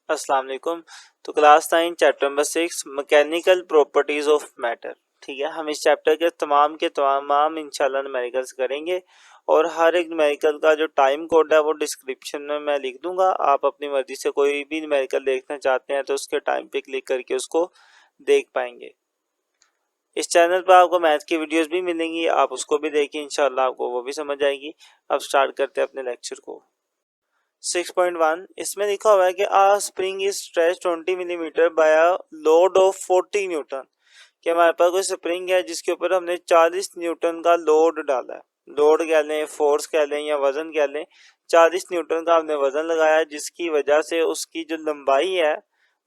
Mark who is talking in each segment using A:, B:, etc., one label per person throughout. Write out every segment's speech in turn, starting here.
A: अस्सलाम वालेकुम। तो class 9 chapter number 6 mechanical properties of matter. ठीक है, हम इस चैप्टर के तमाम इंशाल्लाह न्यूमेरिकल्स करेंगे और हर एक न्यूमेरिकल का जो टाइम कोड है वो डिस्क्रिप्शन में मैं लिख दूंगा। आप अपनी मर्जी से कोई भी न्यूमेरिकल देखना चाहते हैं तो उसके टाइम पे क्लिक करके उसको देख पाएंगे। इस चैनल पर आपको मैथ की वीडियोस भी मिलेंगी, आप उसको भी देखिए, इंशाल्लाह आपको वो भी समझ आएगी। अब स्टार्ट करते हैं अपने लेक्चर को। 6.1 इसमें लिखा हुआ है कि a spring is stretch 20 millimetre by a load of 40 newton. कि हमारे पास कोई स्प्रिंग है जिसके ऊपर हमने 40 न्यूटन का लोड डाला है। लोड कह लें, फोर्स कह लें या वजन कह लें, 40 न्यूटन का हमने वजन लगाया जिसकी वजह से उसकी जो लंबाई है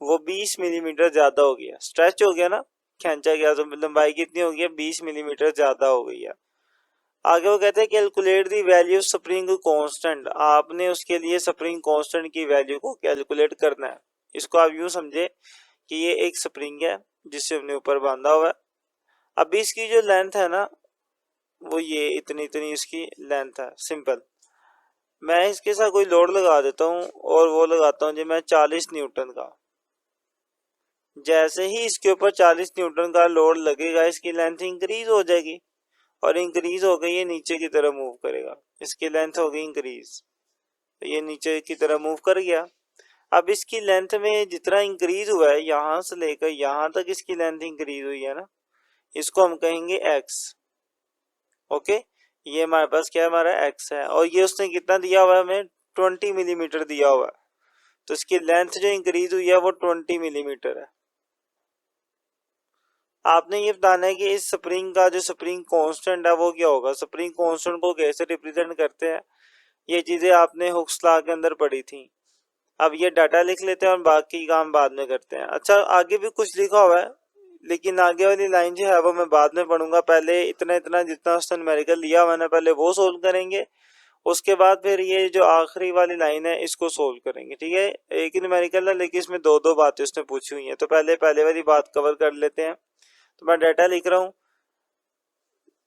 A: वो 20 मिलीमीटर ज्यादा हो गया। स्ट्रेच हो गया ना, खींचा गया तो लंबाई कितनी हो गई, 20 मिलीमीटर ज्यादा हो गई है। आगे वो कहते हैं calculate the value spring constant. आपने उसके लिए स्प्रिंग कांस्टेंट की वैल्यू को कैलकुलेट करना है। इसको आप यूं समझे कि ये एक स्प्रिंग है जिसे हमने ऊपर बांधा हुआ है। अभी इसकी जो लेंथ है ना वो ये इतनी इतनी इसकी लेंथ है। सिंपल, मैं इसके साथ कोई लोड लगा देता हूँ और वो लगाता हूँ जी मैं 40 न्यूटन का। जैसे ही इसके ऊपर 40 न्यूटन का लोड लगेगा इसकी लेंथ इंक्रीज हो जाएगी और इंक्रीज हो गई ये नीचे की तरफ मूव करेगा। इसकी लेंथ हो गई इंक्रीज, तो ये नीचे की तरफ मूव कर गया। अब इसकी लेंथ में जितना इंक्रीज हुआ है यहां से लेकर यहां तक इसकी लेंथ इंक्रीज हुई है ना, इसको हम कहेंगे एक्स। ओके, ये हमारे पास क्या है, हमारा एक्स है। और ये उसने कितना दिया हुआ है हमें, 20 मिलीमीटर दिया हुआ है। तो इसकी लेंथ जो इंक्रीज हुई है वो 20 मिलीमीटर है। आपने ये बताना है कि इस स्प्रिंग का जो स्प्रिंग कांस्टेंट है वो क्या होगा। स्प्रिंग कांस्टेंट को कैसे रिप्रेजेंट करते हैं, ये चीजें आपने हुक्स लॉ के अंदर पढ़ी थी। अब ये डाटा लिख लेते हैं और बाकी काम बाद में करते हैं। अच्छा, आगे भी कुछ लिखा हुआ है लेकिन आगे वाली लाइन जो है वो मैं बाद में पढ़ूंगा। पहले इतना इतना जितना उसने न्यूमेरिकल लिया हुआ है पहले वो सोल्व करेंगे, उसके बाद फिर ये जो आखिरी वाली लाइन है इसको सोल्व करेंगे। ठीक है, एक ही न्यूमेरिकल है लेकिन इसमें दो दो बातें उसने पूछी हुई हैं, तो पहले वाली बात कवर कर लेते हैं। तो मैं डाटा लिख रहा हूँ,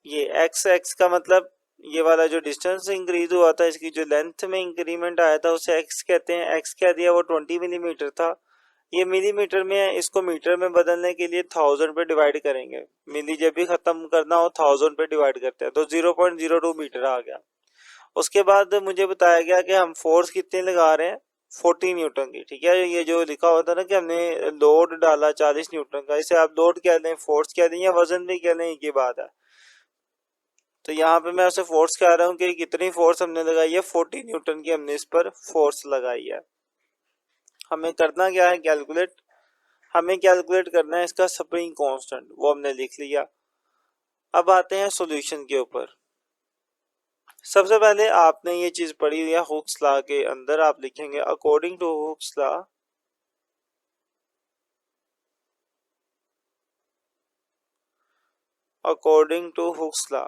A: ये एक्स एक्स का मतलब ये वाला जो डिस्टेंस इंक्रीज हुआ था इसकी जो लेंथ में इंक्रीमेंट आया था उसे एक्स कहते हैं। एक्स क्या दिया, वो 20 मिलीमीटर था। ये मिलीमीटर में है, इसको मीटर में बदलने के लिए 1000 पे डिवाइड करेंगे। मिली जब भी खत्म करना हो 1000 पे डिवाइड करते हैं तो 0.02 मीटर आ गया। उसके बाद मुझे बताया गया कि हम फोर्स कितने लगा रहे हैं, 40 न्यूटन की। ठीक है, ये जो लिखा होता है ना कि हमने लोड डाला 40 न्यूटन का, इसे आप लोड कह दें, फोर्स कह दें या वजन भी कह दें, एक ही बात है। तो यहाँ पे मैं उसे फोर्स कह रहा हूँ कि कितनी फोर्स हमने लगाई है, 40 न्यूटन की हमने इस पर फोर्स लगाई है। हमें करना क्या है, कैलकुलेट। हमें कैलकुलेट करना है इसका स्प्रिंग कांस्टेंट, वो हमने लिख लिया। अब आते हैं सॉल्यूशन के ऊपर। सबसे पहले आपने ये चीज पढ़ी हुई है हुक्स लॉ के अंदर, आप लिखेंगे according to Hooke's law according to Hooke's law.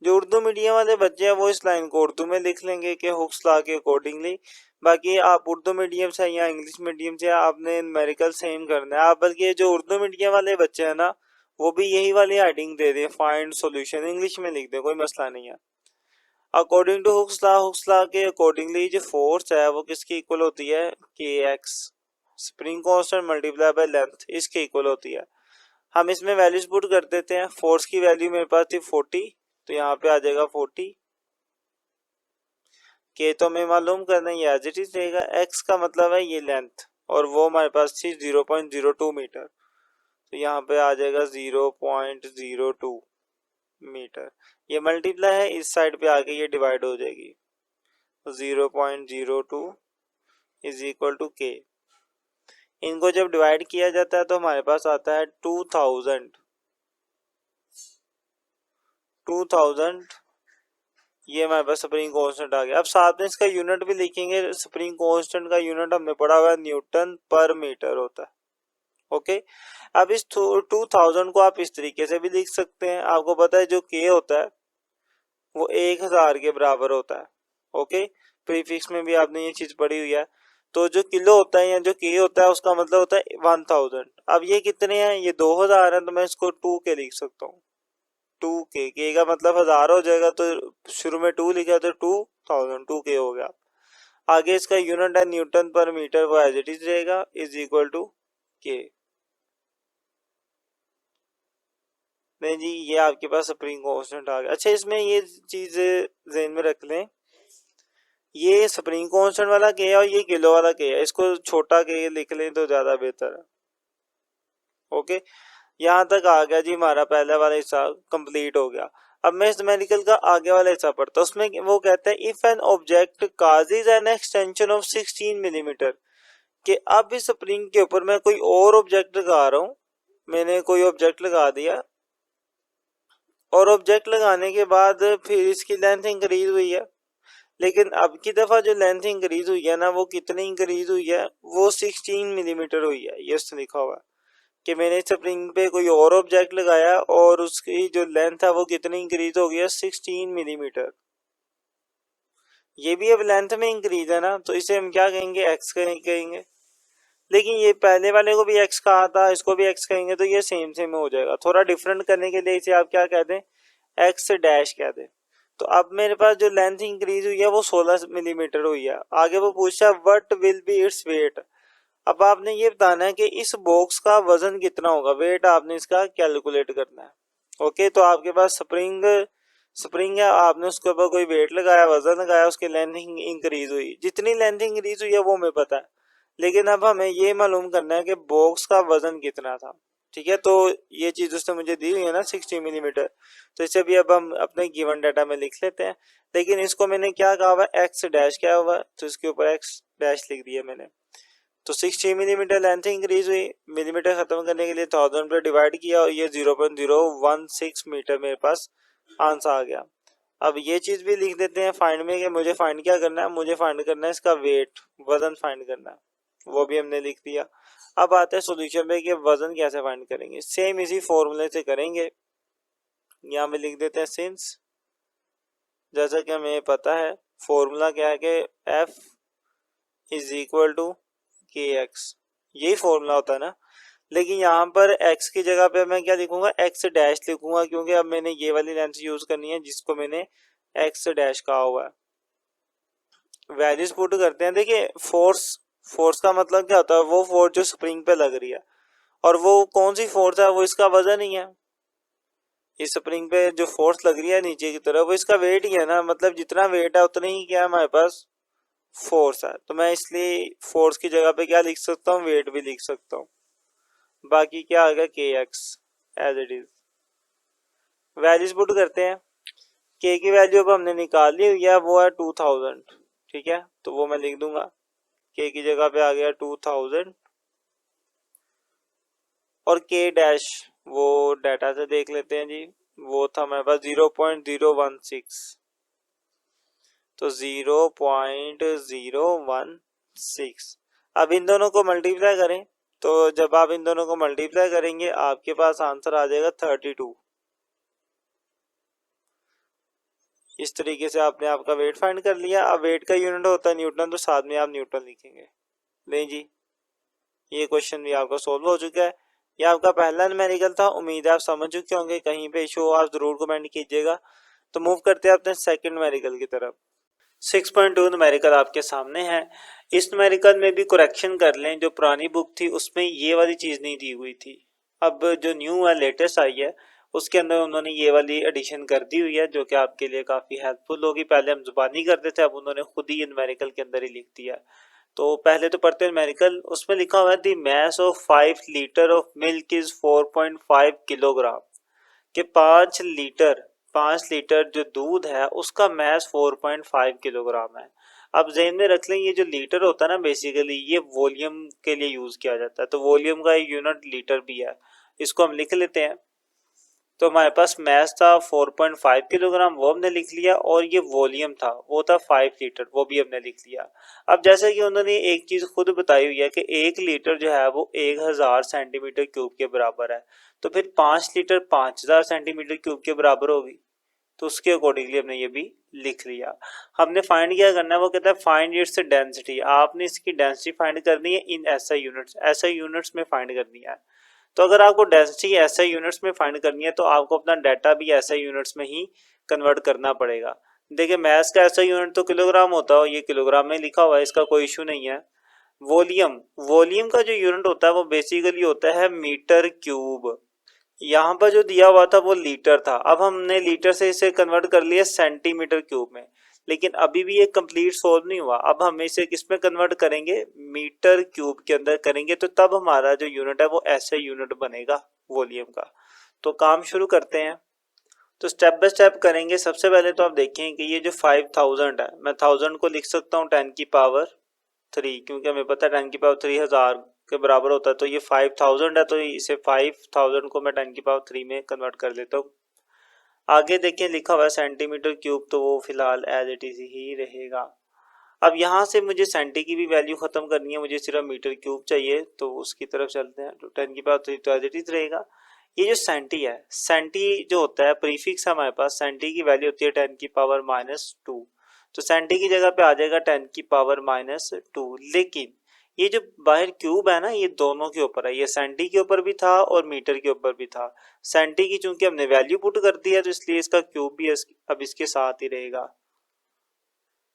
A: जो उर्दू मीडियम वाले बच्चे हैं वो इस लाइन को उर्दू में लिख लेंगे कि हुक्स लॉ के अकॉर्डिंगली। बाकी आप उर्दू मीडियम से या इंग्लिश मीडियम से आपने न्यूमेरिकल सेम करना है। आप बल्कि जो उर्दू मीडियम वाले बच्चे हैं ना वो भी यही वाली हेडिंग दे दें, फाइंड सॉल्यूशन, इंग्लिश में लिख दे, कोई मसला नहीं है। अकॉर्डिंग टू हुक्स लॉ के अकॉर्डिंगली जो फोर्स है वो किसकी इक्वल होती है, के x spring constant multiply by length, इसके इक्वल होती है। हम इसमें वैल्यूज पुट कर देते हैं। फोर्स की वैल्यू मेरे पास थी 40, तो यहाँ पे आ जाएगा 40। के तो हमें मालूम करना है, ये एज इट इज रहेगा। एक्स का मतलब है ये लेंथ और वो हमारे पास थी 0.02 मीटर, तो यहाँ पे आ जाएगा 0.02 मीटर। ये मल्टीप्लाई है, इस साइड पे आके ये डिवाइड हो जाएगी। 0.02 इज इक्वल टू के। इनको जब डिवाइड किया जाता है तो हमारे पास आता है 2000। ये हमारे पास स्प्रिंग कांस्टेंट आ गया। अब साथ में इसका यूनिट भी लिखेंगे। स्प्रिंग कांस्टेंट का यूनिट हमने पढ़ा हुआ है न्यूटन पर मीटर होता है। ओके, अब इस 2000 को आप इस तरीके से भी लिख सकते हैं। आपको पता है जो के होता है वो 1000 के बराबर होता है। ओके, प्रीफिक्स में भी आपने ये चीज पढ़ी हुई है। तो जो किलो होता है या जो के होता है उसका मतलब होता है 1000। अब ये कितने हैं, ये 2000 है, तो मैं इसको 2 के लिख सकता हूँ। 2 के का मतलब 1000 हो जाएगा, तो शुरू में 2 लिखा तो 2000 2 के हो गया। आगे इसका यूनिट है न्यूटन पर मीटर, वो एज इट इज रहेगा, इज इक्वल टू के। नहीं जी, ये आपके पास स्प्रिंग कांस्टेंट आ गया। अच्छा, इसमें ये चीज ध्यान में रख लें, ये स्प्रिंग कांस्टेंट वाला के है और ये किलो वाला के है, इसको छोटा के लिख लें तो ज्यादा बेहतर है। ओके, यहाँ तक आ गया जी, हमारा पहला वाला हिस्सा कंप्लीट हो गया। अब मैं इस न्यूमेरिकल का आगे वाला हिस्सा पढ़ता हूँ। उसमें वो कहता है if an object causes an extension of 16 millimetre, कि अब इस स्प्रिंग के ऊपर मैं कोई और ऑब्जेक्ट लगा रहा हूँ, मैंने कोई ऑब्जेक्ट लगा दिया और ऑब्जेक्ट लगाने के बाद फिर इसकी लेंथ इंक्रीज हुई है, लेकिन अब की दफा जो लेंथ इंक्रीज हुई है ना, वो कितनी इंक्रीज हुई है, वो 16 मिलीमीटर हुई है। ये उसने लिखा हुआ है कि मैंने स्प्रिंग पे कोई और ऑब्जेक्ट लगाया और उसकी जो लेंथ है वो कितनी इंक्रीज हो गया, 16 मिलीमीटर। ये भी अब लेंथ में इंक्रीज है ना, तो इसे हम क्या कहेंगे, एक्स कहेंगे। लेकिन ये पहले वाले को भी एक्स कहा था, इसको भी एक्स कहेंगे, तो ये सेम सेम हो जाएगा। थोड़ा डिफरेंट करने के लिए इसे आप क्या कह दें, एक्स डैश कह दें। तो अब मेरे पास जो लेंथ इंक्रीज हुई है वो 16 मिलीमीटर हुई है। आगे वो पूछा what will B its weight. अब आपने ये बताना है कि इस बॉक्स का वजन कितना होगा, वेट आपने इसका कैलकुलेट करना है। ओके, तो आपके पास स्प्रिंग स्प्रिंग है, आपने उसके ऊपर कोई वेट लगाया, वजन लगाया, उसकी लेंथ इंक्रीज हुई, जितनी लेंथ इंक्रीज हुई है वो हमें पता है, लेकिन अब हमें ये मालूम करना है कि बॉक्स का वजन कितना था। ठीक है, तो ये चीज उसने मुझे दी हुई है ना 60 मिलीमीटर, तो इसे भी अब हम अपने गिवन डाटा में लिख लेते हैं। लेकिन इसको मैंने क्या कहा हुआ है, एक्स डैश क्या हुआ है, तो इसके ऊपर एक्स डैश लिख दिया मैंने। तो 60 मिलीमीटर लेंथ इंक्रीज हुई, मिलीमीटर खत्म करने के लिए 1000 पे डिवाइड किया और ये 0.016 मीटर मेरे पास आंसर आ गया। अब ये चीज भी लिख देते हैं फाइंड में, कि मुझे फाइंड क्या करना है, मुझे फाइंड करना है इसका वेट, वजन फाइंड करना है, वो भी हमने लिख दिया। अब आते हैं सोल्यूशन पे कि वजन कैसे फाइंड करेंगे, सेम इसी फॉर्मूले से करेंगे। यहाँ पे लिख देते हैं सिंस, जैसा कि हमें पता है फॉर्मूला क्या है कि F इज इक्वल टू के एक्स, यही फॉर्मूला होता है ना। लेकिन यहाँ पर x की जगह पे मैं क्या लिखूंगा, x डैश लिखूंगा, क्योंकि अब मैंने ये वाली लेंथ यूज करनी है जिसको मैंने x डैश कहा हुआ है। वैल्यूज पुट करते हैं। देखिए फोर्स, फोर्स का मतलब क्या होता है, वो फोर्स जो स्प्रिंग पे लग रही है, और वो कौन सी फोर्स है, वो इसका वजन ही है। इस स्प्रिंग पे जो फोर्स लग रही है नीचे की तरफ, वो इसका वेट ही है ना, मतलब जितना वेट है उतना ही क्या है हमारे पास फोर्स है। तो मैं इसलिए फोर्स की जगह पे क्या लिख सकता हूँ, वेट भी लिख सकता हूँ। बाकी क्या आ गया, K x as it is. Values put करते हैं। के की वैल्यू अब हमने निकाल ली हुई है, वो है 2000। ठीक है, तो वो मैं लिख दूंगा, के की जगह पे आ गया 2000, और के डैश वो डाटा से देख लेते हैं जी, वो था हमारे पास 0.016, तो 0.016। अब इन दोनों को मल्टीप्लाई करें, तो जब आप इन दोनों को मल्टीप्लाई करेंगे आपके पास आंसर आ जाएगा 32। इस तरीके से आपने आपका वेट फाइंड कर लिया। अब वेट का यूनिट होता है न्यूटन, तो साथ में आप न्यूटन लिखेंगे। नहीं जी, ये क्वेश्चन भी आपका सोल्व हो चुका है। ये आपका पहला न्यूमेरिकल था, उम्मीद है आप समझ चुके होंगे। कहीं पे इशू हो आप जरूर कमेंट कीजिएगा। तो मूव करते हैं अपने सेकंड न्यूमेरिकल की तरफ। 6.2 न्यूमेरिकल आपके सामने है। इस न्यूमेरिकल में भी करेक्शन कर लें, जो पुरानी बुक थी उसमें ये वाली चीज नहीं दी हुई थी, अब जो न्यू है लेटेस्ट आई है उसके अंदर उन्होंने ये वाली एडिशन कर दी हुई है, जो कि आपके लिए काफी हेल्पफुल होगी। पहले हम जुबानी करते थे, अब उन्होंने खुद ही न्यूमेरिकल के अंदर ही लिख दिया। तो पहले तो पढ़ते हैं न्यूमेरिकल। उसमें लिखा हुआ है the mass of 5 litre of milk is 4.5 kilogram, कि 5 लीटर जो दूध है उसका मैस 4.5 किलोग्राम है। अब ज़हन में रख लें, ये जो लीटर होता है ना, बेसिकली ये वॉल्यूम के लिए यूज किया जाता है, तो वॉल्यूम का एक यूनिट लीटर भी है। इसको हम लिख लेते हैं। तो हमारे पास मैस था 4.5 किलोग्राम, वो हमने लिख लिया, और ये वॉल्यूम था वो था 5 लीटर, वो भी हमने लिख लिया। अब जैसे कि उन्होंने एक चीज खुद बताई हुई है कि 1 लीटर जो है वो 1000 सेंटीमीटर क्यूब के बराबर है, तो फिर 5 लीटर 5000 सेंटीमीटर क्यूब के बराबर होगी। तो उसके अकॉर्डिंगली हमने ये भी लिख लिया। हमने फाइंड क्या करना है, वो कहता है फाइंड इट्स डेंसिटी। आपने इसकी डेंसिटी फाइंड करनी है in SI units, SI units में फाइंड करनी है। तो अगर आपको डेंसिटी एसआई यूनिट्स में फाइंड करनी है तो आपको अपना डाटा भी एसआई यूनिट्स में ही कन्वर्ट करना पड़ेगा। देखिए मैस का ऐसा यूनिट तो किलोग्राम होता है, ये किलोग्राम में लिखा हुआ है, इसका कोई इशू नहीं है। वॉल्यूम, वॉल्यूम का जो यूनिट होता है वो बेसिकली होता है मीटर क्यूब। यहाँ पर जो दिया हुआ था वो लीटर था, अब हमने लीटर से इसे कन्वर्ट कर लिया सेंटीमीटर क्यूब में, लेकिन अभी भी ये कंप्लीट सोल्व नहीं हुआ। अब हम इसे किस में कन्वर्ट करेंगे, मीटर क्यूब के अंदर करेंगे, तो तब हमारा जो यूनिट है वो ऐसे यूनिट बनेगा वॉल्यूम का। तो काम शुरू करते हैं, तो स्टेप बाय स्टेप करेंगे। सबसे पहले तो आप देखें कि ये जो 5000 है, मैं 1000 को लिख सकता हूँ 10 की पावर 3, क्योंकि हमें पता है 10 की पावर 3000 के बराबर होता है। तो ये 5000 है, तो इसे 5000 को मैं 10 की पावर 3 में कन्वर्ट कर लेता हूँ। आगे देखें लिखा हुआ है सेंटीमीटर क्यूब, तो वो फिलहाल एज इट इज ही रहेगा। अब यहाँ से मुझे सेंटी की भी वैल्यू खत्म करनी है, मुझे सिर्फ मीटर क्यूब चाहिए, तो उसकी तरफ चलते हैं। तो 10 की पावर 3 तो एज इट इज रहेगा। ये जो सेंटी है, सेंटी जो होता है प्रीफिक्स है हमारे पास, सेंटी की वैल्यू होती है 10 की पावर -2, तो सेंटी की जगह पे आ जाएगा 10 की पावर -2। लेकिन ये जो बाहर क्यूब है ना, ये दोनों के ऊपर है, ये सेंटी के ऊपर भी था और मीटर के ऊपर भी था। सेंटी की चूंकि हमने वैल्यू पुट कर दी है, तो इसलिए इसका क्यूब भी अब इसके साथ ही रहेगा,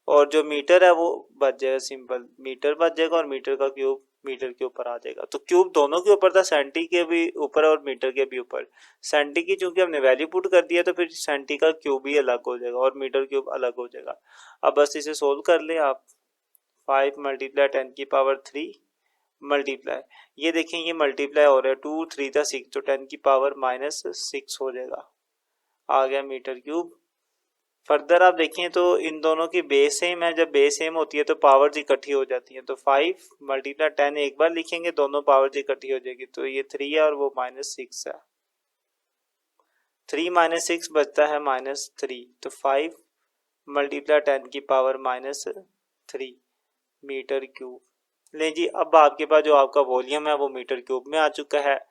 A: और जो मीटर है वो बच जाएगा, सिंपल मीटर बच जाएगा, और मीटर का क्यूब मीटर के ऊपर आ जाएगा। तो क्यूब दोनों के ऊपर था, सेंटी के भी ऊपर और मीटर के भी ऊपर। सेंटी की चूंकि हमने वैल्यू पुट कर दिया, तो फिर सेंटी का क्यूब भी अलग हो जाएगा और मीटर क्यूब अलग हो जाएगा। अब बस इसे सोल्व कर ले आप। 5 मल्टीप्लाई 10 की पावर 3 मल्टीप्लाई, ये देखें ये मल्टीप्लाई हो रहा है, 2 3 था 6, तो 10 की पावर -6 हो जाएगा, आ गया मीटर क्यूब। फर्दर आप देखें तो इन दोनों की बेस सेम है, जब बेस सेम होती है तो पावर्स इकट्ठी हो जाती हैं। तो 5 मल्टीप्लाई 10 एक बार लिखेंगे, दोनों पावर्स इकट्ठी हो जाएगी, तो ये 3 है और वो -6 है। 3 -6 बचता है -3, तो 5 मल्टीप्लाई 10 की पावर -3 मीटर क्यूब। ले जी, अब आपके पास जो आपका वॉल्यूम है वो मीटर क्यूब में आ चुका है,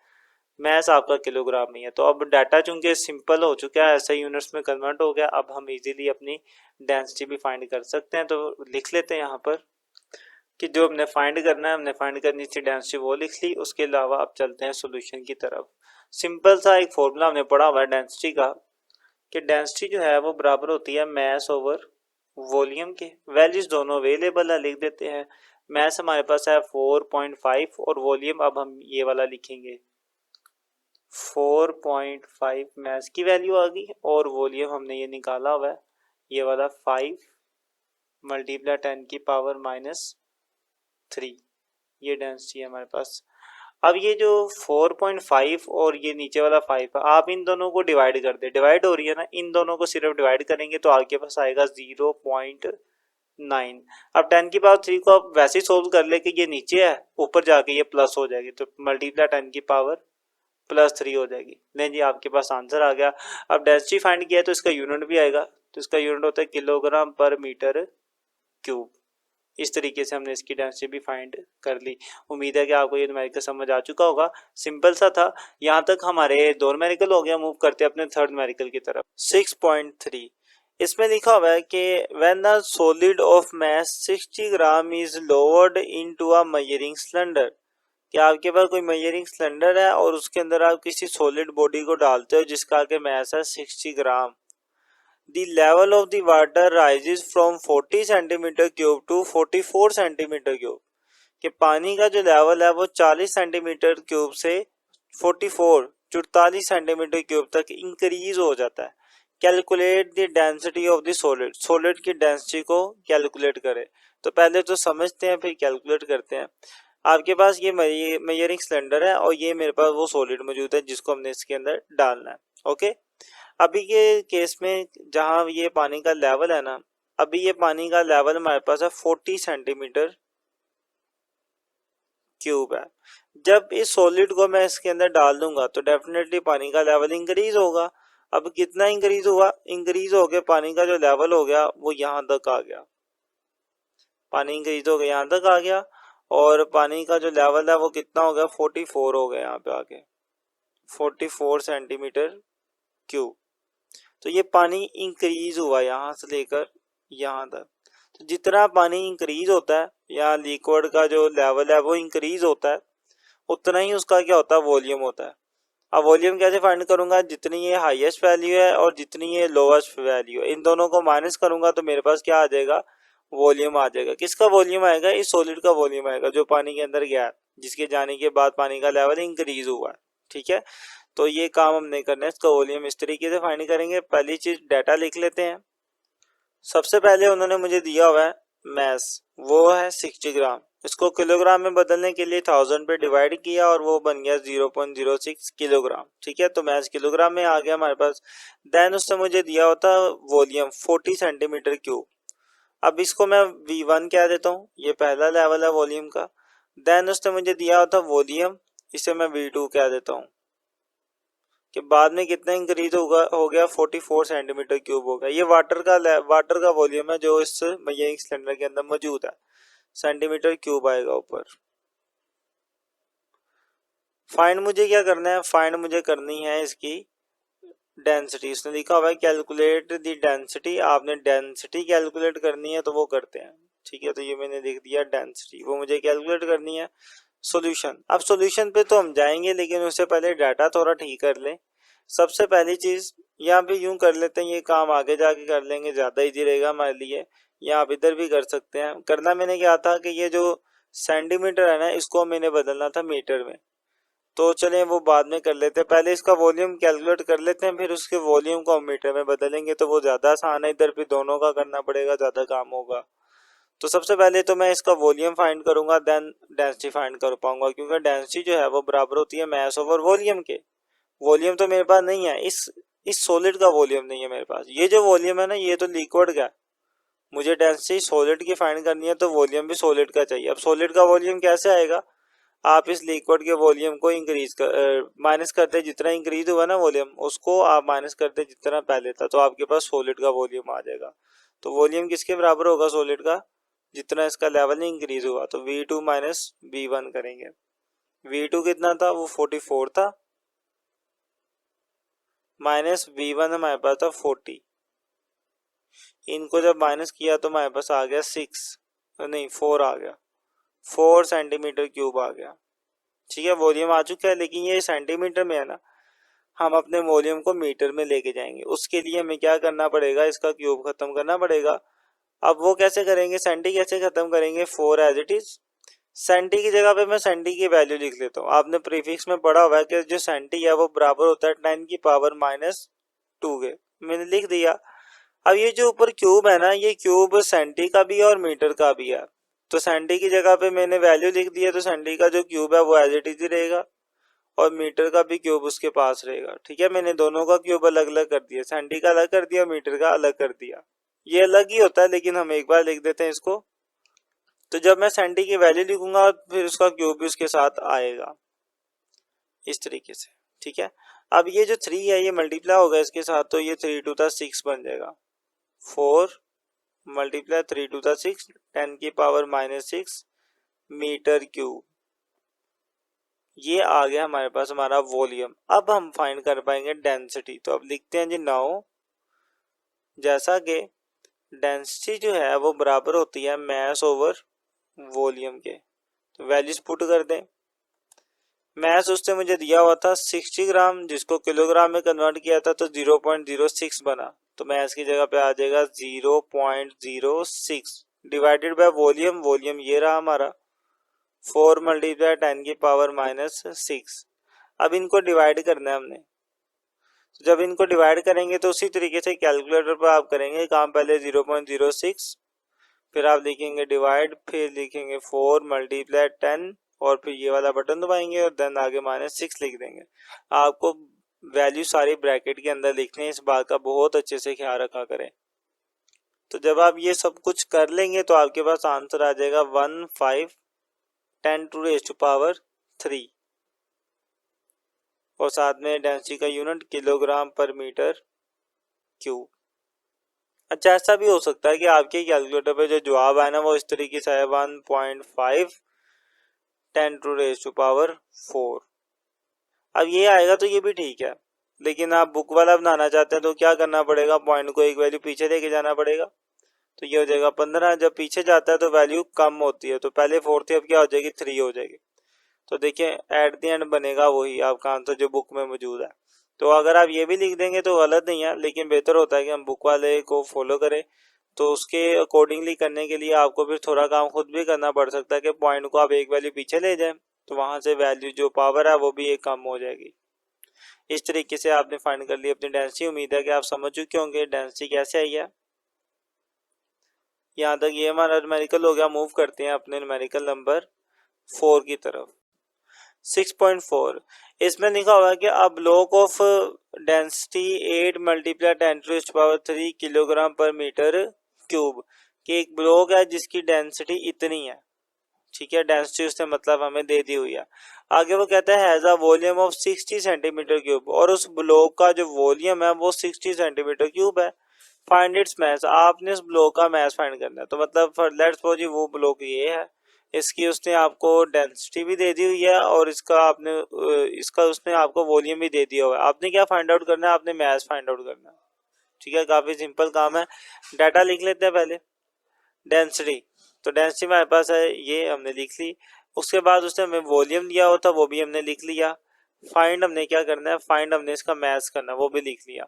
A: मैस आपका किलोग्राम में है। तो अब डाटा चूंकि सिंपल हो चुका है, ऐसे यूनिट्स में कन्वर्ट हो गया, अब हम इजीली अपनी डेंसिटी भी फाइंड कर सकते हैं। तो लिख लेते हैं यहाँ पर कि जो हमने फाइंड करना है, हमने फाइंड करनी थी डेंसिटी, वो लिख ली। उसके अलावा अब चलते हैं सॉल्यूशन की तरफ। सिंपल सा एक फॉर्मूला हमने पढ़ा हुआ है डेंसिटी का, कि डेंसिटी जो है वो बराबर होती है मैस ओवर वॉल्यूम के। वैल्यूज दोनों अवेलेबल है, लिख देते हैं। मैस हमारे पास है 4.5 और वॉल्यूम अब हम ये वाला लिखेंगे 4.5 मैस की वैल्यू आ गई, और वॉल्यूम हमने ये निकाला हुआ है ये वाला 5 मल्टीप्लाई 10 की पावर -3, ये डेंसिटी है हमारे पास। अब ये जो 4.5 और ये नीचे वाला 5 है, आप इन दोनों को डिवाइड कर दे, डिवाइड हो रही है ना, इन दोनों को सिर्फ डिवाइड करेंगे तो आपके पास आएगा 0.9। अब 10 की पावर 3 को आप वैसे ही सोल्व कर ले कि ये नीचे है, ऊपर जाके ये प्लस हो जाएगी, तो मल्टीप्लाई 10 की पावर +3 हो जाएगी। नहीं जी, आपके पास आंसर आ गया। अब डेंसिटी फाइंड किया है तो इसका यूनिट भी आएगा, तो इसका यूनिट होता है किलोग्राम पर मीटर क्यूब। इस तरीके से हमने इसकी डेंसिटी भी फाइंड कर ली। उम्मीद है कि आपको ये न्यूमेरिकल समझ आ चुका होगा, सिंपल सा था। यहाँ तक हमारे दो न्यूमेरिकल हो गया, मूव करते हैं अपने थर्ड न्यूमेरिकल की तरफ। 6.3, इसमें लिखा हुआ है कि when the solid of mass 60 gram is lowered into a measuring cylinder, कि आपके पास कोई मेजरिंग सिलेंडर है और उसके अंदर आप किसी सॉलिड बॉडी को डालते हो जिसका के मास है 60 gram. The level of the water rises from 40 centimetre cube to 44 centimetre cube, कि पानी का जो लेवल है वो 40 सेंटीमीटर क्यूब से 44 सेंटीमीटर क्यूब तक इंक्रीज हो जाता है। Calculate the density of the solid, solid की डेंसिटी को कैलकुलेट करें। तो पहले तो समझते हैं फिर कैलकुलेट करते हैं। आपके पास ये मेजरिंग सिलेंडर है और ये मेरे पास वो सॉलिड मौजूद है जिसको हमने इसके अंदर डालना है। ओके, अभी के केस में जहां ये पानी का लेवल है ना, अभी ये पानी का लेवल हमारे पास है 40 सेंटीमीटर क्यूब है। जब इस सॉलिड को मैं इसके अंदर डाल दूंगा तो डेफिनेटली पानी का लेवल इंक्रीज होगा। अब कितना इंक्रीज हुआ, इंक्रीज हो गया, पानी का जो लेवल हो गया वो यहाँ तक आ गया, पानी इंक्रीज हो गया यहाँ तक आ गया, और पानी का जो लेवल है वो कितना हो गया, 44 हो गया यहाँ पे आके, 44 सेंटीमीटर क्यूब। तो ये पानी इंक्रीज हुआ यहाँ से लेकर यहाँ तक। तो जितना पानी इंक्रीज होता है या लिक्विड का जो लेवल है वो इंक्रीज होता है, उतना ही उसका क्या होता है, वॉल्यूम होता है। अब वॉल्यूम कैसे फाइंड करूंगा, जितनी ये हाईएस्ट वैल्यू है और जितनी ये लोवेस्ट वैल्यू है इन दोनों को माइनस करूंगा तो मेरे पास क्या आ जाएगा, वॉल्यूम आ जाएगा। किसका वॉल्यूम आएगा, इस सॉलिड का वॉल्यूम आएगा जो पानी के अंदर गया है, जिसके जाने के बाद पानी का लेवल इंक्रीज हुआ है। ठीक है, तो ये काम हमने करना है, इसका वॉल्यूम इस तरीके से फाइंड करेंगे। पहली चीज डाटा लिख लेते हैं। सबसे पहले उन्होंने मुझे दिया हुआ है मैस, वो है 60 ग्राम। इसको किलोग्राम में बदलने के लिए 1000 पे डिवाइड किया और वो बन गया 0.06 किलोग्राम। ठीक है, तो मैस किलोग्राम में आ गया हमारे पास। देन उसने मुझे दिया होता वॉल्यूम 40 सेंटीमीटर क्यूब। अब इसको मैं V1 कह देता हूँ, ये पहला लेवल है वॉल्यूम का। देन उसने मुझे दिया होता वॉल्यूम, इसे मैं V2 कह देता हूँ कि बाद में कितना इंक्रीज हो गया 44 सेंटीमीटर क्यूब हो गया। ये वाटर का वॉल्यूम है जो इस ये सिलेंडर के अंदर मौजूद है, सेंटीमीटर क्यूब आएगा ऊपर। फाइंड मुझे क्या करना है, फाइंड मुझे करनी है इसकी डेंसिटी। इसने लिखा हुआ है कैलकुलेट द डेंसिटी, आपने डेंसिटी कैलकुलेट करनी है तो वो करते हैं। ठीक है, तो ये मैंने लिख दिया डेंसिटी, वो मुझे कैलकुलेट करनी है। सॉल्यूशन, अब सॉल्यूशन पे तो हम जाएंगे लेकिन उससे पहले डाटा थोड़ा ठीक कर लें। सबसे पहली चीज यहाँ पे यूं कर लेते हैं, ये काम आगे जाके कर लेंगे, ज्यादा इजी रहेगा हमारे लिए, या आप इधर भी कर सकते हैं। करना मैंने क्या था कि ये जो सेंटीमीटर है ना, इसको मैंने बदलना था मीटर में, तो चलें वो बाद में कर लेते हैं। पहले इसका वॉल्यूम कैलकुलेट कर लेते हैं, फिर उसके वॉल्यूम को हम मीटर में बदलेंगे, तो वो ज़्यादा आसान है। इधर भी दोनों का करना पड़ेगा, ज़्यादा काम होगा। तो सबसे पहले तो मैं इसका वॉल्यूम फाइंड करूंगा, देन डेंसिटी फाइंड कर पाऊंगा, क्योंकि डेंसिटी जो है वो बराबर होती है मास ओवर वॉल्यूम के। वॉल्यूम तो मेरे पास नहीं है, इस सॉलिड का वॉल्यूम नहीं है मेरे पास। ये जो वॉल्यूम है ना, ये तो लिक्विड का है। मुझे डेंसिटी सॉलिड की फाइंड करनी है तो वॉल्यूम भी सॉलिड का चाहिए। अब सॉलिड का वॉल्यूम कैसे आएगा, आप इस लिक्विड के वॉल्यूम को माइनस करते, जितना इंक्रीज हुआ ना वॉल्यूम, उसको आप माइनस करते जितना पहले था, तो आपके पास सॉलिड का वॉल्यूम आ जाएगा। तो वॉल्यूम किसके बराबर होगा सॉलिड का, जितना इसका लेवल इंक्रीज हुआ। तो V2 माइनस V1 करेंगे। V2 कितना था, वो 44 था, माइनस V1 हमारे पास था 40। इनको जब माइनस किया तो हमारे पास आ गया 6, नहीं 4 आ गया, 4 सेंटीमीटर क्यूब आ गया। ठीक है, वॉल्यूम आ चुका है, लेकिन ये सेंटीमीटर में है ना, हम अपने वॉल्यूम को मीटर में लेके जाएंगे। उसके लिए हमें क्या करना पड़ेगा, इसका क्यूब खत्म करना पड़ेगा। अब वो कैसे करेंगे, सेंटी कैसे खत्म करेंगे, 4 एज इट इज। सेंटी की जगह पे मैं सेंटी की वैल्यू लिख लेता हूँ। आपने प्रीफिक्स में पढ़ा हुआ है कि जो सेंटी है वो बराबर होता है 10 की पावर -2 के, मैंने लिख दिया। अब ये जो ऊपर क्यूब है ना, ये क्यूब सेंटी का भी है और मीटर का भी है, तो सेंटी की जगह पे मैंने वैल्यू लिख दी है, तो सेंटी का जो क्यूब है वो एज इट इज ही रहेगा और मीटर का भी क्यूब उसके पास रहेगा। ठीक है, मैंने दोनों का क्यूब अलग अलग कर दिया, सेंटी का अलग कर दिया, मीटर का अलग कर दिया। ये अलग ही होता है लेकिन हम एक बार लिख देते हैं इसको। तो जब मैं सेंटी की वैल्यू लिखूंगा फिर उसका क्यूब भी उसके साथ आएगा इस तरीके से। ठीक है, अब ये जो 3 है ये मल्टीप्लाई होगा इसके साथ, तो ये 3 टू द 6 बन जाएगा। 4 मल्टीप्लाई 3 टू द 6, 10 की पावर -6 मीटर क्यूब। ये आ गया हमारे पास हमारा वॉल्यूम। अब हम फाइंड कर पाएंगे डेंसिटी, तो अब लिखते हैं जी नाउ, जैसा कि डेंसिटी जो है वो बराबर होती है मास ओवर वॉल्यूम के। तो वैल्यूज पुट कर दें। मास उसने मुझे दिया हुआ था 60 ग्राम, जिसको किलोग्राम में कन्वर्ट किया था तो 0.06 बना, तो मास की जगह पे आ जाएगा 0.06 डिवाइडेड बाय वॉल्यूम। वॉल्यूम ये रहा हमारा 4 मल्टीप्लाई 10 की पावर -6। अब इनको डिवाइड करना है हमने, तो जब इनको डिवाइड करेंगे तो उसी तरीके से कैलकुलेटर पर आप करेंगे काम। पहले 0.06, फिर आप लिखेंगे डिवाइड, फिर लिखेंगे 4 मल्टीप्लाई 10 और फिर ये वाला बटन दबाएंगे और देन आगे -6 लिख देंगे। आपको वैल्यू सारी ब्रैकेट के अंदर लिखनी है, इस बात का बहुत अच्छे से ख्याल रखा करें। तो जब आप ये सब कुछ कर लेंगे तो आपके पास आंसर आ जाएगा 1510⁻³ और साथ में डेंसिटी का unit kilogram per meter cube. अच्छा, ऐसा भी हो सकता है कि आपके कैलकुलेटर पे जो जवाब आए ना वो इस तरीके से है 1.5×10⁻⁴। अब ये आएगा तो ये भी ठीक है, लेकिन आप बुक वाला बनाना चाहते हैं तो क्या करना पड़ेगा, पॉइंट को एक वैल्यू पीछे लेके जाना पड़ेगा। तो ये हो जाएगा 15। जब पीछे जाता है तो वैल्यू कम होती है, तो पहले 4 थी, अब क्या हो जाएगी 3 हो जाएगी। तो देखिए एट द एंड बनेगा वही आपका आंसर जो बुक में मौजूद है। तो अगर आप ये भी लिख देंगे तो गलत नहीं है, लेकिन बेहतर होता है कि हम बुक वाले को फॉलो करें। तो उसके अकॉर्डिंगली करने के लिए आपको फिर थोड़ा काम खुद भी करना पड़ सकता है कि पॉइंट को आप एक वैल्यू पीछे ले जाएं, तो वहां से वैल्यू जो पावर है वो भी एक कम हो जाएगी। इस तरीके से आपने फाइंड कर ली अपनी डेंसिटी। उम्मीद है कि आप समझ चुके होंगे डेंसिटी कैसे आई है। यहाँ तक ये हमारा न्यूमेरिकल हो गया। मूव करते हैं अपने न्यूमेरिकल नंबर 4 की तरफ। 6.4 इसमें लिखा हुआ है कि a block of density 8 multiply 10⁻³ kilogram per meter cube, कि एक ब्लॉक है जिसकी डेंसिटी इतनी है, ठीक है, डेंसिटी उसने मतलब हमें दे दी हुई है। आगे वो कहता है has a volume of 60 centimetre cube, और उस ब्लॉक का जो वॉल्यूम है वो 60 सेंटीमीटर क्यूब है। फाइंड इट्स मैस, आपने उस ब्लॉक का मैस फाइंड करना है। तो मतलब लेट्स सपोज वो ब्लॉक ये है, इसकी उसने आपको डेंसिटी भी दे दी हुई है और इसका उसने आपको वॉल्यूम भी दे दिया हुआ है। आपने क्या फाइंड आउट करना है, आपने मैस फाइंड आउट करना है, ठीक है, काफी सिंपल काम है। डाटा लिख लेते हैं पहले। डेंसिटी, तो डेंसिटी हमारे पास है, ये हमने लिख ली। उसके बाद उसने हमें वॉल्यूम दिया होता वो भी हमने लिख लिया। फाइंड हमने क्या करना है, फाइंड हमने इसका मैस करना है, वो भी लिख लिया।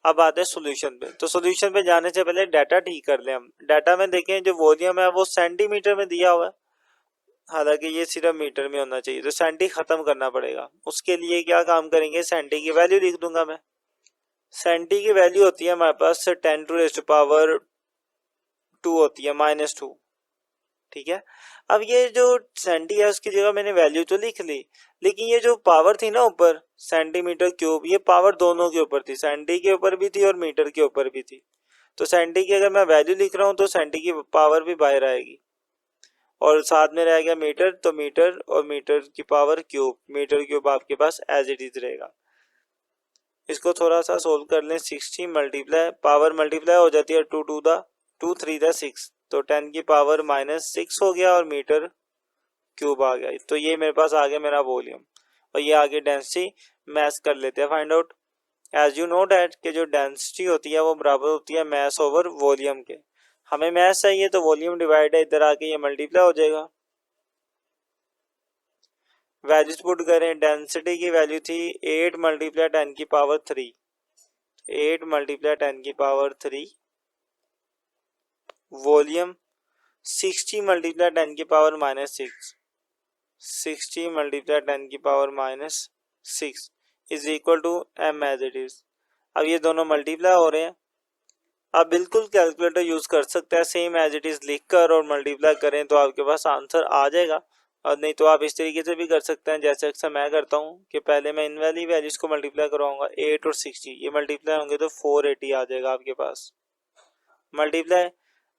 A: अब आते हैं सोल्यूशन पे। तो सोल्यूशन पे जाने से पहले डाटा ठीक कर ले हम। डाटा में देखें जो वॉल्यूम है वो सेंटीमीटर में दिया हुआ है, हालांकि ये सिर्फ मीटर में होना चाहिए, तो सेंटी खत्म करना पड़ेगा। उसके लिए क्या काम करेंगे, सेंटी की वैल्यू लिख दूंगा मैं। सेंटी की वैल्यू होती है हमारे पास 10⁻² होती है -2, ठीक है। अब ये जो सेंटी है उसकी जगह मैंने वैल्यू तो लिख ली, लेकिन ये जो पावर थी ना ऊपर सेंटीमीटर क्यूब, ये पावर दोनों के ऊपर थी, सेंटी के ऊपर भी थी और मीटर के ऊपर भी थी। तो सेंटी की अगर मैं वैल्यू लिख रहा हूँ तो सेंटी की पावर भी बाहर आएगी, और साथ में रह गया मीटर, तो मीटर और मीटर की पावर क्यूब, मीटर क्यूब आपके पास एज इट इज रहेगा। इसको थोड़ा सा सोल्व कर लें। 60 मल्टीप्लाई पावर मल्टीप्लाई हो जाती है 2 3 6, तो 10 की पावर -6 हो गया और मीटर क्यूब आ गया। तो ये मेरे पास आ गया मेरा वॉल्यूम, और ये आगे डेंसिटी मैस कर लेते हैं find out. As you know that कि जो डेंसिटी होती है वो बराबर होती है मैस ओवर वॉल्यूम के। हमें मैस चाहिए तो वॉल्यूम डिवाइड है, इधर आके ये मल्टीप्लाई हो जाएगा। वैल्यूज पुट करें, डेंसिटी की वैल्यू थी 8 मल्टीप्लाई 10 की पावर 3, 8 मल्टीप्लाई 10 की पावर 3, वॉल्यूम 60 मल्टीप्लाई 10 की पावर -6, 60 मल्टीप्लाई 10 की power -6 is equal to m as it is. अब ये दोनों मल्टीप्लाई हो रहे हैं। आप बिल्कुल कैलकुलेटर यूज कर सकते हैं, सेम एज इट इज लिख कर और मल्टीप्लाई करें तो आपके पास आंसर आ जाएगा। और नहीं तो आप इस तरीके से भी कर सकते हैं जैसे अक्सर मैं करता हूँ कि पहले मैं इन वाली वैल्यूज को मल्टीप्लाई करवाऊंगा। 8 और 60 ये मल्टीप्लाई होंगे तो 480 आ जाएगा आपके पास मल्टीप्लाई।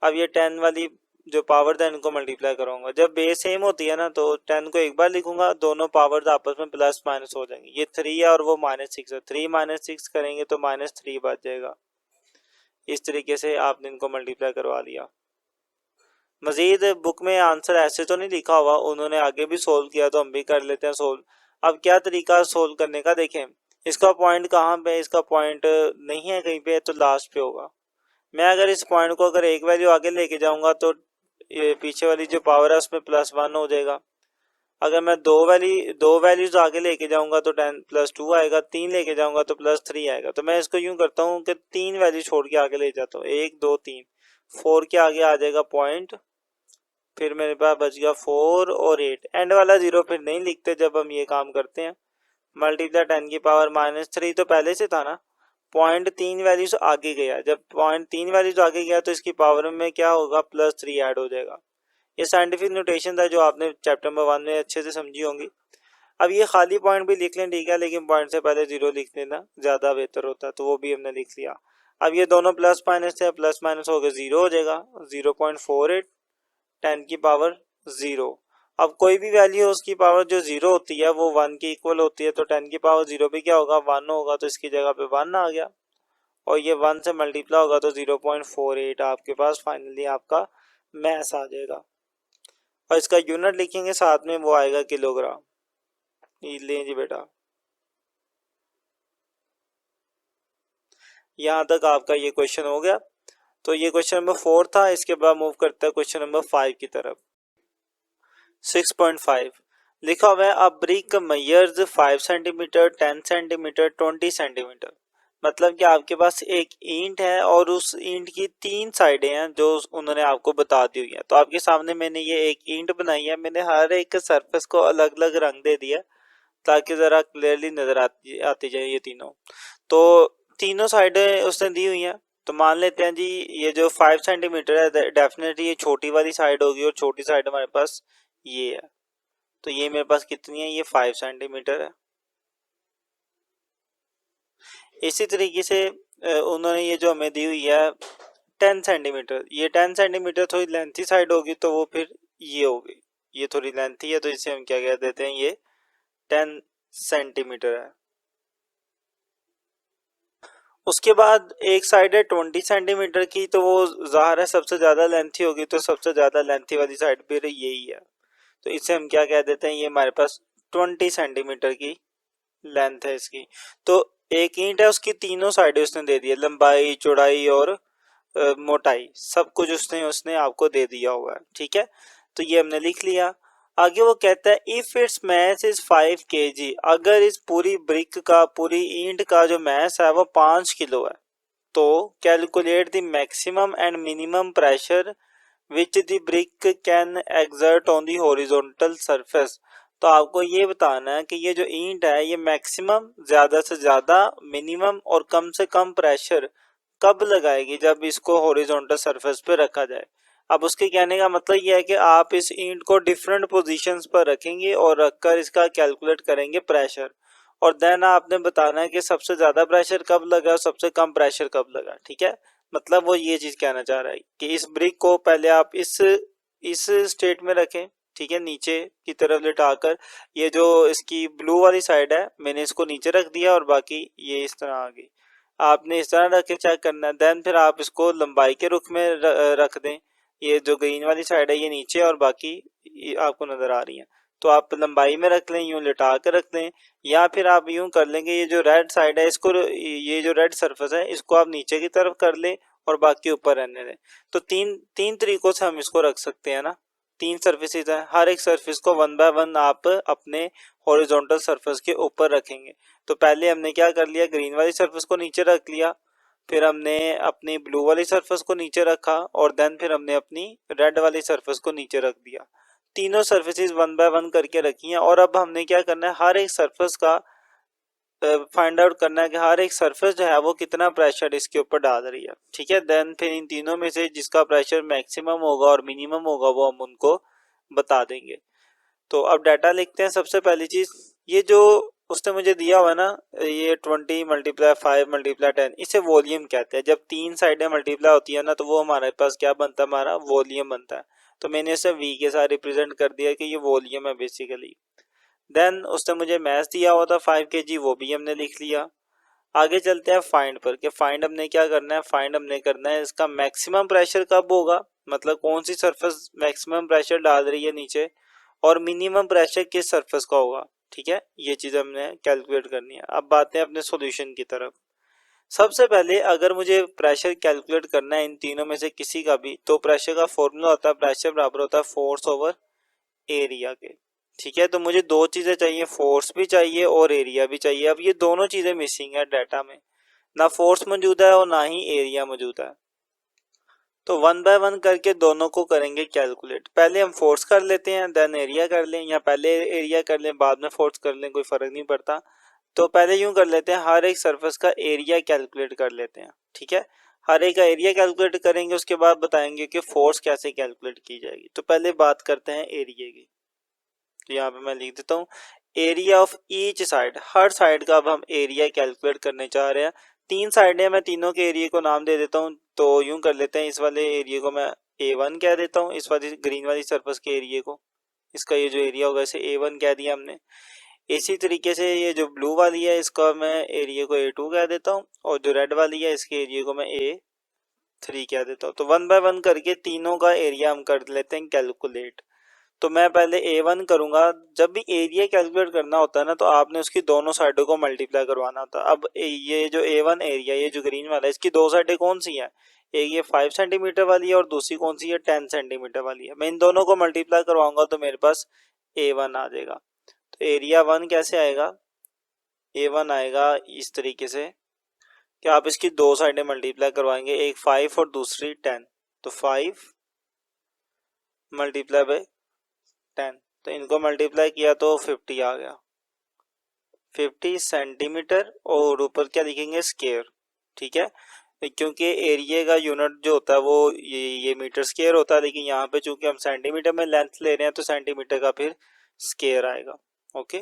A: अब ये 10 वाली जो पावर था इनको मल्टीप्लाई कराऊंगा। जब बेस सेम होती है ना तो 10 को एक बार लिखूंगा, दोनों पावर्स आपस में प्लस माइनस हो जाएंगे। ये 3 है और वो -6 है, 3 -6 करेंगे तो -3 बच जाएगा। इस तरीके से आपने इनको मल्टीप्लाई करवा लिया। मजीद बुक में आंसर ऐसे तो नहीं लिखा हुआ, उन्होंने आगे भी सोल्व किया तो हम भी कर लेते हैं सोल्व। अब क्या तरीका सोल्व करने का देखें। इसका पॉइंट कहाँ पे, इसका पॉइंट नहीं है कहीं पे, तो लास्ट पे होगा। मैं अगर इस पॉइंट को अगर एक वैल्यू आगे लेके जाऊंगा तो ये पीछे वाली जो पावर है उसमें +1 हो जाएगा। अगर मैं दो वैल्यूज आगे लेके जाऊंगा तो 10 +2 आएगा, 3 लेके जाऊंगा तो +3 आएगा। तो मैं इसको यूं करता हूँ कि 3 वैल्यू छोड़ के आगे ले जाता हूँ, 1 2 3, 4 के आगे आ जाएगा पॉइंट, फिर मेरे पास बच गया 4 और 8। एंड वाला 0 फिर नहीं लिखते जब हम ये काम करते हैं। मल्टीप्लाई 10 की पावर -3 तो पहले से था ना, पॉइंट 3 वैल्यूज आगे गया, जब पॉइंट 3 वैल्यूज आगे गया तो इसकी पावर में क्या होगा, +3 ऐड हो जाएगा। ये साइंटिफिक नोटेशन था जो आपने चैप्टर नंबर 1 में अच्छे से समझी होंगी। अब ये खाली पॉइंट भी लिख लें ठीक है, लेकिन पॉइंट से पहले 0 लिख लेना ज़्यादा बेहतर होता है, तो वो भी हमने लिख लिया। अब ये दोनों प्लस माइनस थे, प्लस माइनस हो गए 0 हो जाएगा, 0.48 10 की पावर 0। अब कोई भी वैल्यू उसकी पावर जो 0 होती है वो 1 की इक्वल होती है, तो 10 की पावर 0 भी क्या होगा, 1 होगा, तो इसकी जगह पे 1 आ गया, और ये 1 से मल्टीप्लाई होगा तो 0.48 आपके पास फाइनली आपका मैस आ जाएगा। और इसका यूनिट लिखेंगे साथ में, वो आएगा किलोग्राम। ये लें जी बेटा, यहाँ तक आपका ये क्वेश्चन हो गया। तो ये क्वेश्चन नंबर 4 था। इसके बाद मूव करता है क्वेश्चन नंबर 5 की तरफ। 6.5 लिखा हुआ है अ brick measures 5 centimetre, 10 centimetre, 20 centimetre. मतलब कि आपके पास एक ईंट है और उस ईंट की 3 साइडें हैं जो उन्होंने आपको बता दी हुई है। तो आपके सामने मैंने ये एक ईंट बनाई है, मैंने हर एक सरफेस को अलग अलग रंग दे दिया ताकि ज़रा क्लियरली नज़र आती आती जाए ये तीनों। तो तीनों साइडें उसने दी हुई हैं। तो मान लेते हैं जी ये जो 5 सेंटीमीटर है डेफिनेटली ये छोटी वाली साइड होगी और छोटी साइड हमारे पास ये है। तो ये मेरे पास कितनी है, ये 5 सेंटीमीटर है। इसी तरीके से उन्होंने ये जो हमें दी हुई है 10 सेंटीमीटर, ये 10 सेंटीमीटर थोड़ी लेंथी साइड होगी तो वो फिर ये होगी, ये थोड़ी लेंथी है तो इसे हम क्या कह देते हैं, ये 10 सेंटीमीटर है। उसके बाद एक साइड है 20 सेंटीमीटर की, तो वो ज़ाहिर है सबसे ज़्यादा लेंथी होगी, तो सबसे ज़्यादा लेंथी वाली साइड फिर यही है। तो इसे हम क्या कह देते हैं, ये हमारे पास 20 सेंटीमीटर की लेंथ है इसकी। तो एक ईंट है उसकी तीनों साइडें उसने दे दी है, लंबाई चौड़ाई और मोटाई सब कुछ उसने उसने आपको दे दिया हुआ है। ठीक है, तो ये हमने लिख लिया। आगे वो कहता है if it's mass is 5 kg, अगर इस पूरी ब्रिक का, पूरी ईंट का जो मैस है वो 5 किलो है, तो calculate the maximum and minimum pressure which the brick can exert on the horizontal surface. तो आपको ये बताना है कि ये जो ईंट है ये मैक्सिमम, ज़्यादा से ज़्यादा, मिनिमम और कम से कम प्रेशर कब लगाएगी, जब इसको हॉरिजॉन्टल सरफेस पे रखा जाए। अब उसके कहने का मतलब ये है कि आप इस ईंट को डिफरेंट पोजीशंस पर रखेंगे और रखकर इसका कैलकुलेट करेंगे प्रेशर, और देन आपने बताना है कि सबसे ज़्यादा प्रेशर कब लगा और सबसे कम प्रेशर कब लगा। ठीक है, मतलब वो ये चीज़ कहना चाह रहा है कि इस ब्रिक को पहले आप इस स्टेट में रखें, ठीक है, नीचे की तरफ लिटाकर। ये जो इसकी ब्लू वाली साइड है मैंने इसको नीचे रख दिया और बाकी ये इस तरह आ गई। आपने इस तरह रख के चेक करना है, देन फिर आप इसको लंबाई के रुख में रख दें। ये जो ग्रीन वाली साइड है ये नीचे और बाकी ये आपको नज़र आ रही है, तो आप लंबाई में रख लें, यूँ लिटा कर रख दें। या फिर आप यूँ कर लेंगे, ये जो रेड साइड है इसको, ये जो रेड सरफेस है इसको आप नीचे की तरफ कर लें और बाकी ऊपर रहने दें। तो तीन तीन तरीकों से हम इसको रख सकते हैं ना, 3 सर्फेसिस हैं, हर एक सर्फेस को 1 बाय 1 आप अपने हॉरिजॉन्टल सरफेस के ऊपर रखेंगे। तो पहले हमने क्या कर लिया, ग्रीन वाली सरफेस को नीचे रख लिया, फिर हमने अपनी ब्लू वाली सरफेस को नीचे रखा और देन फिर हमने अपनी रेड वाली सरफेस को नीचे रख दिया। तीनों सरफेसेस 1 बाय 1 करके रखी हैं और अब हमने क्या करना है, हर एक सरफेस का फाइंड आउट करना है कि हर एक सरफेस जो है वो कितना प्रेशर इसके ऊपर डाल रही है। ठीक है, देन फिर इन तीनों में से जिसका प्रेशर मैक्सिमम होगा और मिनिमम होगा वो हम उनको बता देंगे। तो अब डाटा लिखते हैं। सबसे पहली चीज़, ये जो उसने मुझे दिया हुआ है ना, ये 20 × 5 × 10, इसे वॉल्यूम कहते हैं। जब 3 साइडें मल्टीप्लाई होती है ना तो वो हमारे पास क्या बनता है, हमारा वॉल्यूम बनता है। तो मैंने इसे v के साथ रिप्रेजेंट कर दिया कि ये वॉल्यूम है बेसिकली। देन उसने मुझे मैथ दिया हुआ था 5 kg, वो भी हमने लिख लिया। आगे चलते हैं फाइंड पर, कि फाइंड हमने क्या करना है, फाइंड हमने करना है इसका मैक्सिमम प्रेशर कब होगा, मतलब कौन सी सरफेस मैक्सिमम प्रेशर डाल रही है नीचे, और मिनिमम प्रेशर किस सरफेस का होगा। ठीक है, ये चीज़ हमने कैलकुलेट करनी है। अब बातें अपने सॉल्यूशन की तरफ। सबसे पहले अगर मुझे प्रेशर कैलकुलेट करना है इन तीनों में से किसी का भी, तो प्रेशर का फॉर्मूला होता है, प्रेशर बराबर होता है फोर्स ओवर एरिया के। ठीक है, तो मुझे दो चीज़ें चाहिए, फोर्स भी चाहिए और एरिया भी चाहिए। अब ये दोनों चीज़ें मिसिंग है डाटा में, ना फोर्स मौजूद है और ना ही एरिया मौजूद है। तो 1 बाय 1 करके दोनों को करेंगे कैलकुलेट। पहले हम फोर्स कर लेते हैं, देन एरिया कर लें, या पहले एरिया कर लें बाद में फोर्स कर लें, कोई फ़र्क नहीं पड़ता। तो पहले यूँ कर लेते हैं, हर एक सरफेस का एरिया कैलकुलेट कर लेते हैं। ठीक है, हर एक का एरिया कैलकुलेट करेंगे, उसके बाद बताएंगे कि फोर्स कैसे कैलकुलेट की जाएगी। तो पहले बात करते हैं एरिया की। तो यहाँ पे मैं लिख देता हूँ area of each side, her side का अब हम एरिया कैलकुलेट करने जा रहे हैं। 3 साइडें, मैं तीनों के एरिया को नाम दे देता हूँ। तो यूं कर लेते हैं, इस वाले एरिया को मैं A1 कह देता हूँ, इस वाली ग्रीन वाली सरफेस के एरिया को, इसका ये जो एरिया होगा इसे A1 कह दिया हमने। इसी तरीके से ये जो ब्लू वाली है इसका मैं एरिया को A2 कह देता हूँ, और जो रेड वाली है इसके एरिया को मैं A3 कह देता हूँ। तो 1 बाय 1 करके तीनों का एरिया हम कर लेते हैं कैलकुलेट। तो मैं पहले A1 करूंगा। जब भी एरिया कैलकुलेट करना होता है ना तो आपने उसकी दोनों साइडों को मल्टीप्लाई करवाना होता है। अब ये जो A1 एरिया, ये जो ग्रीन वाला है, इसकी दो साइडें कौन सी हैं, एक ये 5 सेंटीमीटर वाली है और दूसरी कौन सी है, 10 सेंटीमीटर वाली है। मैं इन दोनों को मल्टीप्लाई करवाऊंगा तो मेरे पास A1 आ जाएगा। एरिया 1 कैसे आएगा, A1 आएगा इस तरीके से कि आप इसकी दो साइडें मल्टीप्लाई करवाएंगे, एक 5 और दूसरी 10, तो 5 मल्टीप्लाई बाय 10, तो इनको मल्टीप्लाई किया तो 50 आ गया, 50 सेंटीमीटर, और ऊपर क्या लिखेंगे, स्क्वायर। ठीक है, क्योंकि एरिया का यूनिट जो होता है वो ये मीटर स्क्वायर होता है, लेकिन यहाँ पे चूंकि हम सेंटीमीटर में लेंथ ले रहे हैं तो सेंटीमीटर का फिर स्क्वायर आएगा। ओके,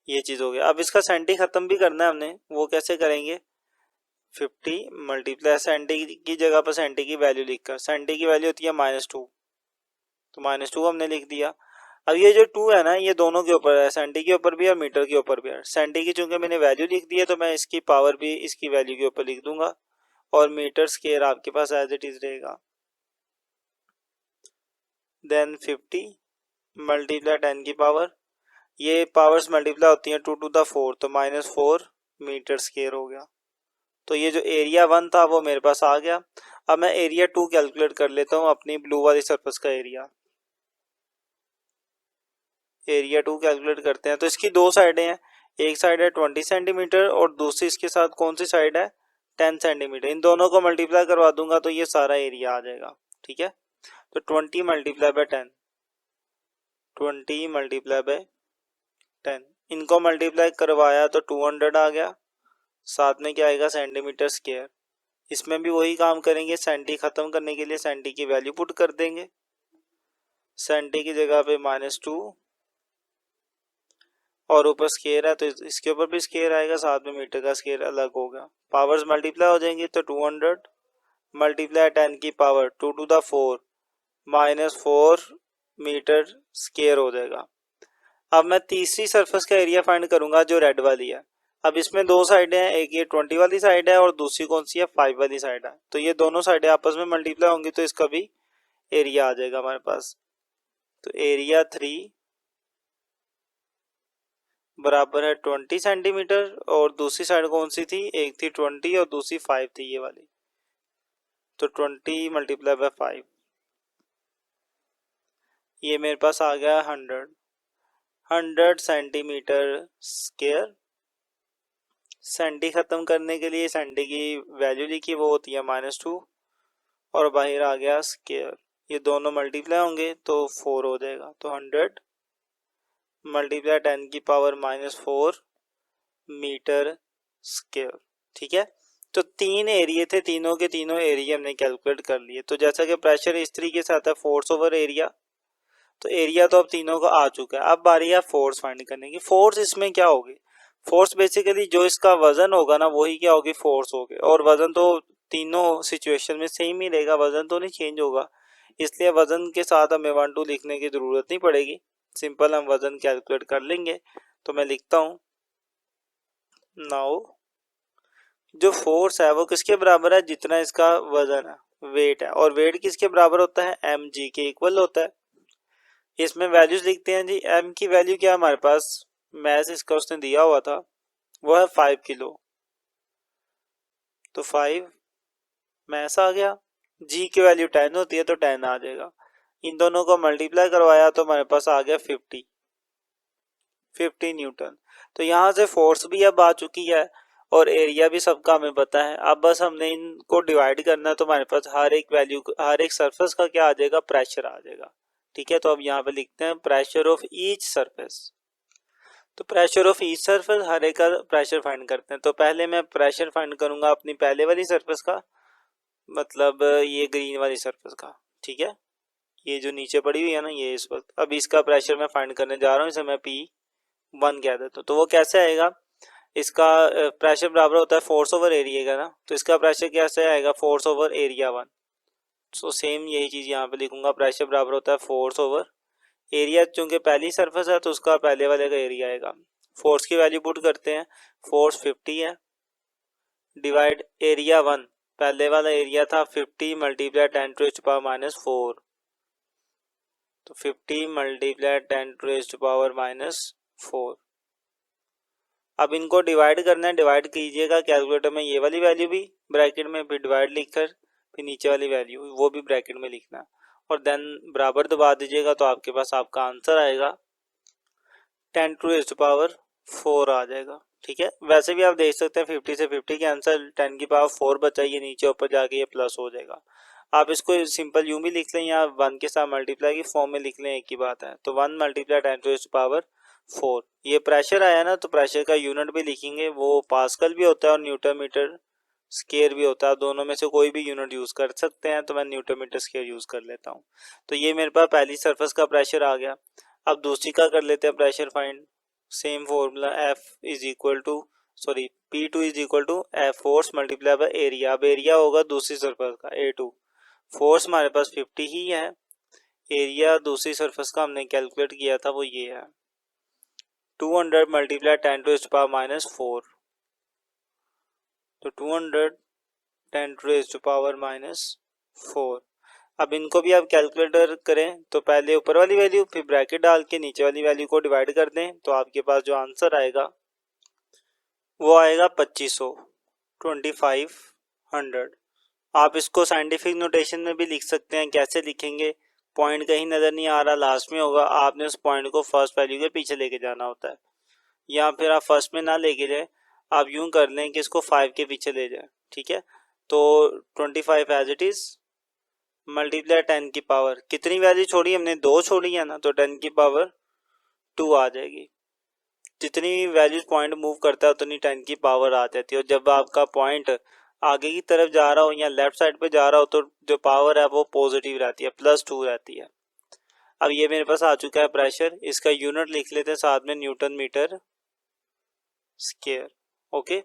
A: ये चीज हो गया। अब इसका सेंटी खत्म भी करना है हमने, वो कैसे करेंगे, 50 मल्टीप्लाई सेंटी की जगह पर सेंटी की वैल्यू लिखकर, सेंटी की वैल्यू होती है -2, तो -2 हमने लिख दिया। अब ये जो 2 है ना, ये दोनों के ऊपर है, सेंटी के ऊपर भी और मीटर के ऊपर भी है। सेंटी की चूंकि मैंने वैल्यू लिख दी है तो मैं इसकी पावर भी इसकी वैल्यू के ऊपर लिख दूंगा, और मीटर स्क्वायर आपके पास एज इट इज रहेगा। देन 50 मल्टीप्लाई 10 की पावर, ये पावर्स मल्टीप्लाई होती हैं 2 to the 4, तो -4 मीटर स्क्वायर हो गया। तो ये जो एरिया 1 था वो मेरे पास आ गया। अब मैं एरिया 2 कैलकुलेट कर लेता हूँ, अपनी ब्लू वाली सरफेस का एरिया। एरिया 2 कैलकुलेट करते हैं, तो इसकी दो साइडें हैं, एक साइड है 20 सेंटीमीटर और दूसरी इसके साथ कौन सी साइड है, 10 सेंटीमीटर। इन दोनों को मल्टीप्लाई करवा दूंगा तो ये सारा एरिया आ जाएगा। ठीक है, तो 20 मल्टीप्लाई बाय 10, 20 मल्टीप्लाई बाय 10, इनको मल्टीप्लाई करवाया तो 200 आ गया, साथ में क्या आएगा, सेंटीमीटर स्क्वायर। इसमें भी वही काम करेंगे, सेंटी खत्म करने के लिए सेंटी की वैल्यू पुट कर देंगे, सेंटी की जगह पे -2 और ऊपर स्क्वायर है तो इसके ऊपर भी स्क्वायर आएगा, साथ में मीटर का स्क्वायर अलग होगा। पावर्स मल्टीप्लाई हो जाएंगी, तो 200 मल्टीप्लाई 10 की power 2 to the 4 -4 meter square हो जाएगा। अब मैं तीसरी सरफेस का एरिया फाइंड करूंगा जो रेड वाली है। अब इसमें दो साइडें हैं, एक ये 20 वाली साइड है और दूसरी कौन सी है, 5 वाली साइड है। तो ये दोनों साइडें आपस में मल्टीप्लाई होंगी तो इसका भी एरिया आ जाएगा हमारे पास। तो एरिया 3 बराबर है 20 सेंटीमीटर, और दूसरी साइड कौन सी थी, एक थी 20 और दूसरी 5 थी ये वाली, तो 20 मल्टीप्लाई बाय 5, ये मेरे पास आ गया 100 सेंटीमीटर स्क्वायर। सेंटी खत्म करने के लिए सेंटी की वैल्यू लिखी, वो होती है -2 और बाहर आ गया स्क्वायर। ये दोनों मल्टीप्लाई होंगे तो 4 हो जाएगा, तो 100 मल्टीप्लाई 10 की पावर -4 मीटर स्क्वायर। ठीक है, तो तीन एरिया थे, तीनों के तीनों एरिया हमने कैलकुलेट कर लिए। तो जैसा कि प्रेशर इस तरीके से आता है, फोर्स ओवर एरिया, तो एरिया तो अब तीनों का आ चुका है। अब बारी है फोर्स फाइंड करने की। फोर्स इसमें क्या होगी, फोर्स बेसिकली जो इसका वजन होगा ना वही क्या होगी, फोर्स होगी, और वजन तो तीनों सिचुएशन में सेम ही रहेगा, वजन तो नहीं चेंज होगा, इसलिए वजन के साथ हमें 1 2 लिखने की जरूरत नहीं पड़ेगी, सिंपल हम वजन कैलकुलेट कर लेंगे। तो मैं लिखता हूँ, नाउ जो फोर्स है वो किसके बराबर है, जितना इसका वजन है, वेट है, और वेट किसके बराबर होता है, mg के इक्वल होता है। इसमें वैल्यूज लिखते हैं जी। m की वैल्यू क्या है हमारे पास, मैस इसका उसने दिया हुआ था, वो है 5 किलो, तो 5 मैस आ गया। g की वैल्यू 10 होती है तो 10 आ जाएगा। इन दोनों को मल्टीप्लाई करवाया तो हमारे पास आ गया 50 न्यूटन। तो यहाँ से फोर्स भी अब आ चुकी है और एरिया भी सबका हमें पता है। अब बस हमने इनको डिवाइड करना है, तो हमारे पास हर एक वैल्यू, हर एक सरफेस का क्या आ जाएगा, प्रेशर आ जाएगा। ठीक है, तो अब यहाँ पे लिखते हैं प्रेशर ऑफ ईच सरफेस। तो प्रेशर ऑफ ईच सरफेस, हर एक का प्रेशर फाइंड करते हैं। तो पहले मैं प्रेशर फाइंड करूंगा अपनी पहले वाली सरफेस का, मतलब ये ग्रीन वाली सरफेस का। ठीक है, ये जो नीचे पड़ी हुई है ना ये इस वक्त, अब इसका प्रेशर मैं फाइंड करने जा रहा हूँ, इसे मैं P1 कह देता हूँ। तो वो कैसे आएगा, इसका प्रेशर बराबर होता है फोर्स ओवर एरिया का ना, तो इसका प्रेशर कैसे आएगा, force over area 1। So same यही चीज यहाँ पे लिखूंगा, प्रेशर बराबर होता है फोर्स ओवर एरिया, चूंकि पहली सरफेस है तो उसका पहले वाले का एरिया आएगा। फोर्स की वैल्यू पुट करते हैं, फोर्स 50 है, डिवाइड एरिया 1, पहले वाला एरिया था 50 मल्टीप्लाई 10 टू द पावर -4, तो 50 मल्टीप्लाई 10 टू द पावर -4। अब इनको डिवाइड करना है, डिवाइड कीजिएगा कैलकुलेटर में, ये वाली वैल्यू भी ब्रैकेट में, फिर डिवाइड लिखकर फिर नीचे वाली वैल्यू वो भी ब्रैकेट में लिखना है, और देन बराबर दबा दीजिएगा तो आपके पास आपका आंसर आएगा 10⁻⁴ आ जाएगा। ठीक है, वैसे भी आप देख सकते हैं 50 से 50 के आंसर 10⁻⁴ बचा, ये नीचे ऊपर जाके ये प्लस हो जाएगा। आप इसको सिंपल यूं भी लिख लें या 1 के साथ मल्टीप्लाई की फॉर्म में लिख लें, एक ही बात है। तो 1 × 10⁻⁴ ये प्रेशर आया ना, तो प्रेशर का यूनिट भी लिखेंगे, वो पास्कल भी होता है और न्यूटन मीटर स्केयर भी होता है। दोनों में से कोई भी यूनिट यूज कर सकते हैं, तो मैं न्यूटन मीटर स्केयर यूज कर लेता हूँ। तो ये मेरे पास पहली सरफेस का प्रेशर आ गया। अब दूसरी का कर लेते हैं pressure find. Same formula P2 is equal to F force multiply by area. अब एरिया होगा दूसरी सरफेस का A2, फोर्स हमारे पास 50 ही है, एरिया दूसरी सरफेस का हमने कैलकुलेट किया था वो ये है 200 × 10⁻⁴। तो 200 10⁻⁴। अब इनको भी आप कैलकुलेटर करें, तो पहले ऊपर वाली वैल्यू फिर ब्रैकेट डाल के नीचे वाली वैल्यू को डिवाइड कर दें, तो आपके पास जो आंसर आएगा वो आएगा 2500। आप इसको साइंटिफिक नोटेशन में भी लिख सकते हैं। कैसे लिखेंगे, पॉइंट कहीं नज़र नहीं आ रहा, लास्ट में होगा, आपने उस पॉइंट को फर्स्ट वैल्यू के पीछे लेके जाना होता है, या फिर आप फर्स्ट में ना लेके जाए, आप यूं कर लें कि इसको 5 के पीछे ले जाए। ठीक है, तो 25 एज इट इज मल्टीप्लाई 10 की पावर, कितनी वैल्यू छोड़ी हमने, 2 छोड़ी है ना, तो 10 की पावर 2 आ जाएगी। जितनी वैल्यूज पॉइंट मूव करता है उतनी 10 की पावर आ जाती है। और जब आपका पॉइंट आगे की तरफ जा रहा हो या लेफ्ट साइड पे जा रहा हो, तो जो पावर है वो पॉजिटिव रहती है, +2 रहती है। अब ये मेरे पास आ चुका है प्रेशर, इसका यूनिट लिख लेते हैं साथ में, newton meter square. Okay,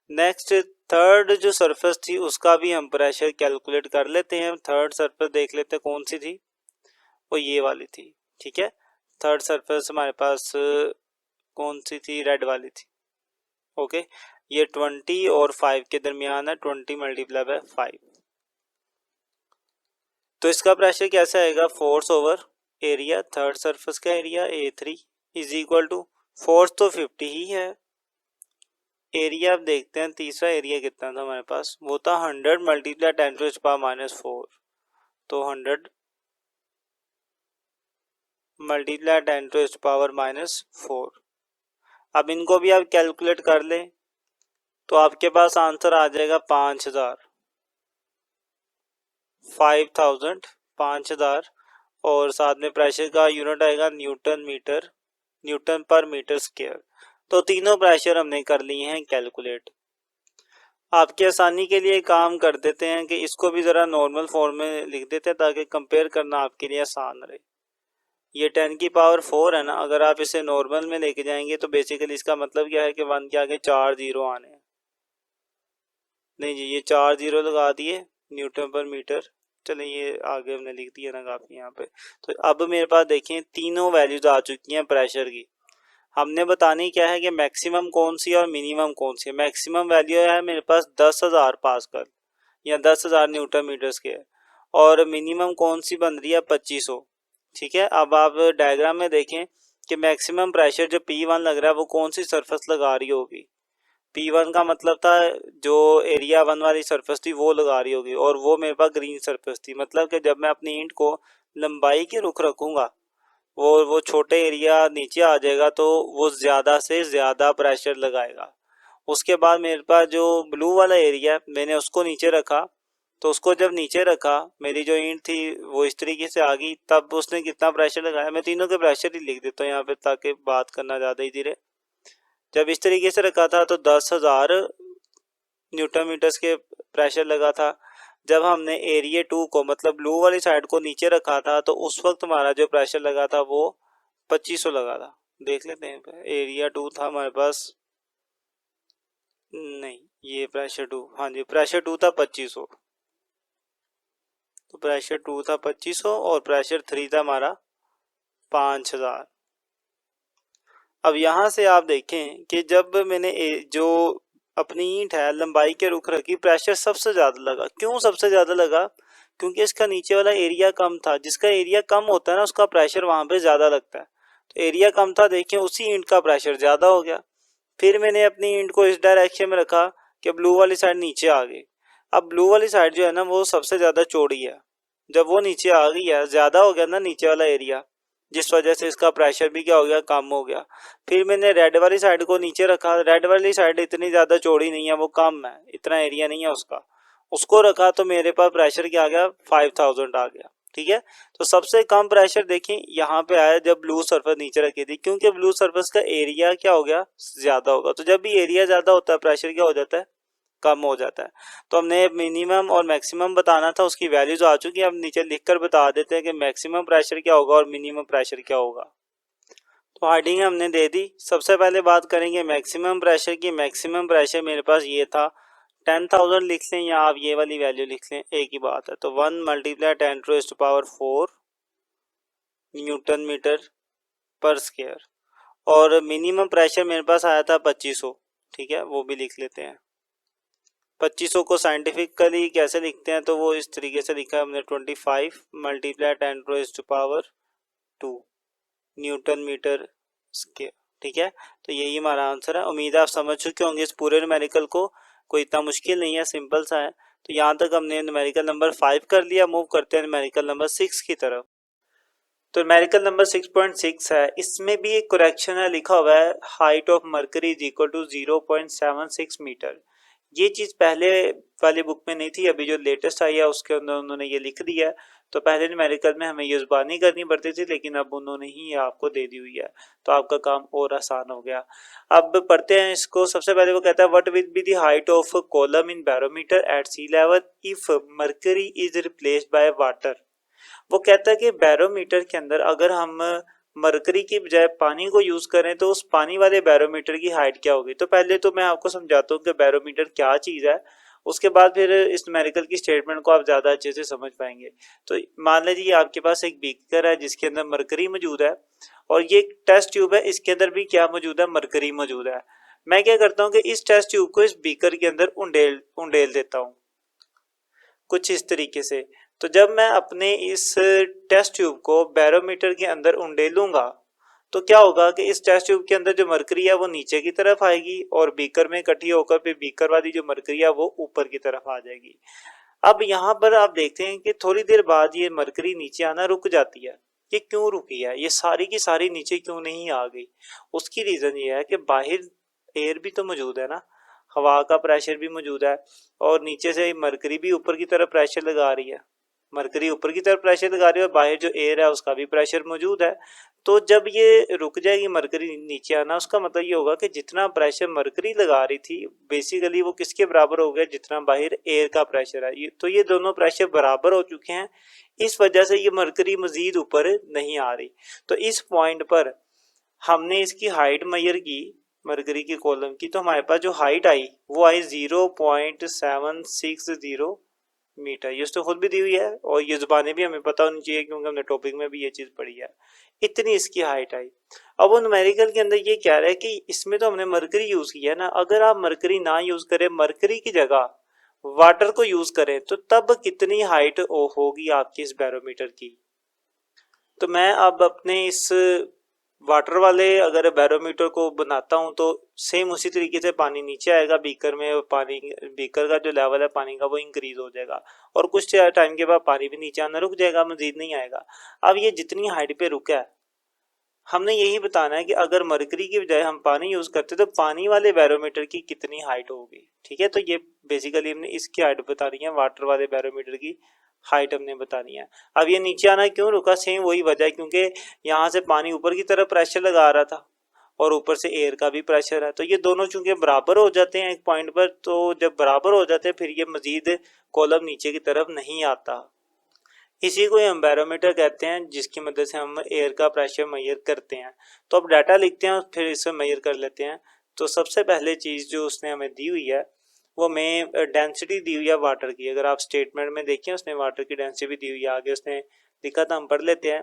A: next third जो सरफेस थी उसका भी हम प्रेशर कैलकुलेट कर लेते हैं। थर्ड सरफेस देख लेते हैं कौन सी थी, वो ये वाली थी। ठीक है, थर्ड सरफेस हमारे पास कौन सी थी, रेड वाली थी। ओके, ये 20 और 5 के दरमियान है, 20 × 5। तो इसका प्रेशर कैसे आएगा, force over area, third surface का area A3 is equal to, force तो 50 ही है, एरिया अब देखते हैं तीसरा एरिया कितना था हमारे पास, वो था 100 × 10⁻⁴। तो 100 × 10⁻⁴। अब इनको भी आप कैलकुलेट कर लें, तो आपके पास आंसर आ जाएगा 5000 और साथ में प्रेशर का यूनिट आएगा न्यूटन पर मीटर स्क्वायर। तो तीनों प्रेशर हमने कर लिए हैं कैलकुलेट। आपकी आसानी के लिए काम कर देते हैं कि इसको भी ज़रा नॉर्मल फॉर्म में लिख देते हैं ताकि कंपेयर करना आपके लिए आसान रहे। ये 10 की पावर 4 है ना, अगर आप इसे नॉर्मल में लेके जाएंगे तो बेसिकली इसका मतलब क्या है कि 1 के आगे 4 जीरो आने हैं। नहीं जी, ये 4 जीरो लगा दिए न्यूटन पर मीटर, चले ये आगे हमने लिख दिया ना काफ़ी यहाँ पे। तो अब मेरे पास देखें तीनों वैल्यूज आ चुकी हैं प्रेशर की। हमने बतानी क्या है कि मैक्सिमम कौन सी और मिनिमम कौन सी है। मैक्सिमम वैल्यू है मेरे पास 10,000 पास्कल या 10,000 न्यूटन मीटर स्क्वायर, और मिनिमम कौन सी बन रही है 2500। ठीक है, अब आप डायग्राम में देखें कि मैक्सिमम प्रेशर जो P1 लग रहा है वो कौन सी सरफेस लगा रही होगी। P1 का मतलब था जो एरिया 1 वाली सरफेस थी वो लगा रही होगी, और वो मेरे पास ग्रीन सरफेस थी। मतलब कि जब मैं अपनी ईंट को लंबाई के रुख रखूँगा, वो छोटे एरिया नीचे आ जाएगा, तो वो ज़्यादा से ज़्यादा प्रेशर लगाएगा। उसके बाद मेरे पास जो ब्लू वाला एरिया है मैंने उसको नीचे रखा, तो उसको जब नीचे रखा मेरी जो ईंट थी वो इस तरीके से आ गई, तब उसने कितना प्रेशर लगाया। मैं तीनों के प्रेशर ही लिख देता हूँ यहाँ पे ताकि बात करना ज़्यादा इजी रहे। जब इस तरीके से रखा था तो 10,000 न्यूटन मीटर्स के प्रेशर लगा था। जब हमने एरिया 2 को मतलब ब्लू वाली साइड को नीचे रखा था तो उस वक्त हमारा जो प्रेशर लगा था वो 2500 लगा था। देख लेते हैं, एरिया 2 था हमारे पास, नहीं ये प्रेशर 2, हाँ जी प्रेशर 2 था 2500। तो प्रेशर 2 था 2500 और प्रेशर 3 था हमारा 5000। अब यहाँ से आप देखें कि जब मैंने जो अपनी ईंट है लंबाई के रुख रखी, प्रेशर सबसे ज़्यादा लगा। क्यों सबसे ज़्यादा लगा, क्योंकि इसका नीचे वाला एरिया कम था। जिसका एरिया कम होता है ना उसका प्रेशर वहाँ पे ज़्यादा लगता है। तो एरिया कम था, देखिए उसी ईंट का प्रेशर ज़्यादा हो गया। फिर मैंने अपनी ईंट को इस डायरेक्शन में रखा कि ब्लू वाली साइड नीचे आ गई। अब ब्लू वाली साइड जो है ना वो सबसे ज़्यादा चौड़ी है, जब वो नीचे आ गई है, ज़्यादा हो गया ना नीचे वाला एरिया, जिस वजह से इसका प्रेशर भी क्या हो गया, कम हो गया। फिर मैंने रेड वाली साइड को नीचे रखा, रेड वाली साइड इतनी ज़्यादा चौड़ी नहीं है, वो कम है, इतना एरिया नहीं है उसका, उसको रखा तो मेरे पास प्रेशर क्या आ गया, 5000 आ गया। ठीक है, तो सबसे कम प्रेशर देखें यहाँ पे आया जब ब्लू सरफेस नीचे रखी थी, क्योंकि ब्लू सरफेस का एरिया क्या हो गया, ज़्यादा होगा। तो जब भी एरिया ज़्यादा होता है प्रेशर क्या हो जाता है, कम हो जाता है। तो हमने मिनिमम और मैक्सिमम बताना था, उसकी वैल्यूज आ चुकी है, हम नीचे लिखकर बता देते हैं कि मैक्सिमम प्रेशर क्या होगा और मिनिमम प्रेशर क्या होगा। तो हेडिंग हमने दे दी। सबसे पहले बात करेंगे मैक्सिमम प्रेशर की। मैक्सिमम प्रेशर मेरे पास ये था, 10,000 लिख लें या आप ये वाली वैल्यू लिख लें, एक ही बात है। तो 1 × 10⁻⁴ न्यूटन मीटर पर स्क्वायर। और मिनिमम प्रेशर मेरे पास आया था 2500। ठीक है, वो भी लिख लेते हैं। 2500 को साइंटिफिकली कैसे लिखते हैं, तो वो इस तरीके से लिखा है हमने, 25 × 10⁻² न्यूटन मीटर स्क्वायर। ठीक है, तो यही हमारा आंसर है। उम्मीद है आप समझ चुके होंगे इस पूरे न्यूमेरिकल को, कोई इतना मुश्किल नहीं है, सिंपल सा है। तो यहाँ तक हमने न्यूमेरिकल नंबर 5 कर लिया। मूव करते हैं न्यूमेरिकल नंबर 6 की तरफ। तो न्यूमेरिकल नंबर 6.6 है, इसमें भी एक करेक्शन है, लिखा हुआ है height of mercury is equal to 0.76 meter. ये चीज़ पहले वाली बुक में नहीं थी, अभी जो लेटेस्ट आई है उसके अंदर उन्होंने ये लिख दिया है। तो पहले न्यूमेरिकल में हमें ये जुबानी करनी पड़ती थी, लेकिन अब उन्होंने ही ये आपको दे दी हुई है, तो आपका काम और आसान हो गया। अब पढ़ते हैं इसको। सबसे पहले वो कहता है what will be the height of column in barometer at sea level if mercury is replaced by water. वो कहता है कि बैरोमीटर के अंदर अगर हम मरकरी की बजाय पानी को यूज करें तो उस पानी वाले बैरोमीटर की हाइट क्या होगी। तो पहले तो मैं आपको समझाता हूँ कि बैरोमीटर क्या चीज़ है, उसके बाद फिर इस न्यूमेरिकल की स्टेटमेंट को आप ज़्यादा अच्छे से समझ पाएंगे। तो मान लीजिए आपके पास एक बीकर है जिसके अंदर मरकरी मौजूद है, और ये एक टेस्ट ट्यूब है, इसके अंदर भी क्या मौजूद है, मरकरी मौजूद है। मैं क्या करता हूँ कि इस टेस्ट ट्यूब को इस बीकर के अंदर उंडेल देता हूँ कुछ इस तरीके से। तो जब मैं अपने इस टेस्ट ट्यूब को बैरोमीटर के अंदर उंडेलूंगा तो क्या होगा कि इस टेस्ट ट्यूब के अंदर जो मरकरी है वो नीचे की तरफ आएगी और बीकर में इकट्ठी होकर फिर बीकर वाली जो मरकरी है वो ऊपर की तरफ आ जाएगी। अब यहाँ पर आप देखते हैं कि थोड़ी देर बाद ये मरकरी नीचे आना रुक जाती है। ये क्यों रुकी है, ये सारी की सारी नीचे क्यों नहीं आ गई? उसकी रीजन ये है कि बाहर एयर भी तो मौजूद है ना, हवा का प्रेशर भी मौजूद है, और नीचे से मरकरी भी ऊपर की तरफ प्रेशर लगा रही है। मरकरी ऊपर की तरफ प्रेशर लगा रही है और बाहर जो एयर है उसका भी प्रेशर मौजूद है। तो जब ये रुक जाएगी मरकरी नीचे आना, उसका मतलब ये होगा कि जितना प्रेशर मरकरी लगा रही थी बेसिकली वो किसके बराबर हो गया, जितना बाहर एयर का प्रेशर है। तो ये दोनों प्रेशर बराबर हो चुके हैं, इस वजह से ये मरकरी मजीद ऊपर नहीं आ रही। तो इस पॉइंट पर हमने इसकी हाइट मेजर की मरकरी की कॉलम की, तो हमारे पास जो हाइट आई वो आई 0.760 मीटर। ये तो खुद भी दी हुई है और ये जुबानें भी हमें पता होनी चाहिए क्योंकि हमने टॉपिक में भी ये चीज़ पढ़ी है। इतनी इसकी हाइट आई। अब वो न्यूमेरिकल के अंदर ये कह रहा है कि इसमें तो हमने मरकरी यूज़ किया है ना, अगर आप मरकरी ना यूज़ करें, मरकरी की जगह वाटर को यूज़ करें, तो तब कितनी हाइट होगी आपकी इस बैरोमीटर की। तो मैं अब अपने इस वाटर वाले अगर बैरोमीटर को बनाता हूँ तो सेम उसी तरीके से पानी नीचे आएगा बीकर में, और पानी बीकर का जो लेवल है पानी का वो इंक्रीज हो जाएगा, और कुछ टाइम के बाद पानी भी नीचे आना रुक जाएगा, मजीद नहीं आएगा। अब ये जितनी हाइट पे रुका है, हमने यही बताना है कि अगर मरकरी की बजाय हम पानी यूज करते तो पानी वाले बैरोमीटर की कितनी हाइट होगी। ठीक है, तो ये बेसिकली हमने इसकी हाइट बता रही है, वाटर वाले बैरोमीटर की हाइट हमने बतानी है। अब ये नीचे आना क्यों रुका, सेम वही वजह है, क्योंकि यहाँ से पानी ऊपर की तरफ प्रेशर लगा रहा था और ऊपर से एयर का भी प्रेशर है, तो ये दोनों चूंकि बराबर हो जाते हैं एक पॉइंट पर, तो जब बराबर हो जाते हैं फिर ये मजीद कॉलम नीचे की तरफ नहीं आता। इसी को हम बैरोमीटर कहते हैं, जिसकी मदद से हम एयर का प्रेशर मेजर करते हैं। तो अब डाटा लिखते हैं और फिर इसे मेजर कर लेते हैं। तो सबसे पहले चीज़ जो उसने हमें दी हुई है वो हमें डेंसिटी दी हुई है वाटर की। अगर आप स्टेटमेंट में देखें उसने वाटर की डेंसिटी भी दी हुई है, आगे उसने लिखा था, हम पढ़ लेते हैं।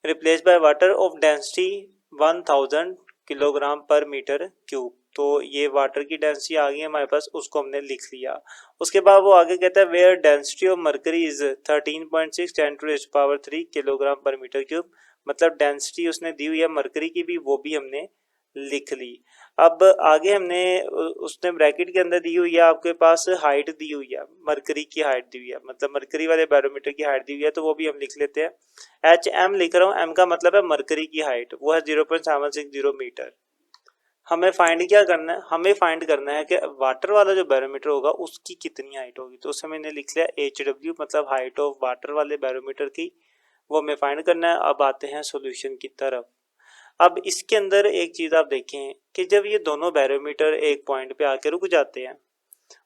A: Replace by water of density 1000 kilogram per meter cube. तो ये वाटर की डेंसिटी आ गई हमारे पास, उसको हमने लिख लिया। उसके बाद वो आगे कहता है where density of mercury is 13.6 10⁻³ kilogram per meter cube. मतलब डेंसिटी उसने दी हुई है मरकरी की भी, वो भी हमने लिख ली। अब आगे हमने उसने ब्रैकेट के अंदर दी हुई है आपके पास हाइट दी हुई है, मरकरी की हाइट दी हुई है, मतलब मरकरी वाले बैरोमीटर की हाइट दी हुई है, तो वो भी हम लिख लेते हैं। एच एम लिख रहा हूँ, एम का मतलब है मरकरी की हाइट, वो है 0.760 मीटर। हमें फाइंड क्या करना है, हमें फाइंड करना है कि वाटर वाला जो बैरोमीटर होगा उसकी कितनी हाइट होगी। तो उससे मैंने लिख लिया एच डब्ल्यू, मतलब हाइट ऑफ वाटर वाले बैरोमीटर की, वो हमें फाइंड करना है। अब आते हैं सॉल्यूशन की तरफ। अब इसके अंदर एक चीज आप देखें कि जब ये दोनों बैरोमीटर एक पॉइंट पे आके रुक जाते हैं,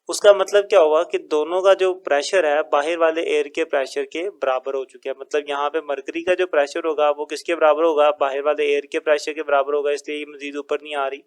A: उसका मतलब क्या होगा कि दोनों का जो प्रेशर है बाहर वाले एयर के प्रेशर के बराबर हो चुका है। मतलब यहाँ पे मरकरी का जो प्रेशर होगा वो किसके बराबर होगा, बाहर वाले एयर के प्रेशर के बराबर होगा, इसलिए ये मजीद ऊपर नहीं आ रही।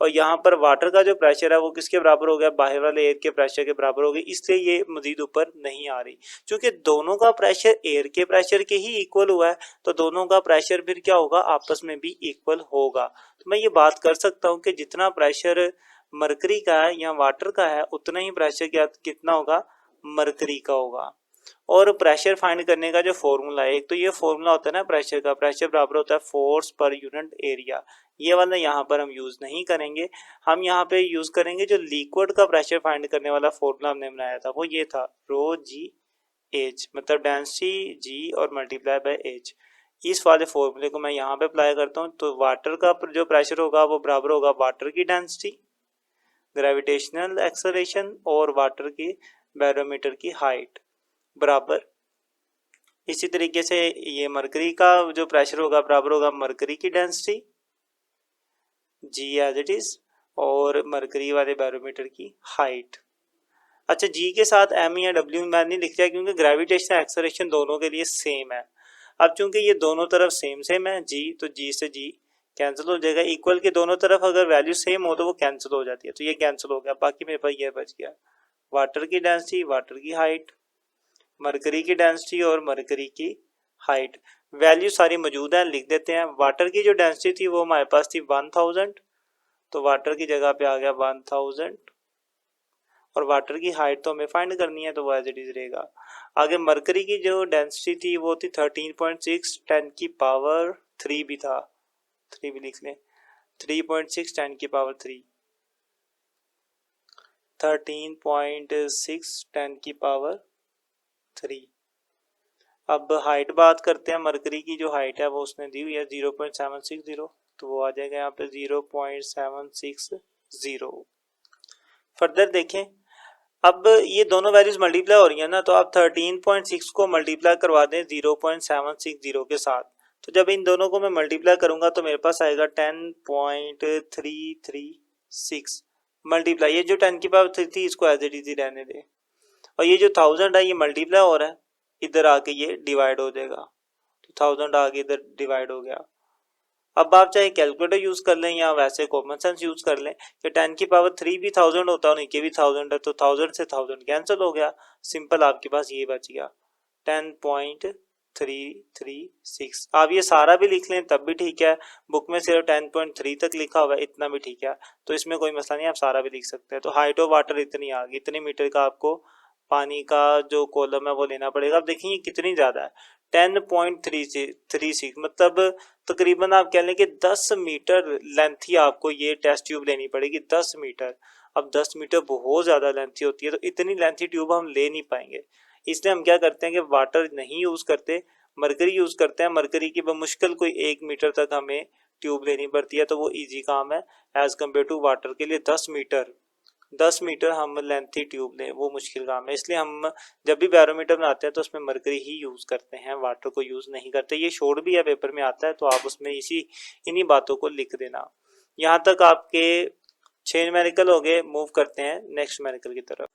A: और यहाँ पर वाटर का जो प्रेशर है वो किसके बराबर हो गया, बाहर वाले एयर के प्रेशर के बराबर हो गई, इसलिए ये मजीद ऊपर नहीं आ रही। क्योंकि दोनों का प्रेशर एयर के प्रेशर के ही इक्वल हुआ है, तो दोनों का प्रेशर फिर क्या होगा, आपस में भी इक्वल होगा। तो मैं ये बात कर सकता हूँ कि जितना प्रेशर मरकरी का है या वाटर का है, उतना ही प्रेशर कितना होगा, मरकरी का होगा। और प्रेशर फाइंड करने का जो फॉर्मूला है, एक तो ये फॉर्मूला होता है ना प्रेशर का, प्रेशर बराबर होता है फोर्स पर यूनिट एरिया, ये वाला यहाँ पर हम यूज नहीं करेंगे। हम यहाँ पे यूज करेंगे जो लिक्विड का प्रेशर फाइंड करने वाला फॉर्मूला हमने बनाया था, वो ये था रो जी एच, मतलब डेंसिटी जी और मल्टीप्लाई बाय एच। इस वाले फॉर्मूले को मैं यहाँ पे अप्लाई करता हूँ, तो वाटर का जो प्रेशर होगा वो बराबर होगा वाटर की डेंसिटी, ग्रेविटेशनल एक्सेलरेशन और वाटर की बैरोमीटर की हाइट बराबर। इसी तरीके से ये मरकरी का जो प्रेशर होगा बराबर होगा मरकरी की density ji as it is, और मरकरी वाले बैरोमीटर की हाइट। अच्छा, जी के साथ एम या डब्ल्यू मैं नहीं लिख रहा क्योंकि ग्रेविटेशनल एक्सेलरेशन दोनों के लिए सेम है। अब चूंकि ये दोनों तरफ सेम सेम है जी, तो जी से जी कैंसिल हो जाएगा। इक्वल के दोनों तरफ अगर वैल्यू सेम हो तो वो कैंसिल हो जाती है, तो ये कैंसिल हो गया, बाकी मेरे पास ये बच गया वाटर की डेंसिटी, वाटर की हाइट, मरकरी की डेंसिटी और मरकरी की हाइट। वैल्यू सारी मौजूद है, लिख देते हैं। वाटर की जो डेंसिटी थी वो हमारे पास थी 1000, तो वाटर की जगह पे आ गया 1000, और वाटर की हाइट तो हमें फाइंड करनी है, तो वो एज इट इज रहेगा। आगे मरकरी की जो डेंसिटी थी वो थी 13.6, 10 की पावर 3 भी था, 3 भी लिख लें, 3.6 10 की पावर 3, 13.6 10 की पावर 3। अब हाइट बात करते हैं, मरकरी की जो हाइट है वो उसने दी हुई है 0.760, तो वो आ जाएगा यहाँ पे 0.760। फर्दर देखें, अब ये दोनों वैल्यूज मल्टीप्लाई हो रही है ना, तो आप 13.6 को मल्टीप्लाई करवा दें 0.760 के साथ, तो जब इन दोनों को मैं मल्टीप्लाई करूंगा तो मेरे पास आएगा 10.336 मल्टीप्लाई, ये जो 10 की पावर 3 थी इसको एज इट इज ही रहने दे, और ये जो 1000 है ये मल्टीप्लाई हो रहा है, इधर आके ये डिवाइड हो जाएगा, तो 1000 आगे इधर डिवाइड हो गया। अब आप चाहे कैलकुलेटर यूज कर लें या वैसे कॉमन सेंस यूज कर लें कि 10 की पावर 3 भी 1000 होता है, उनके भी 1000 है, तो 1000 से 1000 कैंसिल हो गया, सिंपल आपके पास ये बच गया 10.336। आप ये सारा भी लिख लें तब भी ठीक है, बुक में सिर्फ 10.3 तक लिखा हुआ है, इतना भी ठीक है, तो इसमें कोई मसला नहीं, आप सारा भी लिख सकते हैं। तो हाइट ऑफ वाटर इतनी आ गई, इतने मीटर का आपको पानी का जो कॉलम है वो लेना पड़ेगा। अब देखिए कितनी ज्यादा है, 10.36, मतलब तकरीबन आप कह लें कि 10 मीटर लेंथ ही आपको ये टेस्ट ट्यूब लेनी पड़ेगी, 10 मीटर। अब 10 मीटर बहुत ज़्यादा लेंथी होती है, तो इतनी लेंथी ट्यूब हम ले नहीं पाएंगे, इसलिए हम क्या करते हैं कि वाटर नहीं यूज़ करते, मरकरी यूज़ करते हैं। मरकरी की बमुश्किल कोई 1 मीटर तक हमें ट्यूब लेनी पड़ती है, तो वो ईजी काम है एज़ कम्पेयर टू वाटर के लिए 10 मीटर हम लेंथी ट्यूब लें वो मुश्किल काम है, इसलिए हम जब भी बैरोमीटर बनाते हैं तो उसमें मरकरी ही यूज़ करते हैं, वाटर को यूज़ नहीं करते। ये शोर भी है पेपर में आता है, तो आप उसमें इन्हीं बातों को लिख देना। यहाँ तक आपके 6 न्यूमेरिकल हो गए। मूव करते हैं नेक्स्ट न्यूमेरिकल की तरफ।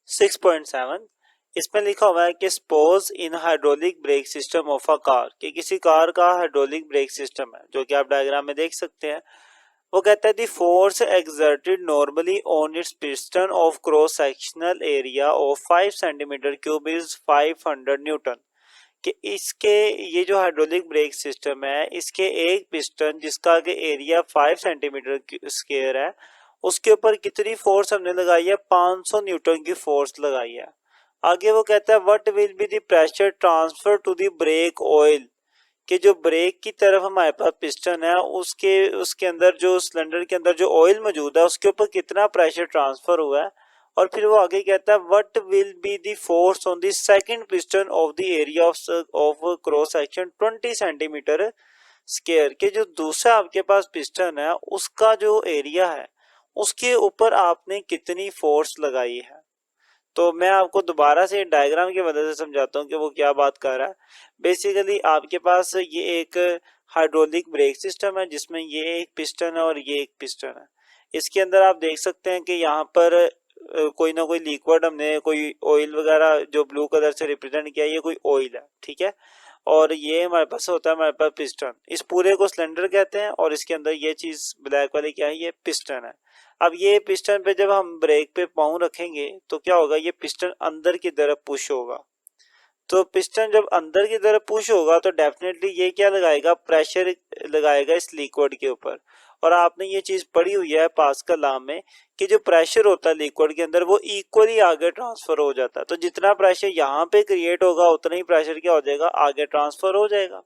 A: 6.7 इसमें लिखा हुआ है कि suppose in hydraulic brake system of a car, कि किसी कार का हाइड्रोलिक ब्रेक सिस्टम है, जो कि आप डायग्राम में देख सकते हैं। वो कहता है the force exerted normally on it's piston of cross sectional area of 5 centimetre cube is 500 Newton. कि इसके ये जो हाइड्रोलिक ब्रेक सिस्टम है, इसके एक पिस्टन जिसका के एरिया 5 सेंटीमीटर स्क्वायर है, उसके ऊपर कितनी फोर्स हमने लगाई है, 500 न्यूटन की फोर्स लगाई है। आगे वो कहता है what will be the pressure transfer to the brake oil, कि जो ब्रेक की तरफ हमारे पास पिस्टन है उसके अंदर जो सिलेंडर के अंदर जो ऑयल मौजूद है उसके ऊपर कितना प्रेशर ट्रांसफर हुआ है। और फिर वो आगे कहता है what will be the force on the second piston of the area of cross section 20 centimeter square के जो दूसरा आपके पास पिस्टन है उसका जो एरिया है उसके ऊपर आपने कितनी फोर्स लगाई है। तो मैं आपको दोबारा से डायग्राम की मदद से समझाता हूँ कि वो क्या बात कर रहा है। बेसिकली आपके पास ये एक हाइड्रोलिक ब्रेक सिस्टम है जिसमें ये एक पिस्टन है और ये एक पिस्टन है। इसके अंदर आप देख सकते हैं कि यहाँ पर कोई ना कोई लिक्विड हमने कोई ऑयल वगैरह जो ब्लू कलर से रिप्रेजेंट किया ये कोई ऑयल है, ठीक है। और ये हमारे पास होता है हमारे पास पिस्टन, इस पूरे को सिलेंडर कहते हैं और इसके अंदर ये चीज ब्लैक वाली क्या है, ये पिस्टन है। अब ये पिस्टन पे जब हम ब्रेक पे पाँव रखेंगे तो क्या होगा, ये पिस्टन अंदर की तरफ पुश होगा। तो पिस्टन जब अंदर की तरफ पुश होगा तो डेफिनेटली ये क्या लगाएगा, प्रेशर लगाएगा इस लिक्विड के ऊपर। और आपने ये चीज पढ़ी हुई है पास्कल लॉ में कि जो प्रेशर होता है लिक्विड के अंदर वो इक्वली आगे ट्रांसफर हो जाता है। तो जितना प्रेशर यहाँ पे क्रिएट होगा उतना ही प्रेशर क्या हो जाएगा, आगे ट्रांसफर हो जाएगा।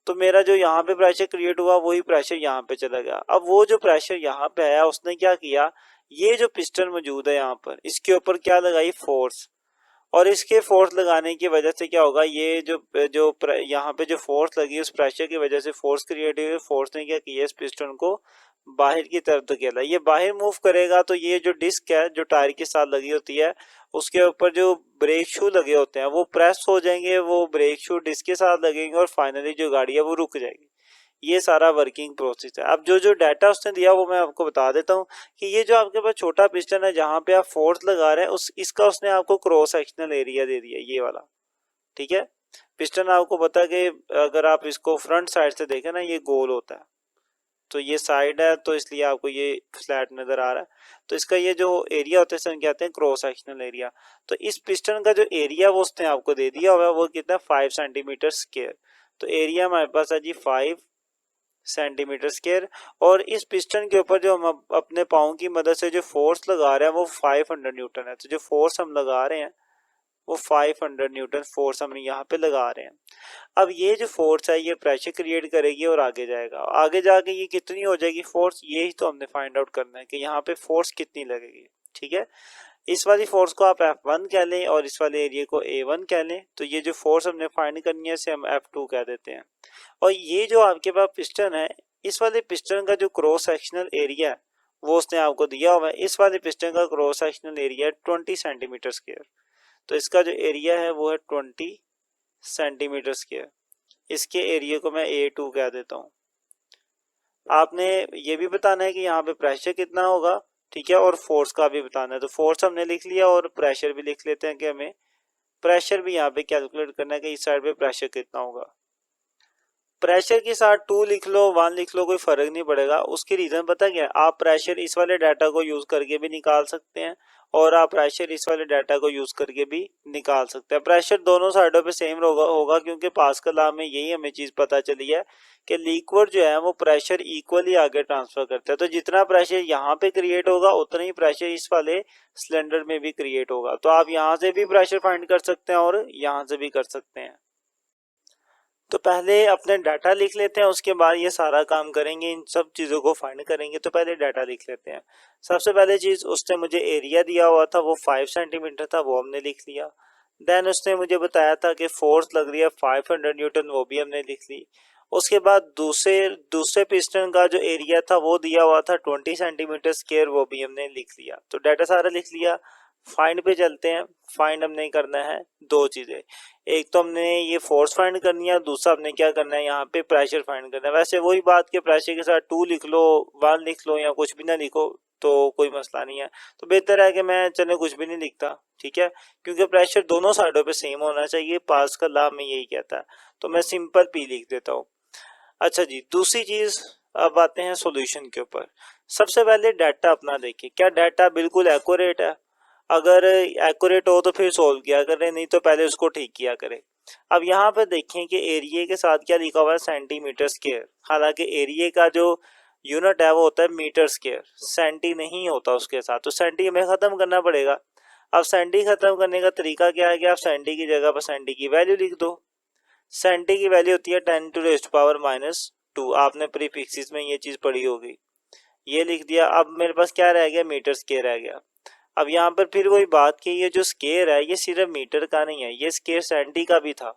A: तो मेरा जो यहाँ पे प्रेशर क्रिएट हुआ वही प्रेशर यहाँ पे चला गया। अब वो जो प्रेशर यहाँ पे आया उसने क्या किया, ये जो पिस्टन मौजूद है यहाँ पर इसके ऊपर क्या लगाई, फोर्स। और इसके फोर्स लगाने की वजह से क्या होगा, ये जो जो यहाँ पे जो फोर्स लगी उस प्रेशर की वजह से फोर्स क्रिएट हुई, फोर्स ने क्या किया, इस पिस्टन को बाहर की तरफ धकेला। ये बाहर मूव करेगा तो ये जो डिस्क है जो टायर के साथ लगी होती है उसके ऊपर जो ब्रेक शू लगे होते हैं वो प्रेस हो जाएंगे, वो ब्रेक शू डिस्क के साथ लगेंगे और फाइनली जो गाड़ी है वो रुक जाएगी। ये सारा वर्किंग प्रोसेस है। अब जो जो डाटा उसने दिया वो मैं आपको बता देता हूँ कि ये जो आपके पास छोटा पिस्टन है जहाँ पे आप फोर्स लगा रहे हैं इसका उसने आपको क्रॉस सेक्शनल एरिया दे दिया, ये वाला, ठीक है। पिस्टन आपको पता है कि अगर आप इसको फ्रंट साइड से देखें ना ये गोल होता है, तो ये साइड है तो इसलिए आपको ये फ्लैट नजर आ रहा है। तो इसका ये जो एरिया होता है इसे हम कहते हैं क्रॉस सेक्शनल एरिया। तो इस पिस्टन का जो एरिया वो उसने आपको दे दिया हुआ है वो कितना, 5 सेंटीमीटर स्क्वायर। तो एरिया हमारे पास है जी 5 सेंटीमीटर स्क्वायर। और इस पिस्टन के ऊपर जो हम अपने पाँव की मदद से जो फोर्स लगा रहे हैं वो 500 न्यूटन है। तो जो फोर्स हम लगा रहे हैं वो 500 न्यूटन फोर्स हम यहाँ पे लगा रहे हैं। अब ये जो फोर्स है ये प्रेशर क्रिएट करेगी और आगे जाएगा, आगे जाके ये कितनी हो जाएगी फोर्स, यही तो हमने फाइंड आउट करना है कि यहाँ पे फोर्स कितनी लगेगी, ठीक है। इस वाली फोर्स को आप F1 कह लें और इस वाले एरिया को A1 कह लें। तो ये जो फोर्स हमने फाइंड करनी है इसे हम F2 कह देते हैं। और ये जो आपके पास पिस्टन है इस वाले पिस्टन का जो क्रॉस सेक्शनल एरिया है वो उसने आपको दिया हुआ है। इस वाले पिस्टन का क्रॉस सेक्शनल एरिया है 20 सेंटीमीटर स्क्वायर। तो इसका जो एरिया है वो है 20 सेंटीमीटर स्क्वायर। इसके एरिया को मैं A2 कह देता हूँ। आपने ये भी बताना है कि यहाँ पे प्रेशर कितना होगा, ठीक है, और फोर्स का भी बताना है। तो फोर्स हमने लिख लिया और प्रेशर भी लिख लेते हैं कि हमें प्रेशर भी यहाँ पे कैलकुलेट करना है कि इस साइड पे प्रेशर कितना होगा। प्रेशर के साथ 2 लिख लो 1 लिख लो कोई फर्क नहीं पड़ेगा। उसकी रीजन पता क्या है, आप प्रेशर इस वाले डाटा को यूज करके भी निकाल सकते हैं और आप प्रेशर इस वाले डाटा को यूज करके भी निकाल सकते हैं। प्रेशर दोनों साइडों पे सेम होगा क्योंकि पास्कल लॉ में यही हमें चीज पता चली है कि लिक्विड जो है वो प्रेशर इक्वली आगे ट्रांसफर करता है। तो जितना प्रेशर यहाँ पे क्रिएट होगा उतना ही प्रेशर इस वाले सिलेंडर में भी क्रिएट होगा। तो आप यहाँ से भी प्रेशर फाइंड कर सकते हैं और यहाँ से भी कर सकते हैं। तो पहले अपने डाटा लिख लेते हैं, उसके बाद ये सारा काम करेंगे, इन सब चीज़ों को फाइंड करेंगे। तो पहले डाटा लिख लेते हैं। सबसे पहले चीज़ उसने मुझे एरिया दिया हुआ था वो 5 सेंटीमीटर था, वो हमने लिख लिया। देन उसने मुझे बताया था कि फोर्स लग रही है 500 न्यूटन, वो भी हमने लिख ली। उसके बाद दूसरे पिस्टन का जो एरिया था वो दिया हुआ था 20 सेंटीमीटर स्क्वायर, वो भी हमने लिख लिया। तो डाटा सारा लिख लिया। फाइंड पे चलते हैं। फाइंड हमने करना है दो चीज़ें, एक तो हमने ये फोर्स फाइंड करनी है, दूसरा हमने क्या करना है यहाँ पे प्रेशर फाइंड करना है। वैसे वही बात के प्रेशर के साथ 2 लिख लो 1 लिख लो या कुछ भी ना लिखो तो कोई मसला नहीं है। तो बेहतर है कि मैं चले कुछ भी नहीं लिखता, ठीक है, क्योंकि प्रेशर दोनों साइडों पे सेम होना चाहिए, पास्कल लॉ में यही कहता है। तो मैं सिंपल P लिख देता हूँ। अच्छा जी, दूसरी चीज़, अब आते हैं सॉल्यूशन के ऊपर। सबसे पहले डाटा अपना देखिए, क्या डाटा बिल्कुल एक्यूरेट है। अगर एक्यूरेट हो तो फिर सोल्व किया करें, नहीं तो पहले उसको ठीक किया करें। अब यहाँ पर देखें कि एरिया के साथ क्या लिखा हुआ है, सेंटीमीटर स्क्वायर। हालांकि एरिया का जो यूनिट है वो होता है मीटर स्क्वायर, सेंटी नहीं होता उसके साथ। तो सेंटी हमें ख़त्म करना पड़ेगा। अब सेंटी ख़त्म करने का तरीका क्या है कि आप सेंटी की जगह पर सेंटी की वैल्यू लिख दो। सेंटी की वैल्यू होती है 10⁻⁻²। आपने प्रीफिक्सेस में ये चीज़ पढ़ी होगी। ये लिख दिया। अब मेरे पास क्या रह गया, मीटर स्क्वायर रह गया। अब यहाँ पर फिर वही बात कि ये जो स्क्वायर है ये सिर्फ मीटर का नहीं है, ये स्क्वायर सेंटी का भी था।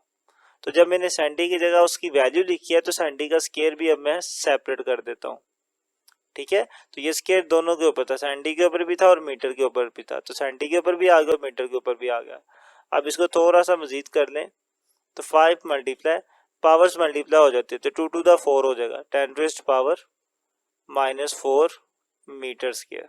A: तो जब मैंने सेंटी की जगह उसकी वैल्यू लिखी है तो सेंटी का स्क्वायर भी अब मैं सेपरेट कर देता हूँ। ठीक है, तो ये स्क्वायर दोनों के ऊपर था, सेंटी के ऊपर भी था और मीटर के ऊपर भी था। तो सेंटी के ऊपर भी आ गया और मीटर के ऊपर भी आ गया। अब इसको थोड़ा सा मजीद कर लें तो 5 मल्टीप्लाई पावर्स मल्टीप्लाई हो जाती है तो 2⁴ हो जाएगा, 10⁻⁻4 मीटर स्क्वायर।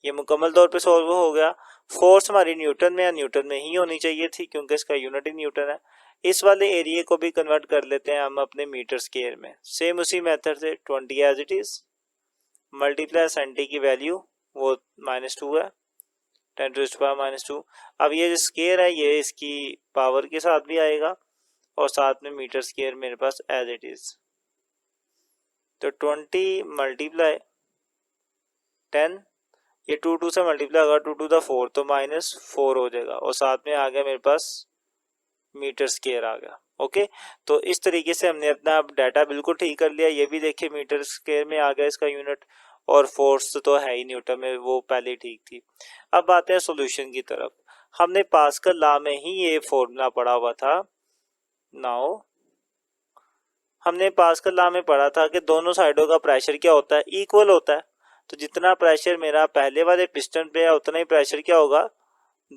A: ये मुकम्मल तौर पे सॉल्व हो गया। फोर्स हमारी न्यूटन में या न्यूटन में ही होनी चाहिए थी क्योंकि इसका यूनिट ही न्यूटन है। इस वाले एरिया को भी कन्वर्ट कर लेते हैं हम अपने मीटर स्क्वायर में, सेम उसी मेथड से 20 as it is multiply centi की वैल्यू वो -2 है, 10⁻⁻²। अब ये जो स्क्वायर है ये इसकी पावर के साथ भी आएगा और साथ में मीटर स्क्वायर मेरे पास एज इट इज। तो 20 मल्टीप्लाई 10, ये 2 से मल्टीप्लाई होगा 2⁴ तो -4 हो जाएगा और साथ में आ गया मेरे पास मीटर स्क्वायर आ गया। ओके, तो इस तरीके से हमने अपना डाटा बिल्कुल ठीक कर लिया। ये भी देखिए मीटर स्क्वायर में आ गया इसका यूनिट और फोर्स तो है ही न्यूटन में, वो पहले ठीक थी। अब आते हैं सॉल्यूशन की तरफ। हमने पास्कल लॉ में ही ये फॉर्मूला पढ़ा हुआ था। नाउ हमने पास्कल लॉ में पढ़ा था कि दोनों साइडों का प्रेशर क्या होता है, इक्वल होता है। तो जितना प्रेशर मेरा पहले वाले पिस्टन पे है उतना ही प्रेशर क्या होगा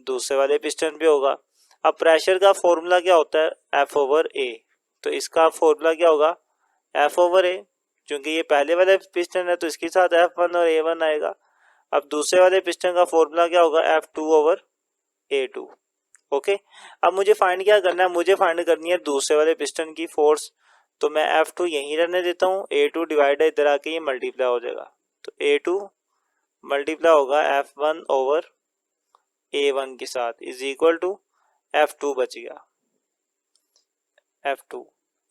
A: दूसरे वाले पिस्टन पे होगा। अब प्रेशर का फॉर्मूला क्या होता है, F/A। तो इसका फॉर्मूला क्या होगा, F/A। क्योंकि ये पहले वाले पिस्टन है तो इसके साथ F1 और A1 आएगा। अब दूसरे वाले पिस्टन का फॉर्मूला क्या होगा, F2/A2। ओके, अब मुझे फाइंड क्या करना है, मुझे फाइंड करनी है दूसरे वाले पिस्टन की फोर्स। तो मैं F2 यहीं रहने देता हूँ, A2 डिवाइड है इधर आके ये मल्टीप्लाई हो जाएगा। तो A2 मल्टीप्लाई होगा F1/A1 के साथ इज इक्वल टू F2 बच गया, F2।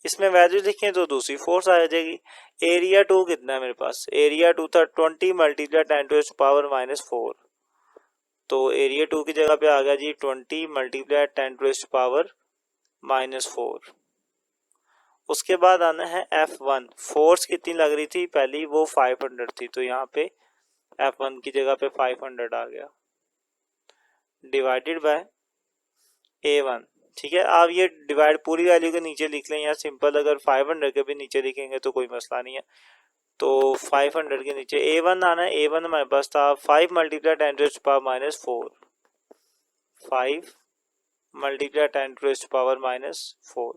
A: इसमें वैल्यू लिखें तो दूसरी फोर्स आ जाएगी। एरिया 2 कितना है मेरे पास, एरिया 2 था 20 मल्टीप्लाई 10⁻⁻4। तो एरिया 2 की जगह पे आ गया जी 20 मल्टीप्लाई 10⁻⁻4। उसके बाद आना है F1। फोर्स कितनी लग रही थी पहली, वो 500 थी, तो यहाँ पे F1 की जगह पे 500 आ गया डिवाइडेड बाय A1। ठीक है, आप ये डिवाइड पूरी वैल्यू के नीचे लिख लें या सिंपल अगर 500 के भी नीचे लिखेंगे तो कोई मसला नहीं है। तो 500 के नीचे A1 आना है। A1 हमारे पास था 5 मल्टीप्लाई 10⁻⁻4, 5 मल्टीप्लाई 10⁻⁻4।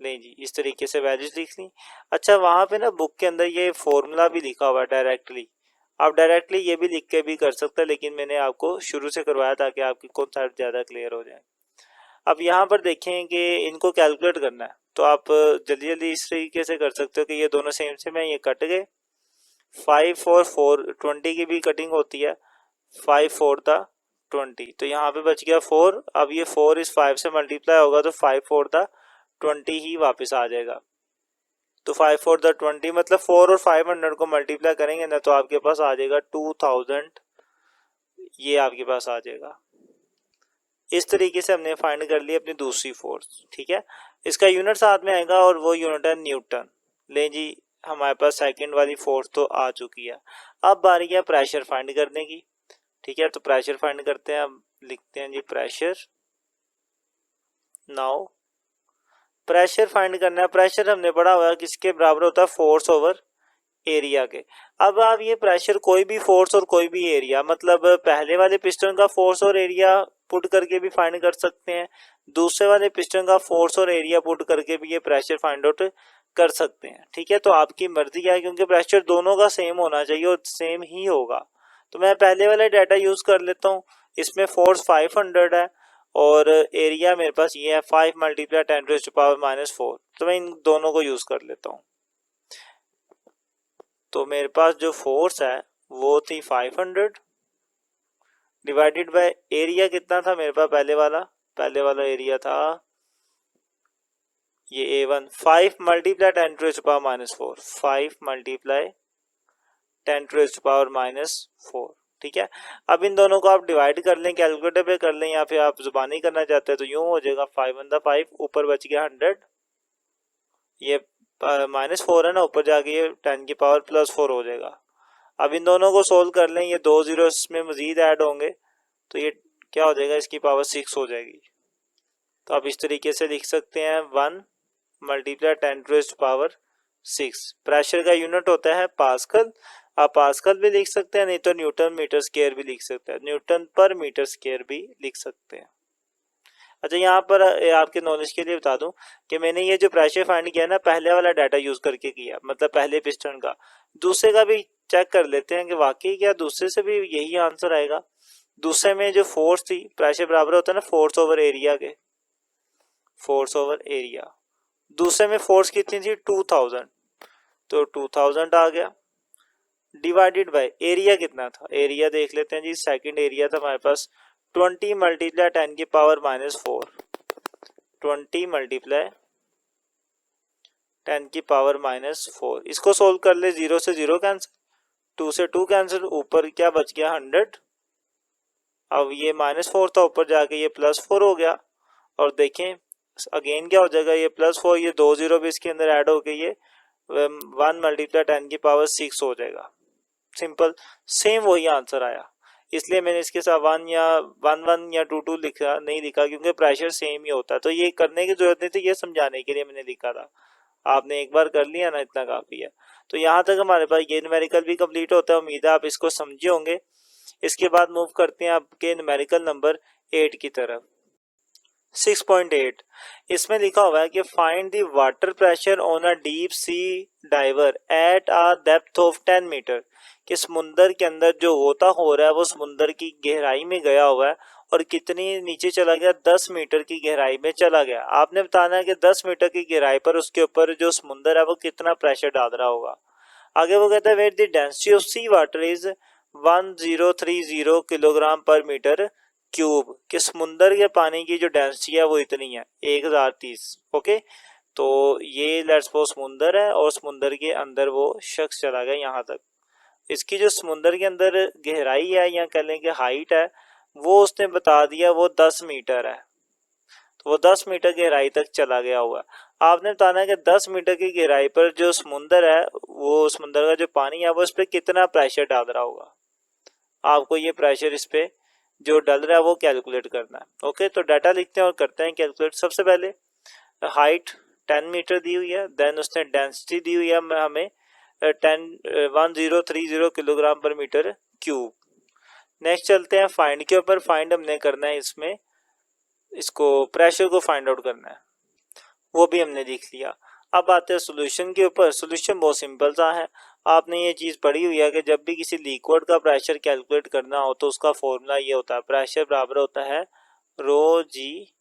A: नहीं जी, इस तरीके से वैल्यूज लिख ली। अच्छा, वहाँ पे ना बुक के अंदर ये फॉर्मूला भी लिखा हुआ है डायरेक्टली, आप डायरेक्टली ये भी लिख के भी कर सकते हैं, लेकिन मैंने आपको शुरू से करवाया ताकि आपकी कॉन्सेप्ट ज़्यादा क्लियर हो जाए। अब यहाँ पर देखें कि इनको कैलकुलेट करना है तो आप जल्दी जल्दी इस तरीके से कर सकते हो कि ये दोनों सेम सेम है, ये कट गए। 5 और 4 20 की भी कटिंग होती है, 5 4 था 20, तो यहाँ पे बच गया 4। अब ये 4 इस 5 से मल्टीप्लाई होगा तो 5 4 था 20 ही वापस आ जाएगा। तो 5 4 था 20, मतलब 4 और 500 को मल्टीप्लाई करेंगे ना तो आपके पास आ जाएगा 2000, ये आपके पास आ जाएगा। इस तरीके से हमने फाइंड कर ली अपनी दूसरी फोर्स। ठीक है, इसका यूनिट साथ में आएगा और वो यूनिट है न्यूटन। ले जी, हमारे पास सेकंड वाली फोर्स तो आ चुकी है। अब बारी है प्रेशर फाइंड करने की। ठीक है, तो प्रेशर फाइंड करते हैं। अब लिखते हैं जी प्रेशर। नाउ प्रेशर फाइंड करना है। प्रेशर हमने पढ़ा हुआ है किसके बराबर होता है, फोर्स ओवर एरिया के। अब आप ये प्रेशर कोई भी फोर्स और कोई भी एरिया, मतलब पहले वाले पिस्टन का फोर्स और एरिया पुट करके भी फाइंड कर सकते हैं, दूसरे वाले पिस्टन का फोर्स और एरिया पुट करके भी ये प्रेशर फाइंड आउट कर सकते हैं। ठीक है, तो आपकी मर्जी है, क्योंकि प्रेशर दोनों का सेम होना चाहिए और सेम ही होगा। तो मैं पहले वाला डाटा यूज कर लेता हूँ। इसमें फोर्स 500 है और एरिया मेरे पास ये है 5 मल्टीप्लाई 10⁻⁻4। तो मैं इन दोनों को यूज कर लेता हूँ। तो मेरे पास जो फोर्स है वो थी 500 डिवाइडेड बाय एरिया कितना था मेरे पास, पहले वाला एरिया था ये A1, 5 मल्टीप्लाई 10⁻⁻4, 5 मल्टीप्लाई 10⁻⁻4। ठीक है। अब इन दोनों को आप डिवाइड कर लें, कैलकुलेटर पे कर लें, या फिर आप जुबानी करना चाहते हैं तो यूं हो जाएगा 5 ऊपर बच गया 100, ये -4 है ना, ऊपर जाके ये 10 की पावर +4 हो जाएगा। अब इन दोनों को सोल्व कर लें, ये 2 जीरो इसमें मजीद ऐड होंगे तो ये क्या हो जाएगा, इसकी पावर 6 हो जाएगी। तो आप इस तरीके से लिख सकते हैं 1 × 10⁻⁶। प्रेशर का यूनिट होता है पास्कल, आप पास्कल भी लिख सकते हैं, नहीं तो न्यूटन मीटर स्क्वायर भी लिख सकते हैं, न्यूटन पर मीटर स्क्वायर भी लिख सकते हैं। अच्छा, यहाँ पर आपके नॉलेज के लिए बता दूं कि मैंने ये जो प्रेशर फाइंड किया ना, पहले वाला डाटा यूज करके किया, मतलब पहले पिस्टन का। दूसरे का भी चेक कर लेते हैं कि वाकई क्या दूसरे से भी यही आंसर आएगा। दूसरे में जो फोर्स थी, प्रेशर बराबर होता है ना फोर्स ओवर एरिया के, फोर्स ओवर एरिया। दूसरे में फोर्स कितनी थी 2000, तो 2000 आ गया, डिवाइडेड बाय एरिया कितना था, एरिया देख लेते हैं जी। सेकंड एरिया था हमारे पास 20 × 10⁻⁴, 20 × 10⁻⁴। इसको सोल्व कर ले, 0 से 0 कैंसिल, 2 से 2 कैंसिल, ऊपर क्या बच गया 100। अब ये -4 था, ऊपर जाके ये +4 हो गया, और देखें अगेन क्या हो जाएगा, ये +4, ये 2 जीरो भी इसके अंदर ऐड हो गई, ये 1 × 10⁻⁶ हो जाएगा। सिंपल, सेम वही आंसर आया। इसलिए मैंने इसके साथ 1 या 1 या 2 लिखा नहीं लिखा, क्योंकि प्रेशर सेम ही होता है। तो ये करने की जरूरत नहीं थी, ये समझाने के लिए मैंने लिखा था। आपने एक बार कर लिया ना, इतना काफी है। तो यहाँ तक हमारे पास ये न्यूमेरिकल भी कंप्लीट होता है। उम्मीद है आप इसको समझे होंगे। इसके बाद मूव करते हैं आपके न्यूमेरिकल नंबर 8 की तरफ। 6.8 इसमें लिखा हुआ है कि find the water pressure on a deep sea diver at a depth of 10 meter, कि समुंदर के अंदर जो गोता हो रहा है वो समुंदर की गहराई में गया हुआ है और कितनी नीचे चला गया, 10 मीटर की गहराई में चला गया। आपने बताना है कि 10 मीटर की गहराई पर उसके ऊपर जो समुंदर है वो कितना प्रेशर डाल रहा होगा। आगे वो कहता है wait the density of sea water is 1030 kilogram per meter cube, कि समुंदर के पानी की जो डेंसिटी है वो इतनी है 1030। ओके, तो ये लेट्स सपोज समुंदर है और समुंदर के अंदर वो शख्स चला गया यहाँ तक। इसकी जो समुंदर के अंदर गहराई है या कह लें कि हाइट है, वो उसने बता दिया वो 10 मीटर है। तो वो 10 मीटर गहराई तक चला गया हुआ। आपने बताना है कि 10 मीटर की गहराई पर जो समुंदर है, वो समुंदर का जो पानी है वो इस पर कितना प्रेशर डाल रहा होगा। आपको ये प्रेशर इस पे जो डल रहा है वो कैलकुलेट करना है। ओके, तो डाटा लिखते हैं और करते हैं कैलकुलेट। सबसे पहले हाइट 10 मीटर दी हुई है, देन उसने डेंसिटी दी हुई है हमें 1030 kilogram per meter cube. Next चलते हैं फाइंड के ऊपर। फाइंड हमने करना है इसमें, इसको प्रेशर को फाइंड आउट करना है, वो भी हमने लिख लिया। अब आते हैं सॉल्यूशन के ऊपर। सॉल्यूशन बहुत सिंपल सा है। आपने ये चीज़ पढ़ी हुई है कि जब भी किसी लिक्विड का प्रेशर कैलकुलेट करना हो तो उसका फॉर्मूला ये होता है, प्रेशर बराबर होता है रो जी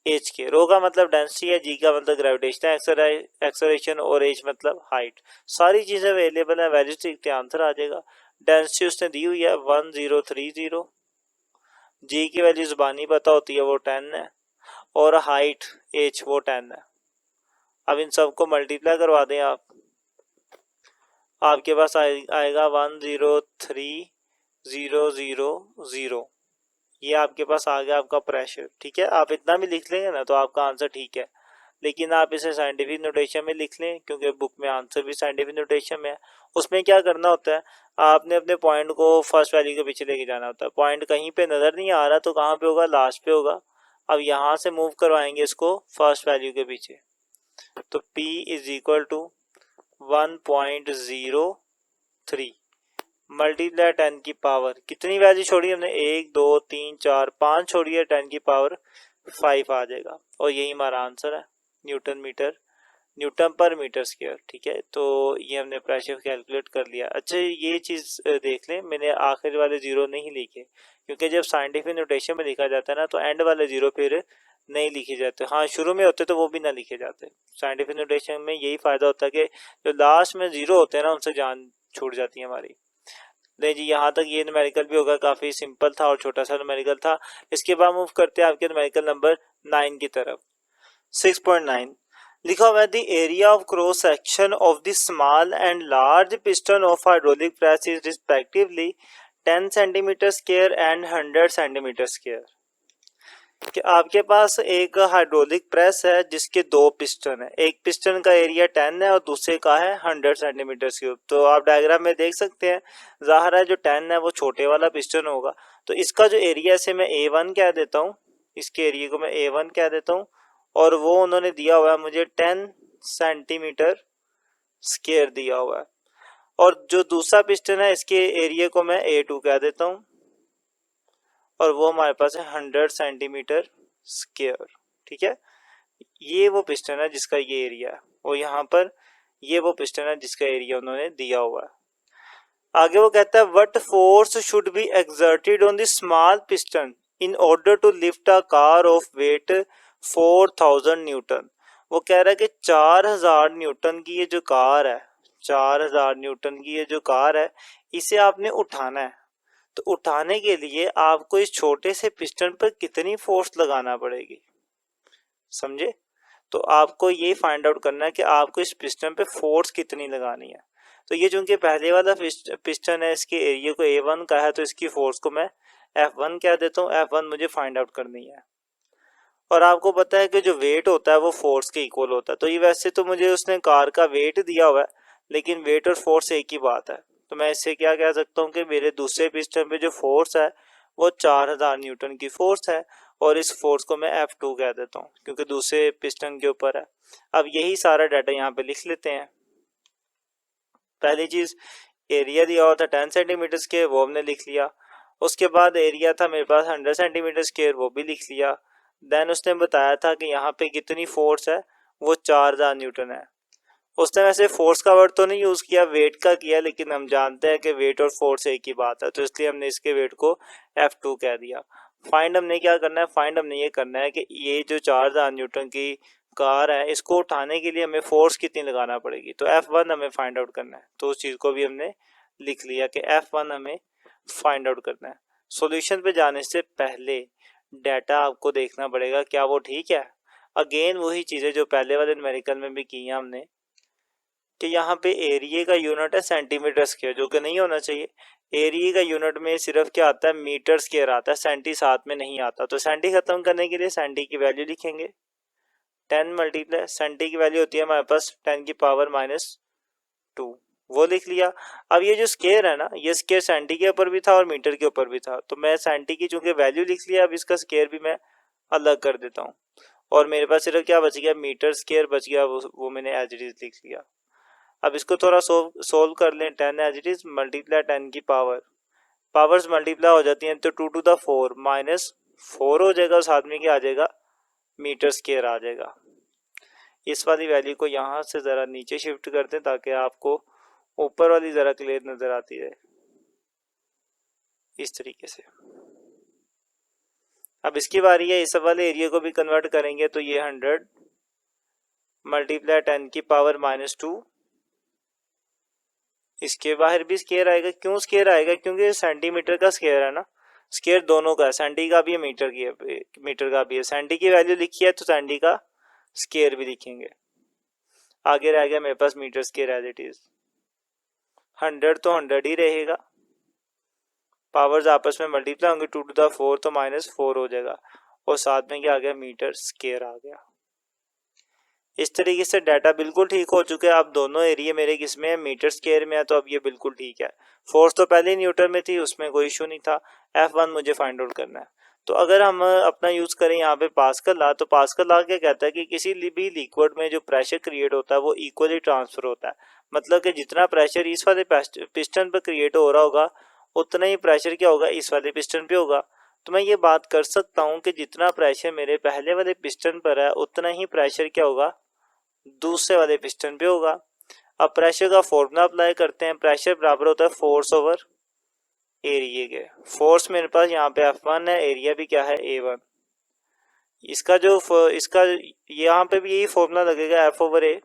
A: एच के। रो का मतलब डेंसिटी है, जी का मतलब ग्रेविटेशनल एक्सेलरेशन और एच मतलब हाइट। सारी चीज़ें अवेलेबल है, वैल्यूज देखते हैं आंसर आ जाएगा। डेंसिटी उसने दी हुई है 1030, जी की वैल्यू जुबानी पता होती है वो 10 है, और हाइट एच वो 10 है। अब इन सबको मल्टीप्लाई करवा दें आप, आपके पास आएगा 103000। ये आपके पास आ गया आपका प्रेशर। ठीक है, आप इतना भी लिख लेंगे ना तो आपका आंसर ठीक है, लेकिन आप इसे साइंटिफिक नोटेशन में लिख लें, क्योंकि बुक में आंसर भी साइंटिफिक नोटेशन में है। उसमें क्या करना होता है, आपने अपने पॉइंट को फर्स्ट वैल्यू के पीछे लेके जाना होता है। पॉइंट कहीं पे नज़र नहीं आ रहा तो कहाँ पे होगा, लास्ट पे होगा। अब यहाँ से मूव करवाएंगे इसको फर्स्ट वैल्यू के पीछे, तो P is equal to 1.03 multiply 10 की पावर, कितनी वैल्यू छोड़ी हमने, 1 2 3 4 5 छोड़ी है, 10 की पावर 5 आ जाएगा। और यही हमारा आंसर है, न्यूटन पर मीटर स्क्वायर। ठीक है, तो ये हमने प्रेशर कैलकुलेट कर लिया। अच्छा, ये चीज़ देख लें, मैंने आखिर वाले जीरो नहीं लिखे, क्योंकि जब साइंटिफिक नोटेशन में लिखा जाता है ना तो एंड वाले जीरो फिर नहीं लिखे जाते। हाँ, शुरू में होते तो वो भी ना लिखे जाते। साइंटिफिक नोटेशन में यही फ़ायदा होता है कि जो लास्ट में जीरो होते हैं ना उनसे जान छूट जाती है हमारी। नहीं जी, यहाँ तक ये न्यूमेरिकल भी होगा, काफ़ी सिंपल था और छोटा सा न्यूमेरिकल था। इसके बाद मूव करते हैं आपके न्यूमेरिकल नंबर 9 की तरफ। 6.9 लिखा हुआ है the area of cross section of the small and large piston of hydraulic press is respectively 10 centimetre square and 100 centimetre square. कि आपके पास एक हाइड्रोलिक प्रेस है जिसके दो पिस्टन है, एक पिस्टन का एरिया 10 है और दूसरे का है 100 सेंटीमीटर क्यूब। तो आप डायग्राम में देख सकते हैं, ज़ाहिर है जो 10 है वो छोटे वाला पिस्टन होगा। तो इसका जो एरिया से मैं A1 कह देता हूँ, इसके एरिया को मैं A1 कह देता हूँ, और वो उन्होंने दिया हुआ है मुझे 10 सेंटीमीटर स्क्वायर दिया हुआ है। और जो दूसरा पिस्टन है इसके एरिया को मैं A2 कह देता हूँ, और वो हमारे पास है 100 सेंटीमीटर स्क्वायर। ठीक है, ये वो पिस्टन है जिसका ये एरिया है, और यहाँ पर ये वो पिस्टन है जिसका एरिया उन्होंने दिया हुआ है। आगे वो कहता है what force should be exerted on the small piston in order to lift a car of weight 4000 newton. वो कह रहा है कि 4000 न्यूटन की ये जो कार है, 4000 न्यूटन की ये जो कार है, इसे आपने उठाना है। तो उठाने के लिए आपको इस छोटे से पिस्टन पर कितनी फोर्स लगाना पड़ेगी, समझे? तो आपको ये फाइंड आउट करना है कि आपको इस पिस्टन पे फोर्स कितनी लगानी है। तो ये चूंकि पहले वाला पिस्टन है, इसके एरिया को A1 का है, तो इसकी फोर्स को मैं F1 कह देता हूँ। F1 मुझे फाइंड आउट करनी है। और आपको पता है कि जो वेट होता है वो फोर्स के इक्वल होता है। तो ये वैसे तो मुझे उसने कार का वेट दिया हुआ है, लेकिन वेट और फोर्स एक ही बात है। तो मैं इससे क्या कह सकता हूँ कि मेरे दूसरे पिस्टन पे जो फोर्स है वो 4000 न्यूटन की फोर्स है, और इस फोर्स को मैं F2 कह देता हूँ क्योंकि दूसरे पिस्टन के ऊपर है। अब यही सारा डाटा यहाँ पे लिख लेते हैं। पहली चीज, एरिया दिया हुआ था 10 सेंटीमीटर स्क्वायर, वो हमने लिख लिया। उसके बाद एरिया था मेरे पास 100 सेंटीमीटर स्क्वायर, वो भी लिख लिया। देन उसने बताया था कि यहाँ पे कितनी फोर्स है, वो 4000 न्यूटन है। उसने वैसे फोर्स का वर्ड तो नहीं यूज किया, वेट का किया, लेकिन हम जानते हैं कि वेट और फोर्स एक ही बात है, तो इसलिए हमने इसके वेट को F2 कह दिया। फाइंड हमने क्या करना है, फाइंड हमने ये करना है कि ये जो 4000 न्यूटन की कार है, इसको उठाने के लिए हमें फोर्स कितनी लगाना पड़ेगी। तो F1 हमें फाइंड आउट करना है। तो उस चीज को भी हमने लिख लिया कि F1 हमें फाइंड आउट करना है। सॉल्यूशन पे जाने से पहले डाटा आपको देखना पड़ेगा क्या वो ठीक है। अगेन वही चीजें जो पहले वाले न्यूमेरिकल में भी की हैं हमने, कि यहाँ पे एरिया का यूनिट है सेंटीमीटर स्क्वायर, जो कि नहीं होना चाहिए। एरिया का यूनिट में सिर्फ क्या आता है, मीटर स्क्वायर आता है, सेंटी साथ में नहीं आता। तो सेंटी खत्म करने के लिए सेंटी की वैल्यू लिखेंगे, 10 मल्टीप्लाई सेंटी की वैल्यू होती है हमारे पास 10 की पावर -2, वो लिख लिया। अब ये जो स्क्वायर है ना, ये स्क्वायर सेंटी के ऊपर भी था और मीटर के ऊपर भी था, तो मैं सेंटी की चूंकि वैल्यू लिख लिया, अब इसका स्क्वायर भी मैं अलग कर देता हूँ, और मेरे पास सिर्फ क्या बच गया, मीटर स्क्वायर बच गया, वो मैंने एज इट इज लिख लिया। अब इसको थोड़ा सोल्व कर लें। 10 एज इट इज मल्टीप्लाई 10 की पावर्स मल्टीप्लाई हो जाती हैं, तो 2 टू द 4 -4 हो जाएगा, साथ में क्या आ जाएगा, मीटर स्क्वायर आ जाएगा। इस वाली वैल्यू को यहाँ से ज़रा नीचे शिफ्ट कर दें ताकि आपको ऊपर वाली ज़रा क्लियर नज़र आती है, इस तरीके से। अब इसकी बारी है, इस वाले एरिया को भी कन्वर्ट करेंगे, तो ये 100 मल्टीप्लाई 10 की पावर -2, इसके बाहर भी स्क्वायर आएगा। क्यों स्क्वायर आएगा, क्योंकि सेंटीमीटर का स्क्वायर है ना, स्क्वायर दोनों का है, सेंटी का भी है, मीटर का भी है। सेंटी की वैल्यू लिखी है तो सेंटी का स्क्वायर भी लिखेंगे। आगे रह गया मेरे पास metre square as it is. 100 तो 100 ही रहेगा, पावर्स आपस में मल्टीप्लाई होंगे, 2 टू द 4 तो -4 हो जाएगा, और साथ में क्या आ गया, मीटर स्क्वायर आ गया। इस तरीके से डाटा बिल्कुल ठीक हो चुके हैं। अब दोनों एरिया मेरे किस में है, मीटर स्क्वायर में है, तो अब ये बिल्कुल ठीक है। फोर्स तो पहले ही न्यूटन में थी, उसमें कोई इशू नहीं था। F1 मुझे फाइंड आउट करना है। तो अगर हम अपना यूज करें यहाँ पे पास्कल लॉ, तो पास्कल लॉ क्या कहता है कि किसी भी लिक्विड में जो प्रेशर क्रिएट होता है वो इक्वली ट्रांसफर होता है। मतलब कि जितना प्रेशर इस वाले पिस्टन पर क्रिएट हो रहा होगा, उतना ही प्रेशर क्या होगा, इस वाले पिस्टन पे होगा। तो मैं ये बात कर सकता हूँ कि जितना प्रेशर मेरे पहले वाले पिस्टन पर है, उतना ही प्रेशर क्या होगा, दूसरे वाले पिस्टन पे होगा। अब प्रेशर का फॉर्मूला अप्लाई करते हैं। प्रेशर बराबर होता है फोर्स ओवर एरिया के। फोर्स मेरे पास यहाँ पे F1 है, एरिया भी क्या है, A1। इसका यहाँ पे भी यही फॉर्मूला लगेगा, F ओवर A,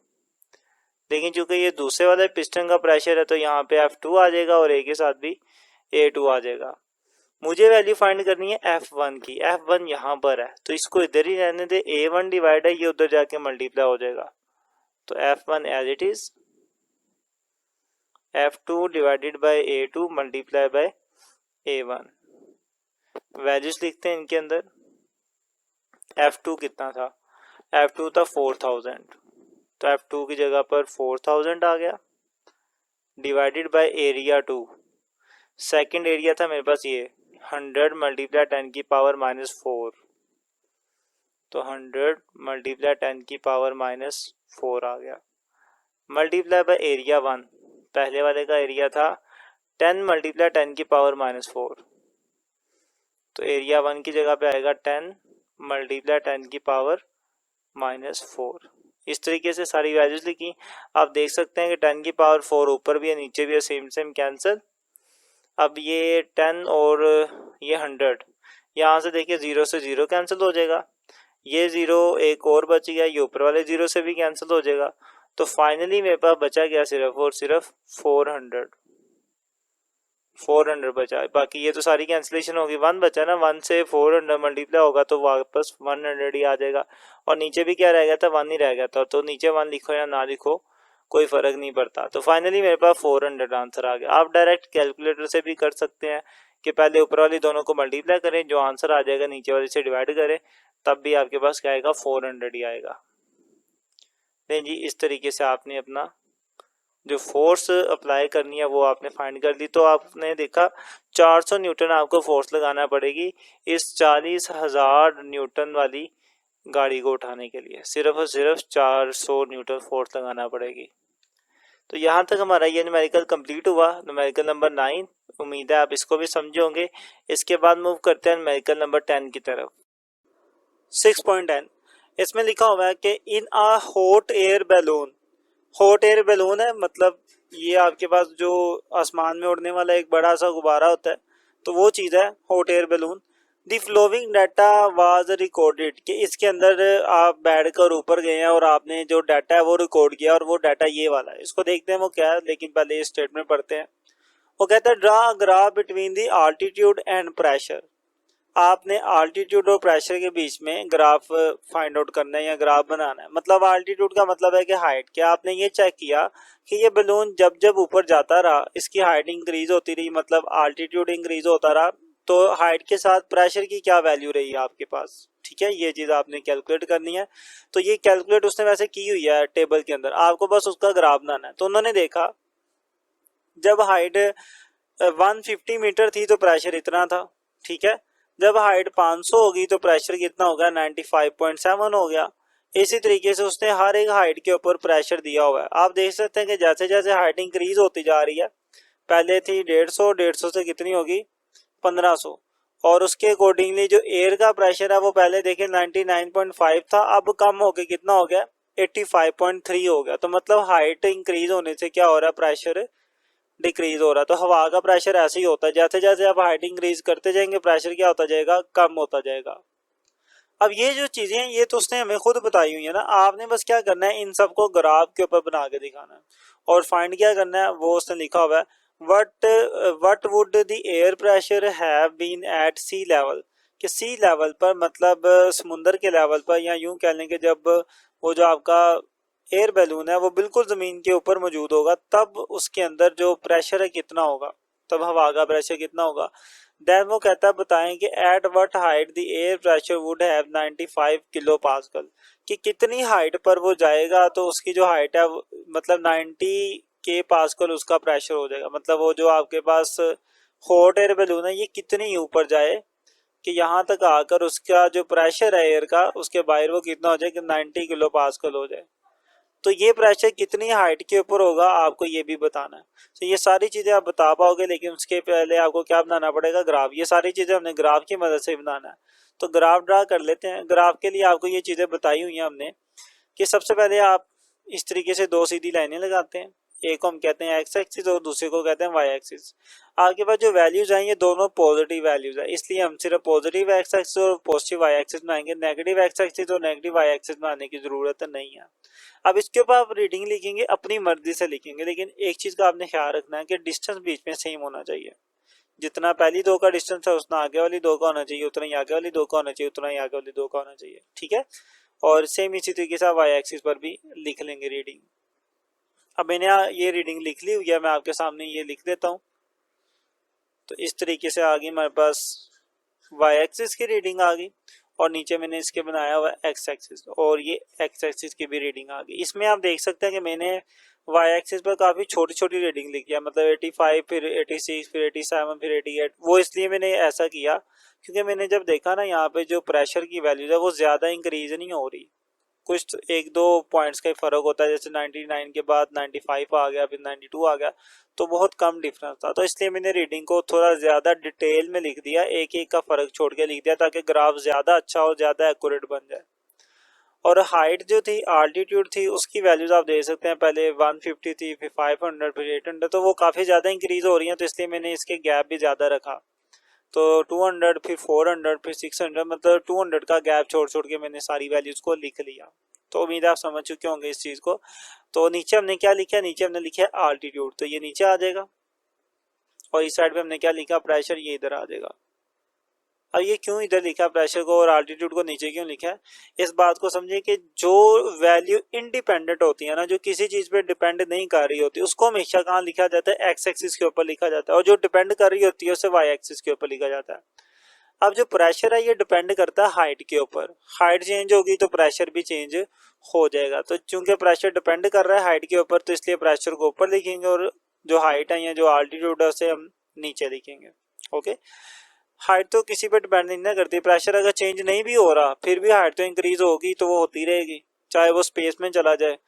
A: लेकिन चूंकि ये दूसरे वाले पिस्टन का प्रेशर है तो यहाँ पे F2 आ जाएगा और A के साथ भी A2 आ जाएगा। मुझे वैल्यू फाइंड करनी है F1 की। F1 यहाँ पर है तो इसको इधर ही रहने दे, A1 डिवाइड है, ये उधर जाके मल्टीप्लाई हो जाएगा। तो F1 as it is F2 divided by A2 multiply by A1 values लिखते हैं इनके अंदर। F2 कितना था, F2 था 4000, तो F2 की जगह पर 4000 आ गया divided by area 2। Second area था मेरे पास ये 100 मल्टीप्लाई 10 की पावर -4, तो 100 मल्टीप्लाई 10 की पावर -4 आ गया मल्टीप्लाई बाय एरिया 1। पहले वाले का एरिया था 10 मल्टीप्लाई 10 की पावर -4, तो एरिया 1 की जगह पे आएगा 10 मल्टीप्लाई 10 की पावर -4। इस तरीके से सारी वैल्यूज लिखी। आप देख सकते हैं कि 10 की पावर 4 ऊपर भी है नीचे भी है, सेम सेम कैंसिल। अब ये 10 और ये 100, यहाँ से देखिए 0 से 0 कैंसिल हो जाएगा, ये 0 एक और बच गया, ये ऊपर वाले 0 से भी कैंसिल हो जाएगा। तो फाइनली मेरे पास बचा गया सिर्फ और सिर्फ 400 बचा है। बाकी ये तो सारी कैंसिलेशन होगी, 1 बचा ना, 1 से 400 मल्टीप्लाई होगा तो वापस 100 ही आ जाएगा। और नीचे भी क्या रह गया था, 1 ही रह गया था, तो नीचे 1 लिखो या ना लिखो कोई फर्क नहीं पड़ता। तो फाइनली मेरे पास 400 आंसर आ गया। आप डायरेक्ट कैलकुलेटर से भी कर सकते हैं कि पहले ऊपर वाली दोनों को मल्टीप्लाई करें, जो आंसर आ जाएगा नीचे वाली से डिवाइड करें, तब भी आपके पास क्या आएगा, 400 ही आएगा। नहीं जी, इस तरीके से आपने अपना जो फोर्स अप्लाई करनी है वो आपने फाइंड कर ली। तो आपने देखा 400 न्यूटन आपको फोर्स लगाना पड़ेगी इस 40,000 न्यूटन वाली गाड़ी को उठाने के लिए, सिर्फ और सिर्फ 400 न्यूटन फोर्स लगाना पड़ेगी। तो यहाँ तक हमारा ये न्यूमेरिकल कंप्लीट हुआ, न्यूमेरिकल नंबर 9। उम्मीद है आप इसको भी समझे होंगे। इसके बाद मूव करते हैं न्यूमेरिकल नंबर 10 की तरफ। 6.10 इसमें लिखा हुआ है कि in a hot air balloon, hot air balloon है मतलब ये आपके पास जो आसमान में उड़ने वाला एक बड़ा सा गुब्बारा होता है, तो वो चीज़ है hot air balloon. The following data was recorded, कि इसके अंदर आप बैठ कर ऊपर गए हैं और आपने जो डाटा है वो रिकॉर्ड किया, और वो डाटा ये वाला है। इसको देखते हैं वो क्या है, लेकिन पहले ये स्टेटमेंट पढ़ते हैं। वो कहता है draw graph between the altitude and pressure. आपने आल्टीट्यूड और प्रेशर के बीच में ग्राफ फाइंड आउट करना है या ग्राफ बनाना है। मतलब आल्टीट्यूड का मतलब है कि हाइट। क्या आपने ये चेक किया कि ये बलून जब जब ऊपर जाता रहा इसकी हाइट इंक्रीज होती रही, मतलब आल्टीट्यूड इंक्रीज होता रहा, तो हाइट के साथ प्रेशर की क्या वैल्यू रही है आपके पास। ठीक है, ये चीज़ आपने कैलकुलेट करनी है। तो ये कैलकुलेट उसने वैसे की हुई है टेबल के अंदर, आपको बस उसका ग्राफ बनाना है। तो उन्होंने देखा जब हाइट 150 मीटर थी तो प्रेशर इतना था। ठीक है, जब हाइट 500 होगी तो प्रेशर कितना हो गया, 95.7 हो गया। इसी तरीके से उसने हर एक हाइट के ऊपर प्रेशर दिया हुआ है। आप देख सकते हैं कि जैसे जैसे हाइट इंक्रीज होती जा रही है, पहले थी 150 से कितनी होगी 1500, और उसके अकॉर्डिंगली जो एयर का प्रेशर है वो पहले देखें 99.5 था, अब कम होके कितना हो गया 85.3 हो गया। तो मतलब हाइट इंक्रीज होने से क्या हो रहा है, प्रेशर डिक्रीज हो रहा है। तो हवा का प्रेशर ऐसे ही होता है, जैसे जैसे आप हाइट इंक्रीज करते जाएंगे प्रेशर क्या होता जाएगा, कम होता जाएगा। अब ये जो चीजें हैं ये तो उसने हमें खुद बताई हुई है ना, आपने बस क्या करना है इन सबको ग्राफ के ऊपर बना के दिखाना है और फाइंड क्या करना है, वो उसने लिखा हुआ है what would the air pressure have been at sea level, कि सी लेवल पर मतलब समुंदर के लेवल पर, या यूं कह लें कि जब वो जो आपका एयर बैलून है वो बिल्कुल ज़मीन के ऊपर मौजूद होगा, तब उसके अंदर जो प्रेशर है कितना होगा, तब हवा का प्रेशर कितना होगा। देन वो कहता है बताएं कि at what height the air pressure would have 95 kilo pascal, कि कितनी हाइट पर वो जाएगा तो उसकी जो हाइट है मतलब 90 के पास्कल उसका प्रेशर हो जाएगा। मतलब वो जो आपके पास हॉट एयर बैलून है ये कितनी ऊपर जाए कि यहाँ तक आकर उसका जो प्रेशर है एयर का उसके बाहर वो कितना हो जाए कि 90 किलो पास्कल हो जाए। तो ये प्रेशर कितनी हाइट के ऊपर होगा आपको ये भी बताना है। तो ये सारी चीज़ें आप बता पाओगे, लेकिन उसके पहले आपको क्या बनाना पड़ेगा, ग्राफ। ये सारी चीज़ें हमने ग्राफ की मदद से बनाना है। तो ग्राफ ड्रा कर लेते हैं। ग्राफ के लिए आपको ये चीज़ें बताई हुई हैं हमने कि सबसे पहले आप इस तरीके से दो सीधी लाइनें लगाते हैं, एक को हम कहते हैं एक्स एक्सिस और दूसरे को कहते हैं वाई एक्सिस। आपके पास जो वैल्यूज हैं ये दोनों पॉजिटिव वैल्यूज है, इसलिए हम सिर्फ पॉजिटिव एक्स एक्सिस और पॉजिटिव वाई एक्सिस बनाएंगे, नेगेटिव एक्स एक्सिस और नेगेटिव वाई एक्सिस बनाने की जरूरत नहीं है। अब इसके ऊपर आप रीडिंग लिखेंगे अपनी मर्जी से लिखेंगे, लेकिन एक चीज़ का आपने ख्याल रखना है कि डिस्टेंस बीच में सेम होना चाहिए। जितना पहली दो का डिस्टेंस है उतना आगे वाली दो का होना चाहिए, उतना ही आगे वाली दो का होना चाहिए, उतना ही आगे वाली दो का होना चाहिए। ठीक है, और सेम इसी तरीके से वाई एक्सिस पर भी लिख लेंगे रीडिंग। अब मैंने ये रीडिंग लिख ली हुई है, मैं आपके सामने ये लिख देता हूँ। तो इस तरीके से आ गई हमारे पास वाई एक्सिस की रीडिंग आ गई और नीचे मैंने इसके बनाया हुआ एक्स एक्सिस और ये एक्स एक्सिस की भी रीडिंग आ गई। इसमें आप देख सकते हैं कि मैंने वाई एक्सिस पर काफ़ी छोटी छोटी रीडिंग लिखी है, मतलब 85 फिर 86 फिर 87 फिर 88। वो इसलिए मैंने ऐसा किया क्योंकि मैंने जब देखा ना यहाँ पे जो प्रेशर की वैल्यूज है वो ज़्यादा इंक्रीज नहीं हो रही, कुछ एक दो पॉइंट्स का ही फ़र्क होता है, जैसे 99 के बाद 95 आ गया फिर 92 आ गया, तो बहुत कम डिफरेंस था। तो इसलिए मैंने रीडिंग को थोड़ा ज़्यादा डिटेल में लिख दिया, एक एक का फ़र्क छोड़ के लिख दिया ताकि ग्राफ ज़्यादा अच्छा हो, ज़्यादा एक्यूरेट बन जाए। और हाइट जो थी, आल्टीट्यूड थी, उसकी वैल्यूज आप देख सकते हैं, पहले 150 थी फिर 500 फिर 800, तो वो काफ़ी ज़्यादा इंक्रीज हो रही हैं, तो इसलिए मैंने इसके गैप भी ज़्यादा रखा। तो 200 फिर 400 फिर 600, मतलब 200 का गैप छोड़ छोड़ के मैंने सारी वैल्यूज को लिख लिया। तो उम्मीद है आप समझ चुके होंगे इस चीज़ को। तो नीचे हमने क्या लिखा है, नीचे हमने लिखा है आल्टीट्यूड, तो ये नीचे आ जाएगा और इस साइड पे हमने क्या लिखा, प्रेशर, ये इधर आ जाएगा। अब ये क्यों इधर लिखा प्रेशर को और आल्टीट्यूड को नीचे क्यों लिखा है, इस बात को समझिए कि जो वैल्यू इंडिपेंडेंट होती है ना, जो किसी चीज़ पे डिपेंड नहीं कर रही होती, उसको हमेशा कहाँ लिखा जाता है, एक्स एक्सिस के ऊपर लिखा जाता है, और जो डिपेंड कर रही होती है उसे वाई एक्सिस के ऊपर लिखा जाता है। अब जो प्रेशर है ये डिपेंड करता है हाइट के ऊपर, हाइट चेंज होगी तो प्रेशर भी चेंज हो जाएगा। तो चूंकि प्रेशर डिपेंड कर रहा है हाइट के ऊपर, तो इसलिए प्रेशर को ऊपर लिखेंगे और जो हाइट है या जो आल्टीट्यूड है उसे हम नीचे लिखेंगे। ओके, हाइट तो किसी पे डिपेंड नहीं ना करती, प्रेशर अगर चेंज नहीं भी हो रहा फिर भी हाइट तो इंक्रीज होगी, तो वो होती रहेगी, चाहे वो स्पेस में चला जाए,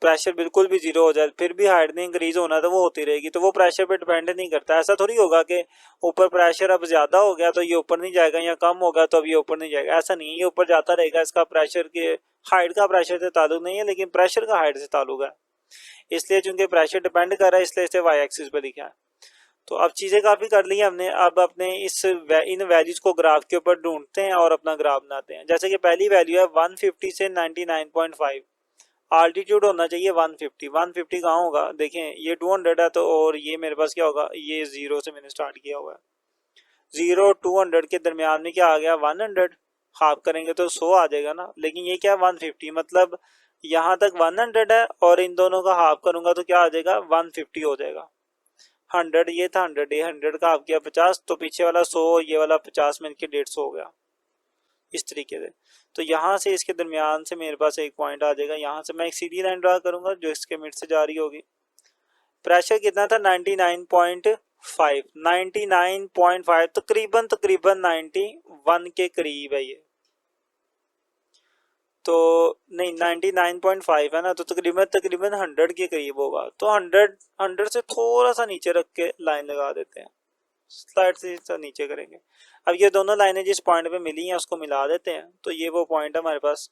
A: प्रेशर बिल्कुल भी जीरो हो जाए फिर भी हाइट नहीं इंक्रीज होना, तो वो होती रहेगी, तो वो प्रेशर पे डिपेंड नहीं करता। ऐसा थोड़ी होगा कि ऊपर प्रेशर अब ज्यादा हो गया तो ये ऊपर नहीं जाएगा, या कम होगा तो अब ये ऊपर नहीं जाएगा, ऐसा नहीं है, ये ऊपर जाता रहेगा। इसका प्रेशर के हाइट का प्रेशर से ताल्लुक नहीं है, लेकिन प्रेशर का हाइट से ताल्लुक है, इसलिए चूंकि प्रेशर डिपेंड कर रहा है इसलिए इसे वाई एक्सिस पे लिखा है। तो अब चीज़ें काफ़ी कर ली हमने, अब अपने इन वैल्यूज को ग्राफ के ऊपर ढूंढते हैं और अपना ग्राफ बनाते हैं। जैसे कि पहली वैल्यू है 150 से 99.5, आल्टीट्यूड होना चाहिए 150, 150 कहाँ होगा, देखें ये 200 है, तो और ये मेरे पास क्या होगा, ये जीरो से मैंने स्टार्ट किया हुआ है, 0 200 के दरमियान में क्या आ गया 100, हाफ करेंगे तो 100 आ जाएगा ना, लेकिन ये क्या 150, मतलब यहाँ तक 100 है और इन दोनों का हाफ करूंगा तो क्या आ जाएगा 150 हो जाएगा। 100 ये था, 100 ये, 100 का आप किया 50, तो पीछे वाला 100 ये वाला 50 में इनके 150 हो गया, इस तरीके से। तो यहाँ से इसके दरमियान से मेरे पास एक पॉइंट आ जाएगा, यहाँ से मैं एक सीधी लाइन ड्रा करूंगा जो इसके मिड से जा रही होगी। प्रेशर कितना था 99.5, 99.5 तकरीबन तकरीबन 91 के करीब है ये, तो नहीं 99.5 है ना, तो तकरीबन तकरीबन 100 के करीब होगा, तो 100 से थोड़ा सा नीचे रख के लाइन लगा देते हैं, स्लाइड से नीचे करेंगे। अब ये दोनों लाइनें जिस पॉइंट पे मिली हैं उसको मिला देते हैं, तो ये वो पॉइंट है हमारे पास,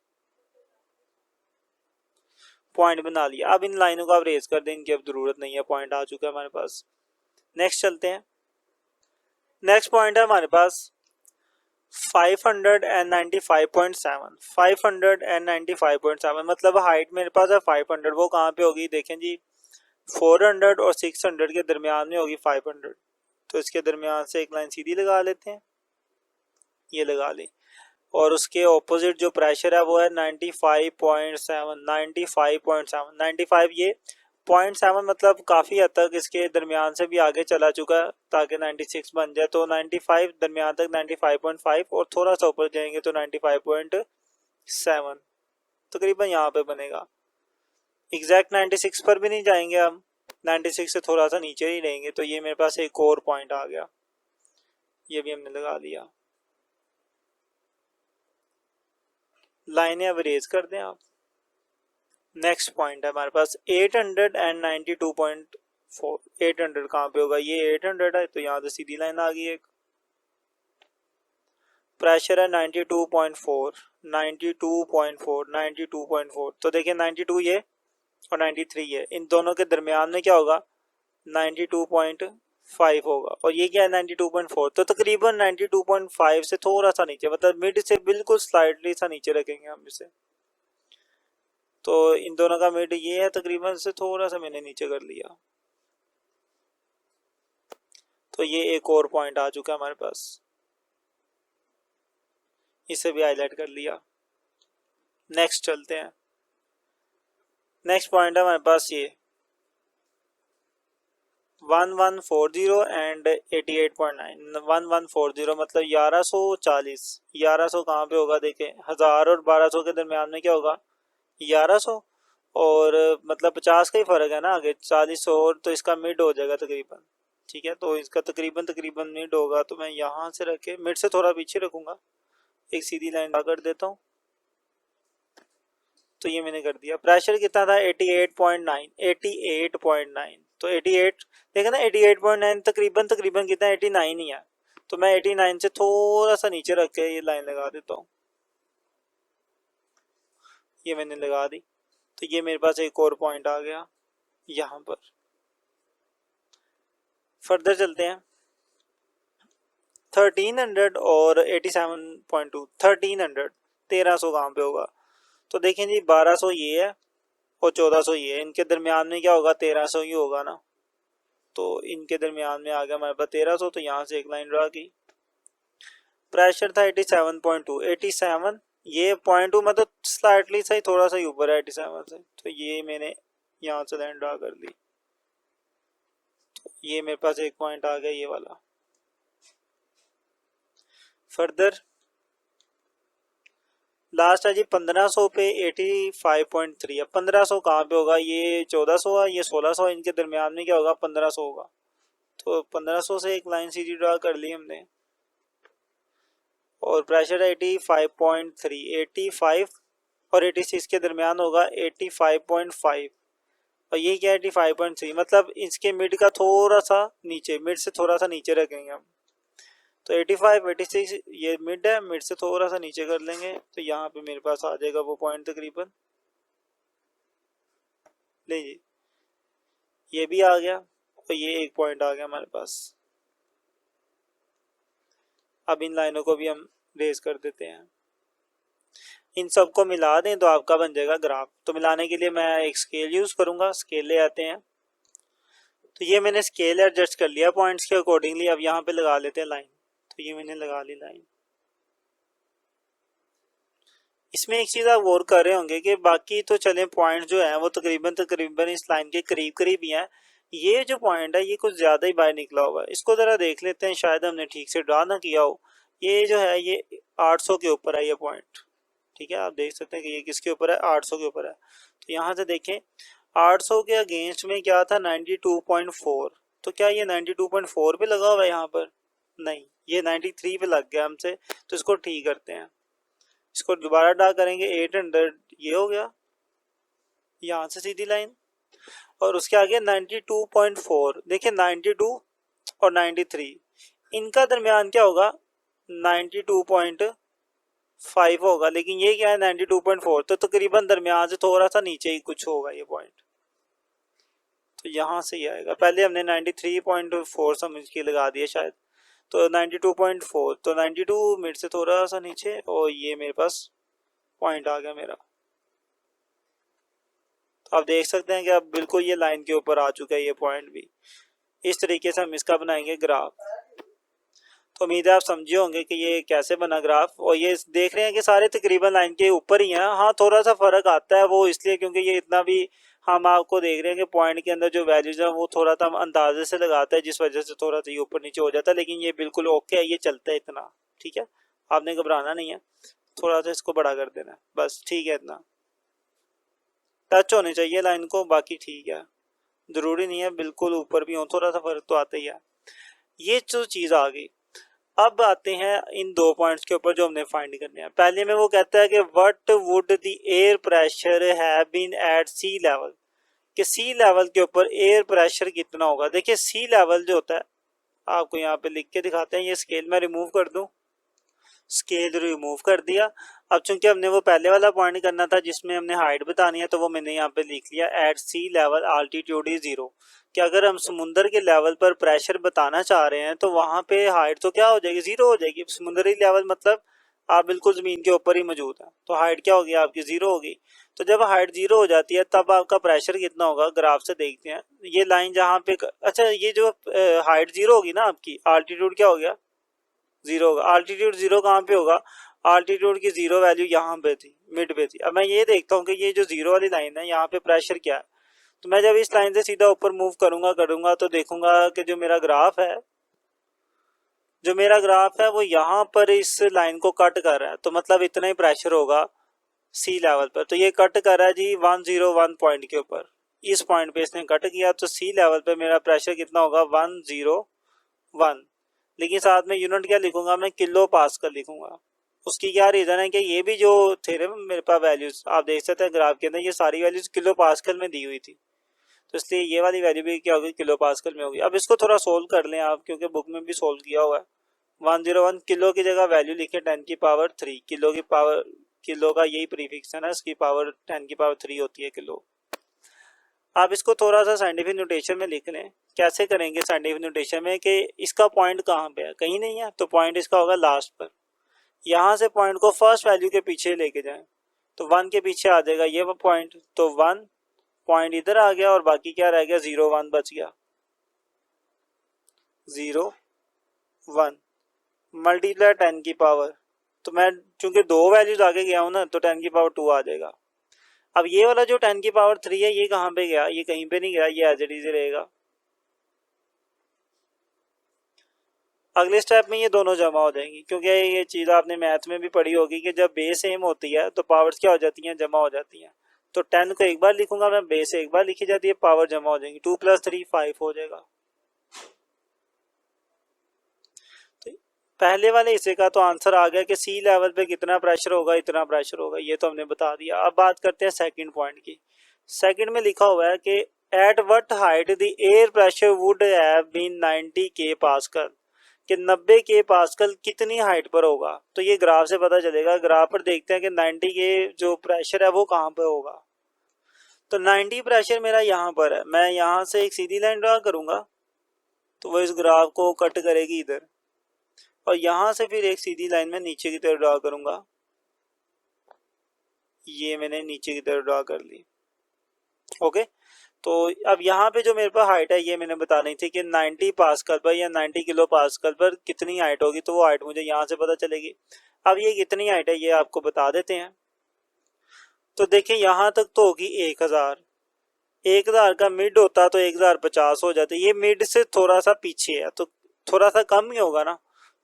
A: पॉइंट बना लिया। अब इन लाइनों को आप रेज कर दें, इनकी अब जरूरत नहीं है, पॉइंट आ चुका है हमारे पास। नेक्स्ट चलते हैं, नेक्स्ट पॉइंट है हमारे पास 595.7, 595.7 मतलब हाइट मेरे पास है 500, वो कहाँ पे होगी देखें जी, 400 और 600 के दरमियान में होगी 500, तो इसके दरमियान से एक लाइन सीधी लगा लेते हैं, ये लगा ली, और उसके ऑपोजिट जो प्रेशर है वो है 95.7, 95.7, 95, ये 0.7 मतलब काफ़ी हद तक इसके दरमियान से भी आगे चला चुका है ताकि 96 बन जाए, तो 95 दरमियान तक 95.5 और थोड़ा सा ऊपर जाएंगे तो 95.7 तकरीबन यहाँ पे बनेगा। एग्जैक्ट 96 पर भी नहीं जाएंगे हम, 96 से थोड़ा सा नीचे ही रहेंगे, तो ये मेरे पास एक और पॉइंट आ गया, ये भी हमने लगा लिया। लाइनें अब रेज कर दें आप। नेक्स्ट पॉइंट है हमारे पास 892.4, 800 कहाँ पे होगा, ये 800 है, तो यहाँ से सीधी लाइन आ गई एक। प्रेशर है 92.4, 92.4, 92.4, तो देखिए 92 ये और 93 ये, इन दोनों के दरमियान में क्या होगा 92.5 होगा, और ये क्या है 92.4, तो तकरीबन 92.5 से थोड़ा सा नीचे, मतलब मिड से बिल्कुल स्लाइडली सा नीचे रखेंगे हम इसे, तो इन दोनों का मिड ये है, तकरीबन से थोड़ा सा मैंने नीचे कर लिया, तो ये एक और पॉइंट आ चुका है हमारे पास, इसे भी हाईलाइट कर लिया। नेक्स्ट चलते हैं, नेक्स्ट पॉइंट है हमारे पास ये 1140 एंड 88.9। 1140 मतलब 1140। 1100 कहाँ पे होगा देखें, 1000 और 1200 के दरमियान में क्या होगा 1100। और मतलब 50 का ही फर्क है ना आगे, 40 और तो इसका मिड हो जाएगा तकरीबन। ठीक है, तो इसका तकरीबन तकरीबन मिड होगा, तो मैं यहाँ से रखे मिड से थोड़ा पीछे रखूंगा, एक सीधी लाइन ड्रा कर देता हूँ। तो ये मैंने कर दिया। प्रेशर कितना था 88.9। 88.9 तो 88 देखा ना, 88.9 तकरीबन तकरीबन कितना 89 ही है। तो मैं 89 से थोड़ा सा नीचे रख के ये लाइन लगा देता हूँ, ये मैंने लगा दी। तो ये मेरे पास एक और पॉइंट आ गया यहाँ पर। फर्दर चलते हैं। 1300 और 87.2। 1300 1300 कहाँ पे होगा, तो देखें जी 1200 ये है और 1400 ये है, इनके दरमियान में क्या होगा 1300 ही होगा ना। तो इनके दरमियान में आ गया हमारे पास 1300, तो यहाँ से एक लाइन ड्रा की। प्रेशर था 87.2। 87 ये 0.2 मतलब स्लाइटली सही थोड़ा सा ही ऊपर है 87 से, तो ये मैंने यहाँ से लाइन ड्रा कर दी। तो ये मेरे पास एक पॉइंट आ गया ये वाला। फर्दर लास्ट है जी 1500 पे 85.3 है। 1500 कहाँ पे होगा, ये 1400 है, ये 1600, इनके दरमियान में क्या होगा 1500 होगा। तो 1500 से एक लाइन सीधी ड्रा कर ली हमने। और प्रेशर 85.3। 85 और 86 के दरमियान होगा 85.5। और ये क्या 85.3 मतलब इसके मिड का थोड़ा सा नीचे, मिड से थोड़ा सा नीचे रखेंगे हम। तो 85 86 ये मिड है, मिड से थोड़ा सा नीचे कर लेंगे, तो यहाँ पे मेरे पास आ जाएगा वो पॉइंट तकरीबन। लीजिए ये भी आ गया और ये एक पॉइंट आ गया हमारे पास। अब इन लाइनों को भी हम रेज कर देते हैं, इन सबको मिला दें तो आपका बन जाएगा ग्राफ। तो मिलाने के लिए मैं एक स्केल यूज करूंगा, स्केल ले आते हैं। तो ये मैंने स्केल एडजस्ट कर लिया पॉइंट्स के अकॉर्डिंगली। अब यहाँ पे लगा लेते हैं लाइन, तो ये मैंने लगा ली लाइन। इसमें एक चीज़ आप गौर कर रहे होंगे कि बाकी तो चले पॉइंट जो है वो तकरीबन तकरीबन इस लाइन के करीब करीब ही हैं। ये जो पॉइंट है ये कुछ ज़्यादा ही बाहर निकला हुआ है, इसको ज़रा देख लेते हैं, शायद हमने ठीक से ड्रा ना किया हो। ये जो है ये 800 के ऊपर है ये पॉइंट। ठीक है, आप देख सकते हैं कि ये किसके ऊपर है 800 के ऊपर है। तो यहाँ से देखें 800 के अगेंस्ट में क्या था 92.4। तो क्या ये 92.4 पे लगा हुआ है यहाँ पर, नहीं ये 93 पे लग गया हमसे। तो इसको ठीक करते हैं, इसको दोबारा ड्रा करेंगे 800, ये हो गया यहाँ से सीधी लाइन। और उसके आगे 92.4 देखिए 92 और 93 इनका दरमियान क्या होगा 92.5 होगा, लेकिन ये क्या है 92.4, तो तकरीबन दरमियान से थोड़ा सा नीचे ही कुछ होगा ये पॉइंट। तो यहाँ से ही आएगा, पहले हमने 93.4 समझ के लगा दिया शायद, तो 92.4 तो 92 मिड से थोड़ा सा नीचे, और ये मेरे पास पॉइंट आ गया मेरा। तो आप देख सकते हैं कि अब बिल्कुल ये लाइन के ऊपर आ चुका है ये पॉइंट भी। इस तरीके से हम इसका बनाएंगे ग्राफ। तो उम्मीद है आप समझे होंगे कि ये कैसे बना ग्राफ। और ये देख रहे हैं कि सारे तकरीबन लाइन के ऊपर ही हैं। हाँ थोड़ा सा फर्क आता है वो इसलिए क्योंकि ये इतना भी, हम आपको देख रहे हैं कि पॉइंट के अंदर जो वैल्यूज है वो थोड़ा सा हम अंदाजे से लगाता है, जिस वजह से थोड़ा सा ये ऊपर नीचे हो जाता है, लेकिन ये बिल्कुल ओके है, ये चलता है इतना। ठीक है, आपने घबराना नहीं है, थोड़ा सा इसको बड़ा कर देना बस, ठीक है, इतना टच होनी चाहिए लाइन को, बाकी ठीक है, जरूरी नहीं है बिल्कुल ऊपर भी हो, थोड़ा सा फर्क तो आता ही है। ये जो चीज़ आ गई, अब आते हैं इन दो पॉइंट्स के ऊपर जो हमने फाइंड करने हैं। पहले में वो कहता है कि what would the air pressure have been at sea level, कि सी लेवल के ऊपर एयर प्रेशर कितना होगा। देखिए सी लेवल जो होता है, आपको यहाँ पे लिख के दिखाते हैं, ये स्केल में रिमूव कर दूं, स्केल रिमूव कर दिया। अब चूंकि हमने वो पहले वाला पॉइंट करना था जिसमें हमने हाइट बतानी है, तो वो मैंने यहाँ पे लिख लिया at sea level altitude is 0, कि अगर हम समुंदर के लेवल पर प्रेशर बताना चाह रहे हैं तो वहां पे हाइट तो क्या हो जाएगी 0 हो जाएगी। समुंदरी लेवल मतलब आप बिल्कुल जमीन के ऊपर ही मौजूद है, तो हाइट क्या होगी आपकी 0 होगी। तो जब हाइट 0 हो जाती है तब आपका प्रेशर कितना होगा, ग्राफ से देखते हैं। ये लाइन जहाँ पे, अच्छा ये जो हाइट 0 होगी ना आपकी, आल्टीट्यूड क्या हो गया 0 होगा। आल्टीट्यूड 0 कहाँ पे होगा, आल्टीट्यूड की 0 वैल्यू यहाँ पे थी, मिड पे थी। अब मैं ये देखता हूँ कि ये जो 0 वाली लाइन है यहाँ पे प्रेशर क्या है, तो मैं जब इस लाइन से सीधा ऊपर मूव करूंगा तो देखूंगा कि जो मेरा ग्राफ है वो यहाँ पर इस लाइन को कट कर रहा है। तो मतलब इतना ही प्रेशर होगा सी लेवल पर। तो ये कट कर रहा है जी 101 पॉइंट के ऊपर, इस पॉइंट पे इसने कट किया। तो सी लेवल पे मेरा प्रेशर कितना होगा 101। लेकिन साथ में यूनिट क्या लिखूंगा मैं, किलो पास्कल लिखूंगा। उसकी क्या रीज़न है कि ये भी जो थ्योरम मेरे पास वैल्यूज आप देख सकते हैं ग्राफ के अंदर, ये सारी वैल्यूज किलो पास्कल में दी हुई थी। तो इसलिए ये वाली वैल्यू भी क्या होगी, किलो पास्कल में होगी। अब इसको थोड़ा सोल्व कर लें आप, क्योंकि बुक में भी सोल्व किया हुआ है। 101 किलो की जगह वैल्यू लिखे 10 की पावर 3। किलो की पावर, किलो का यही प्रीफिक्स है ना, इसकी पावर 10 की पावर 3 होती है किलो। आप इसको थोड़ा सा साइंटिफिक नोटेशन में लिख लें। कैसे करेंगे साइंटिफिक नोटेशन में कि इसका पॉइंट कहाँ पे है, कहीं नहीं है, तो पॉइंट इसका होगा लास्ट पर। यहाँ से पॉइंट को फर्स्ट वैल्यू के पीछे लेके जाएं, तो 1 के पीछे आ जाएगा ये वो पॉइंट। तो 1 पॉइंट इधर आ गया और बाकी क्या रह गया, 0 1 बच गया। 0 1 मल्टीप्लाई 10 की पावर, तो मैं चूंकि दो वैल्यूज आगे गया हूं ना, तो 10 की पावर 2 आ जाएगा। अब ये वाला जो 10 की पावर 3 है, ये कहाँ पे गया, ये कहीं पे नहीं गया, ये एज इट इज रहेगा। अगले स्टेप में ये दोनों जमा हो जाएंगी, क्योंकि ये चीज़ आपने मैथ में भी पढ़ी होगी कि जब बेस सेम होती है तो पावर्स क्या हो जाती हैं, जमा हो जाती हैं। तो 10 को एक बार लिखूंगा मैं, बेस एक बार लिखी जाती है, पावर जमा हो जाएंगी। 2 + 3 5 हो जाएगा। तो पहले वाले हिस्से का तो आंसर आ गया कि सी लेवल पे कितना प्रेशर होगा, इतना प्रेशर होगा, ये तो हमने बता दिया। अब बात करते हैं सेकंड पॉइंट की। सेकंड में लिखा हुआ है कि at what height the air pressure would have been 90 k pascal, कि 90 के पास्कल कितनी हाइट पर होगा। तो ये ग्राफ से पता चलेगा। ग्राफ पर देखते हैं कि 90 के जो प्रेशर है वो कहाँ पर होगा। तो 90 प्रेशर मेरा यहाँ पर है, मैं यहाँ से एक सीधी लाइन ड्रा करूंगा तो वो इस ग्राफ को कट करेगी इधर, और यहाँ से फिर एक सीधी लाइन में नीचे की तरफ ड्रा करूंगा। ये मैंने नीचे की तरफ ड्रा कर ली। ओके, तो अब यहाँ पे जो मेरे पास हाइट है, ये मैंने बतानी थी कि 90 पास्कल पर या 90 किलो पास्कल पर कितनी हाइट होगी। तो वो हाइट मुझे यहाँ से पता चलेगी। अब ये कितनी हाइट है ये आपको बता देते हैं। तो देखिए यहाँ तक तो होगी 1000। 1000 का मिड होता तो 1050 हो जाते। ये मिड से थोड़ा सा पीछे है तो थोड़ा सा कम ही होगा ना।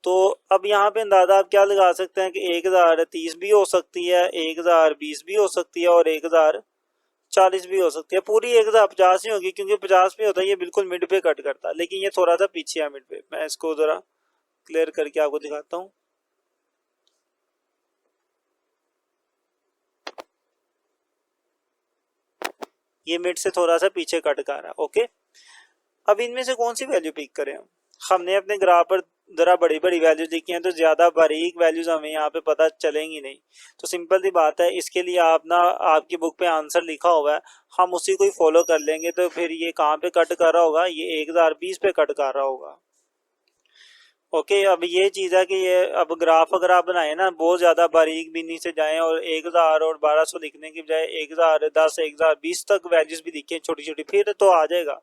A: तो अब यहाँ पे अंदाजा आप क्या लगा सकते हैं कि 1030 भी हो सकती है, 1020 भी हो सकती है, और 1040 भी हो सकती है। पूरी 1050 ही होगी, क्योंकि 50 पे होता है ये बिल्कुल मिड पे कट करता है, लेकिन ये थोड़ा सा पीछे है मिड पे। मैं इसको जरा क्लियर करके आपको दिखाता हूँ। ये मिड से थोड़ा सा पीछे कट कर रहा है। ओके, अब इनमें से कौन सी वैल्यू पिक करें हम। हमने अपने ग्राफ पर जरा बड़ी बड़ी वैल्यूज लिखी हैं, तो ज़्यादा बारीक वैल्यूज हमें यहाँ पे पता चलेंगी नहीं। तो सिंपल सी बात है, इसके लिए आप ना, आपकी बुक पे आंसर लिखा हुआ है, हम उसी को ही फॉलो कर लेंगे। तो फिर ये कहाँ पे कट कर रहा होगा, ये 1020 पे कट कर रहा होगा। ओके, अब ये चीज़ है कि ये अब ग्राफ अगर आप बनाए ना, बहुत ज़्यादा बारीक बीनी से जाएं और 1000 और 1200 लिखने की बजाय 1010 1020 तक वैल्यूज भी लिखें छोटी छोटी, फिर तो आ जाएगा।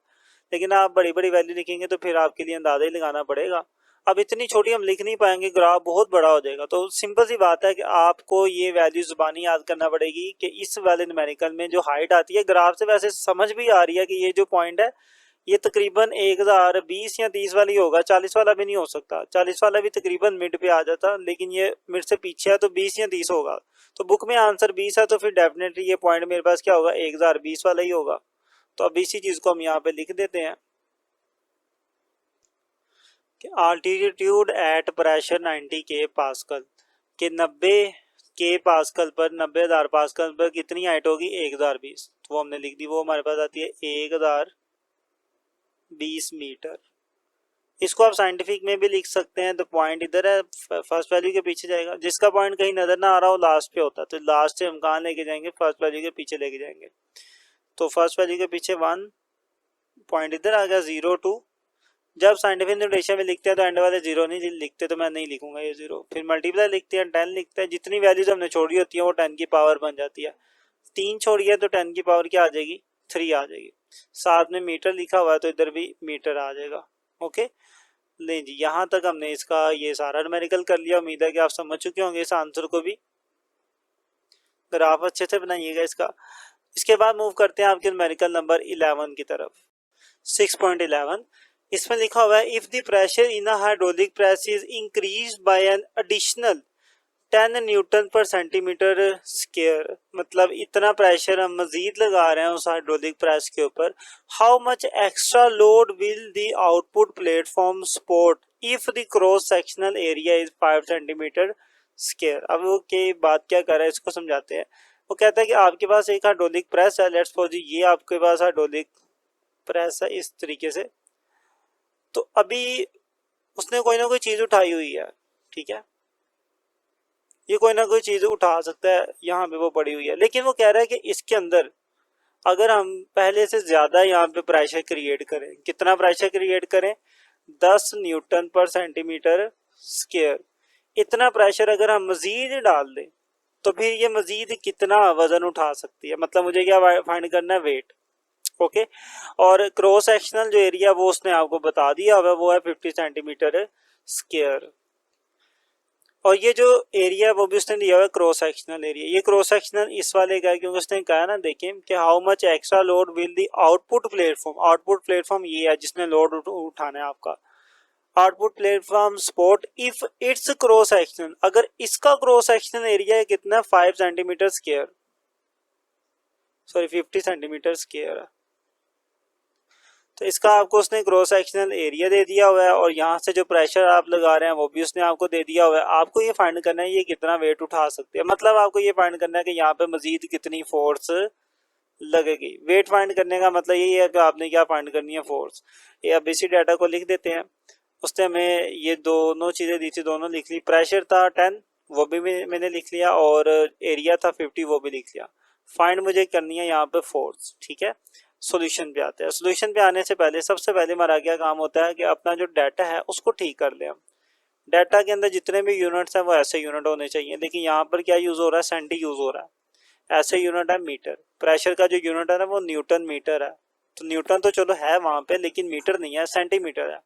A: लेकिन आप बड़ी बड़ी वैल्यू लिखेंगे तो फिर आपके लिए अंदाजा ही लगाना पड़ेगा। अब इतनी छोटी हम लिख नहीं पाएंगे, ग्राफ बहुत बड़ा हो जाएगा। तो सिंपल सी बात है कि आपको ये वैल्यू जुबानी याद करना पड़ेगी कि इस वाले न्यूमेरिकल में जो हाइट आती है, ग्राफ से वैसे समझ भी आ रही है कि ये जो पॉइंट है ये तकरीबन 1020 या 30 वाली होगा, 40 वाला भी नहीं हो सकता। 40 वाला भी तकरीबन मिड पे आ जाता, लेकिन ये मिड से पीछे है तो 20 या 30 होगा। तो बुक में आंसर 20 है, तो फिर डेफिनेटली ये पॉइंट मेरे पास क्या होगा, 1020 वाला ही होगा। तो अब इसी चीज को हम यहाँ पे लिख देते हैं कि altitude at pressure 90 k pascal, के 90 के पास्कल पर, 90,000 पास्कल पर कितनी हाइट होगी, 1020। तो वो हमने लिख दी, वो हमारे पास आती है 1020 मीटर। इसको आप साइंटिफिक में भी लिख सकते हैं। तो पॉइंट इधर है, फर्स्ट वैल्यू के पीछे जाएगा। जिसका पॉइंट कहीं नजर ना आ रहा हो लास्ट पे होता है, तो लास्ट से हम कहाँ लेके जाएंगे, फर्स्ट वैल्यू के पीछे लेके जाएंगे। तो फर्स्ट वैल्यू के पीछे 1 पॉइंट इधर आ गया, 0 2। जब साइंटिफिक नोटेशन में लिखते हैं तो एंड वाले 0 नहीं लिखते, तो मैं नहीं लिखूंगा ये 0। फिर मल्टीप्लाई लिखते हैं, 10 लिखते हैं। जितनी वैल्यूज हमने छोड़ी होती है वो 10 की पावर बन जाती है। 3 छोड़ी है तो 10 की पावर क्या आ जाएगी, 3 आ जाएगी। साथ में मीटर लिखा हुआ है तो इधर भी मीटर आ जाएगा। ओके, ले जी, यहाँ तक हमने इसका ये सारा न्यूमेरिकल कर लिया। उम्मीद है कि आप समझ चुके होंगे इस आंसर को भी। ग्राफ अच्छे से बनाइएगा इसका। इसके बाद मूव करते हैं आपके न्यूमेरिकल नंबर 11 की तरफ। 6.11 इसमें लिखा हुआ है if the pressure in a hydraulic press is increase by an additional 10 Newton पर सेंटीमीटर स्क्वायर, मतलब इतना प्रेशर हम मजीद लगा रहे हैं उस हाइड्रोलिक प्रेस के ऊपर। How much extra load will the output platform support if the cross sectional area is 5 centimetre square. अब वो के बात क्या कर रहा है इसको समझाते हैं। वो कहता है कि आपके पास एक हाइड्रोलिक प्रेस है, लेट्स सपोज ये आपके पास हाइड्रोलिक प्रेस है इस तरीके से। तो अभी उसने कोई ना कोई चीज उठाई हुई है, ठीक है, ये कोई ना कोई चीज उठा सकता है, यहाँ पे वो पड़ी हुई है, लेकिन वो कह रहा है कि इसके अंदर अगर हम पहले से ज्यादा यहाँ पे प्रेशर क्रिएट करें, कितना प्रेशर क्रिएट करें, 10 न्यूटन पर सेंटीमीटर स्क्वायर, इतना प्रेशर अगर हम मजीद डाल दें तो फिर ये मजीद कितना वजन उठा सकती है, मतलब मुझे क्या फाइंड करना है, वेट। ओके, और क्रॉस सेक्शनल जो एरिया वो उसने आपको बता दिया हुआ, वो है 50 सेंटीमीटर स्क्वायर। और ये जो एरिया है वो भी उसने दिया हुआ है क्रॉस सेक्शनल एरिया। ये क्रॉस सेक्शनल इस वाले का है क्योंकि उसने कहा ना, देखें कि how much extra load will the output platform, output platform ये है जिसने लोड उठाना है आपका, output platform support if it's cross sectional, अगर इसका क्रॉस सेक्शनल एरिया है कितना, 5 centimetre square, sorry 50 centimetre square है। तो इसका आपको उसने क्रॉस सेक्शनल एरिया दे दिया हुआ है और यहाँ से जो प्रेशर आप लगा रहे हैं वो भी उसने आपको दे दिया हुआ है। आपको ये फाइंड करना है ये कितना वेट उठा सकते हैं, मतलब आपको ये फाइंड करना है कि यहाँ पे मजीद कितनी फोर्स लगेगी। वेट फाइंड करने का मतलब यही है कि आपने क्या फाइंड करनी है, फोर्स। ये अब इसी डाटा को लिख देते हैं। उसने हमें ये दोनों चीज़ें दी थी, दोनों लिख ली। प्रेशर था 10 वो भी मैंने लिख लिया और एरिया था 50 वो भी लिख लिया। फाइंड मुझे करनी है यहाँ पे फोर्स, ठीक है। सॉल्यूशन पे आते हैं। सॉल्यूशन पे आने से पहले सबसे पहले हमारा क्या काम होता है कि अपना जो डाटा है उसको ठीक कर लें हम। डाटा के अंदर जितने भी यूनिट्स हैं वो ऐसे यूनिट होने चाहिए, लेकिन यहाँ पर क्या यूज़ हो रहा है, सेंटी यूज़ हो रहा है। ऐसे यूनिट है मीटर, प्रेशर का जो यूनिट है ना वो न्यूटन मीटर है। तो न्यूटन तो चलो है वहाँ पे, लेकिन मीटर नहीं है, सेंटीमीटर है।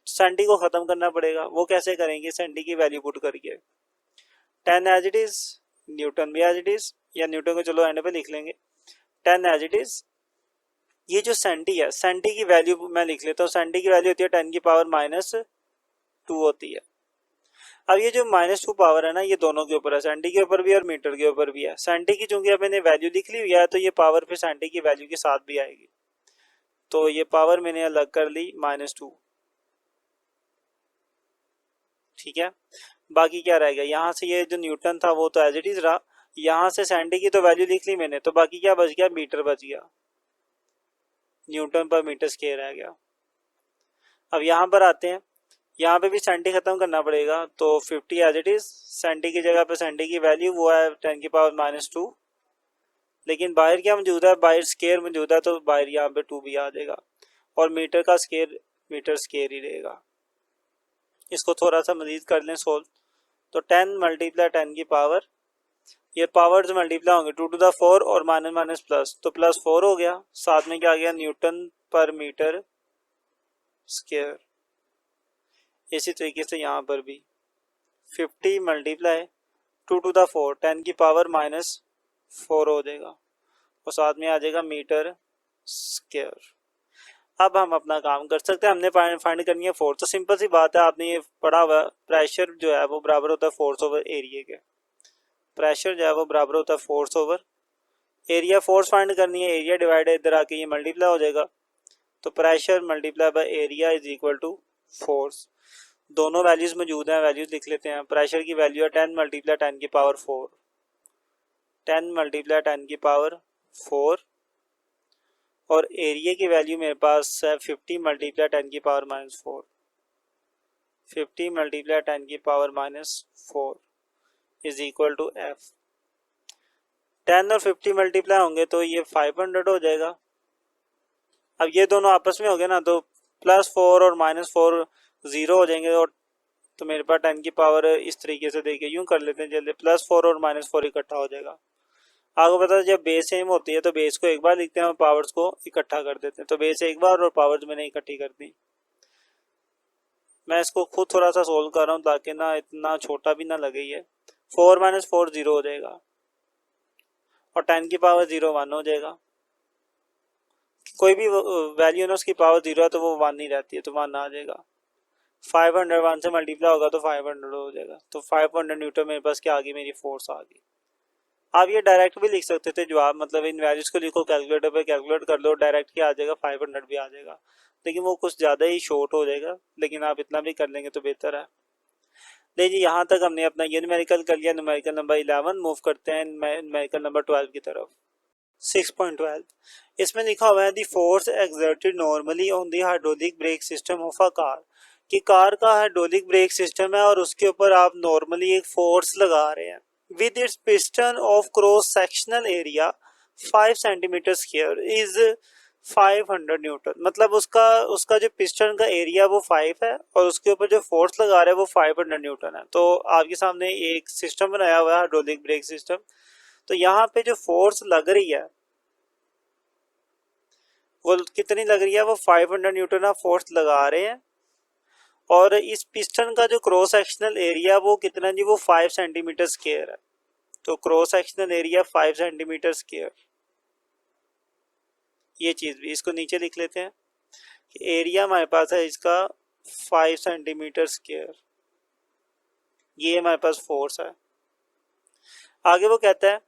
A: सेंटी को ख़त्म करना पड़ेगा। वो कैसे करेंगे, सेंटी की वैल्यू पुट करके 10 एज इट इज़, न्यूटन भी एज इट इज़, या न्यूटन को चलो एंड पे लिख लेंगे 10 एज इट इज़। ये जो सेंटी है, सेंटी की वैल्यू मैं लिख लेता हूँ। सेंटी की वैल्यू होती है 10 की पावर -2 होती है। अब ये जो -2 पावर है ना, ये दोनों के ऊपर है, सेंटी के ऊपर भी और मीटर के ऊपर भी है। सेंटी की चूंकि अब मैंने वैल्यू लिख ली हुई है तो ये पावर फिर सेंटी की वैल्यू के साथ भी आएगी। तो ये पावर मैंने अलग कर ली -2, ठीक है। बाकी क्या रहेगा, यहाँ से ये जो न्यूटन था वो तो एज इट इज रहा। यहाँ से सेंटी की तो वैल्यू लिख ली मैंने, तो बाकी क्या बच गया, मीटर बच गया, न्यूटन पर मीटर स्क्वायर आ गया। अब यहाँ पर आते हैं, यहाँ पे भी सेंटी खत्म करना पड़ेगा, तो 50 एज इट इज, सेंटी की जगह पे सेंटी की वैल्यू वो है 10 की पावर -2, लेकिन बाहर क्या मौजूद है, बाहर स्केयर मौजूद है, तो बाहर यहाँ पे 2 भी आ जाएगा और मीटर का स्केयर मीटर स्केयर ही रहेगा। इसको थोड़ा सा मजीद कर लें सोल्व, तो 10 मल्टीप्लाई 10 की पावर, ये पावर्स मल्टीप्लाई होंगे 2 टू द 4 और माइनस माइनस प्लस, तो +4 हो गया। साथ में क्या आ गया, न्यूटन पर मीटर स्क्वायर। इसी तरीके से यहाँ पर भी 50 मल्टीप्लाई 2 टू द 4, 10 की पावर -4 हो जाएगा और साथ में आ जाएगा मीटर स्क्वायर। अब हम अपना काम कर सकते हैं, हमने फाइंड करनी है फोर्स। तो सिंपल सी बात है, आपने ये पढ़ा हुआ, प्रेशर जो है वो बराबर होता है फोर्स ओवर एरिया के। प्रेशर जो है वो बराबर होता है force over area. Force find करनी है, एरिया डिवाइड इधर आके ये मल्टीप्लाई हो जाएगा, तो pressure multiply by area is equal to force. दोनों वैल्यूज मौजूद हैं, वैल्यूज लिख लेते हैं। प्रेशर की वैल्यू है 10 मल्टीप्लाई 10 की पावर 4, 10 मल्टीप्लाई 10 की पावर 4, और एरिया की वैल्यू मेरे पास है 50 मल्टीप्लाई 10 की पावर -4, 50 मल्टीप्लाई 10 की power -4 is equal to F. 10 और 50 मल्टीप्लाई होंगे तो ये 500 हो जाएगा। अब ये दोनों आपस में हो गए ना, तो +4 और -4 0 हो जाएंगे, और तो मेरे पास 10 की पावर इस तरीके से देखिए, यूं कर लेते हैं जल्दी, +4 और -4 इकट्ठा हो जाएगा। आपको पता है जब बेस सेम होती है तो बेस को एक बार लिखते हैं और पावर्स को इकट्ठा कर देते हैं, तो बेस एक बार और पावर्स मैंने इकट्ठी कर दी। मैं इसको खुद थोड़ा सा सोल्व कर रहा हूँ ताकि ना इतना छोटा भी ना लगे ये। 4 - 4 0 हो जाएगा, और 10 की पावर 0 1 हो जाएगा। कोई भी वैल्यू ना उसकी पावर 0 है तो वो 1 नहीं रहती है, तो 1 आ जाएगा। 500 1 से मल्टीप्लाई होगा तो 500 हो जाएगा। तो 500 न्यूटन मेरे पास क्या आ गई, मेरी फोर्स आ गई। आप ये डायरेक्ट भी लिख सकते थे जवाब, मतलब इन वैल्यूज को लिखो कैलकुलेटर पे, कैलकुलेट कर लो, डायरेक्ट क्या आ जाएगा, 500 भी आ जाएगा। लेकिन वो कुछ ज़्यादा ही शॉर्ट हो जाएगा, लेकिन आप इतना भी कर लेंगे तो बेहतर है। देखिए यहाँ तक हमने अपना ये न्यूमेरिकल कर लिया, न्यूमेरिकल नंबर 11। मूव करते हैं न्यूमेरिकल नंबर 12 की तरफ। 6.12 इसमें लिखा हुआ है the force exerted normally on the hydraulic brake system of a car, कि कार का हाइड्रोलिक ब्रेक सिस्टम है और उसके ऊपर आप नॉर्मली एक फोर्स लगा रहे हैं with its piston of cross sectional area 5 centimetre square is 500 Newton. मतलब उसका उसका जो पिस्टन का एरिया वो 5 है और उसके ऊपर जो फोर्स लगा रहे हैं वो 500 न्यूटन है। तो आपके सामने एक सिस्टम बनाया हुआ है हाइड्रोलिक ब्रेक सिस्टम। तो यहाँ पे जो फोर्स लग रही है वो कितनी लग रही है, वो 500 न्यूटन ऑफ फोर्स लगा रहे हैं। और इस पिस्टन का जो क्रॉस सेक्शनल एरिया वो कितना जी, वो 5 सेंटीमीटर स्क्वायर है। तो cross sectional area 5 centimetre square, ये चीज भी इसको नीचे लिख लेते हैं कि एरिया हमारे पास है इसका 5 सेंटीमीटर स्क्वायर, ये हमारे पास फोर्स है। आगे वो कहता है